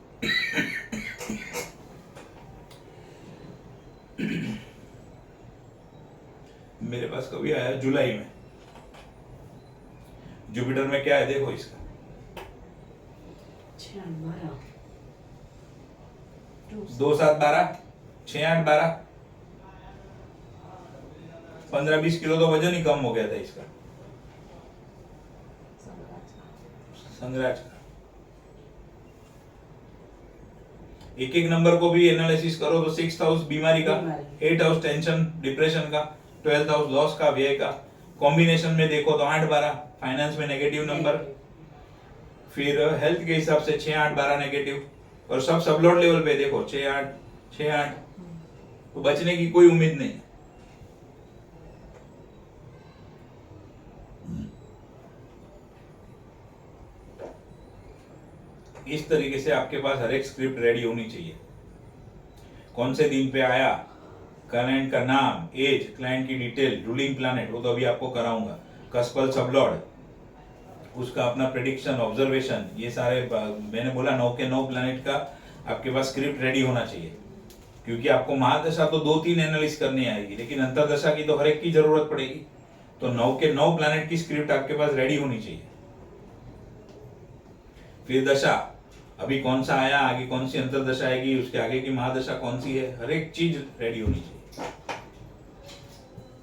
मेरे पास कभी आया जुलाई में। जुपिटर में क्या है देखो इसका 2, 7, 12, 6, 8, 12, 15-20 किलो तो वजन ही कम हो गया था इसका, संग्राज का। एक एक नंबर को भी एनालिसिस करो तो 6th हाउस बीमारी का, 8th हाउस टेंशन डिप्रेशन का, 12th हाउस लॉस का, व्यय का। कॉम्बिनेशन में देखो तो 8, 12 फाइनेंस में नेगेटिव नंबर, फिर हेल्थ के हिसाब से 6, 8, 12 नेगेटिव, और सब सबलोड लेवल पे देखो 6, 8, 6, 8, तो बचने की कोई उम्मीद नहीं। इस तरीके से आपके पास हर एक स्क्रिप्ट रेडी होनी चाहिए। कौन से दिन पे आया, क्लाइंट का नाम, एज, क्लाइंट की डिटेल, रूलिंग प्लैनेट, वो तो अभी आपको कराऊंगा, कस्पल सबलॉर्ड, उसका अपना प्रेडिक्शन, ऑब्जर्वेशन, ये सारे मैंने बोला 9 के 9 प्लैनेट का आपके पास स्क्रिप्ट रेडी होना चाहिए। क्योंकि आपको महादशा तो 2-3 एनालिस करनी आएगी, लेकिन अंतरदशा की तो हर एक की जरूरत पड़ेगी। तो 9 के 9 प्लैनेट की स्क्रिप्ट आपके पास रेडी होनी चाहिए। फिर दशा, अभी कौन सा आया, आगे कौन सी अंतरदशा आएगी, उसके आगे की महादशा कौन सी है, हर एक चीज रेडी होनी चाहिए।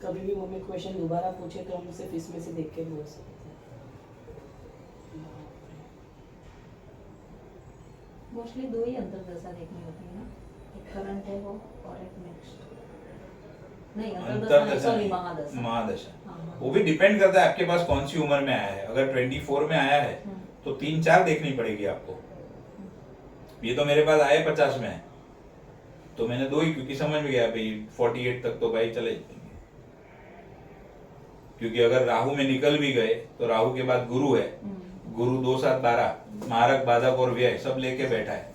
कभी भी मम्मी क्वेश्चन दोबारा पूछे तो हम सिर्फ इसमें से देख के बोल सकते हैं। मोस्टली 2 ही अंतरदशा देखनी होती है ना, एक करंट है वो और एक नेक्स्ट, नहीं अंतरदशा, सॉरी महादशा। महादशा वो भी डिपेंड करता है आपके पास कौन सी उम्र में आया है। अगर 24 में आया है तो 3-4 देखनी पड़ेगी आपको, ये तो मेरे पास आए 50 में है, तो मैंने 2 ही, क्योंकि समझ में गया भाई 48 तक तो भाई चले जाएंगे। क्योंकि अगर राहु में निकल भी गए तो राहु के बाद गुरु है, गुरु 2 7 12 मारक बाधक और व्यय सब लेके बैठा है।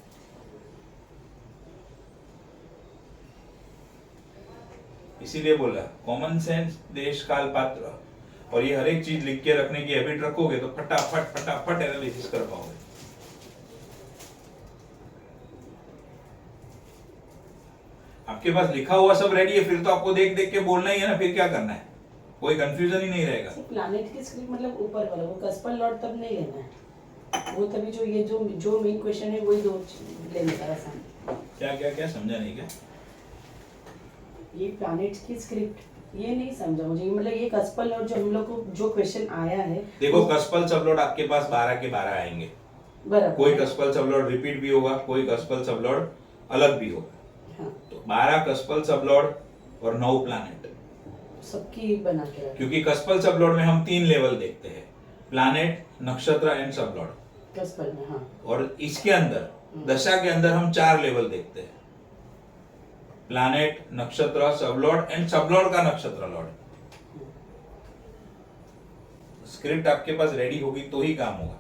इसीलिए बोला कॉमन सेंस, देश काल पात्र, और ये हर एक चीज लिख के रखने की हैबिट रखोगे तो फटाफट फटाफट एनालिसिस कर पाओगे। आपके पास लिखा हुआ सब रेडी है, फिर तो आपको देख देख के बोलना ही है ना, फिर क्या करना है, कोई कंफ्यूजन ही नहीं रहेगा। प्लैनेट की स्क्रिप्ट मतलब ऊपर वाला वो कस्पल लॉर्ड तब नहीं लेना है, वो तभी जो ये जो मेन क्वेश्चन है वही 2 लेने का आसान। क्या क्या क्या समझा नहीं क्या? ये प्लैनेट की स्क्रिप्ट ये नहीं समझा मुझे, मतलब ये कस्पल लॉर्ड जो हम लोग को जो क्वेश्चन आया है, देखो कस्पल सबलॉर्ड आपके पास 12 के 12 आएंगे, बराबर कोई कस्पल सबलॉर्ड रिपीट भी होगा, कोई कस्पल सबलॉर्ड अलग भी होगा। हाँ, तो 12 कस्पल सबलॉर्ड और 9 प्लैनेट, सबकी बना के रखा। क्योंकि कस्पल सबलॉर्ड में हम 3 लेवल देखते हैं, प्लैनेट, नक्षत्र एंड सबलॉर्ड। कस्पल में हाँ, और इसके अंदर दशा के अंदर हम 4 लेवल देखते हैं, प्लैनेट, नक्षत्र, सबलॉर्ड एंड सबलॉर्ड का नक्षत्र लॉर्ड। स्क्रिप्ट आपके पास रेडी होगी तो ही काम होगा।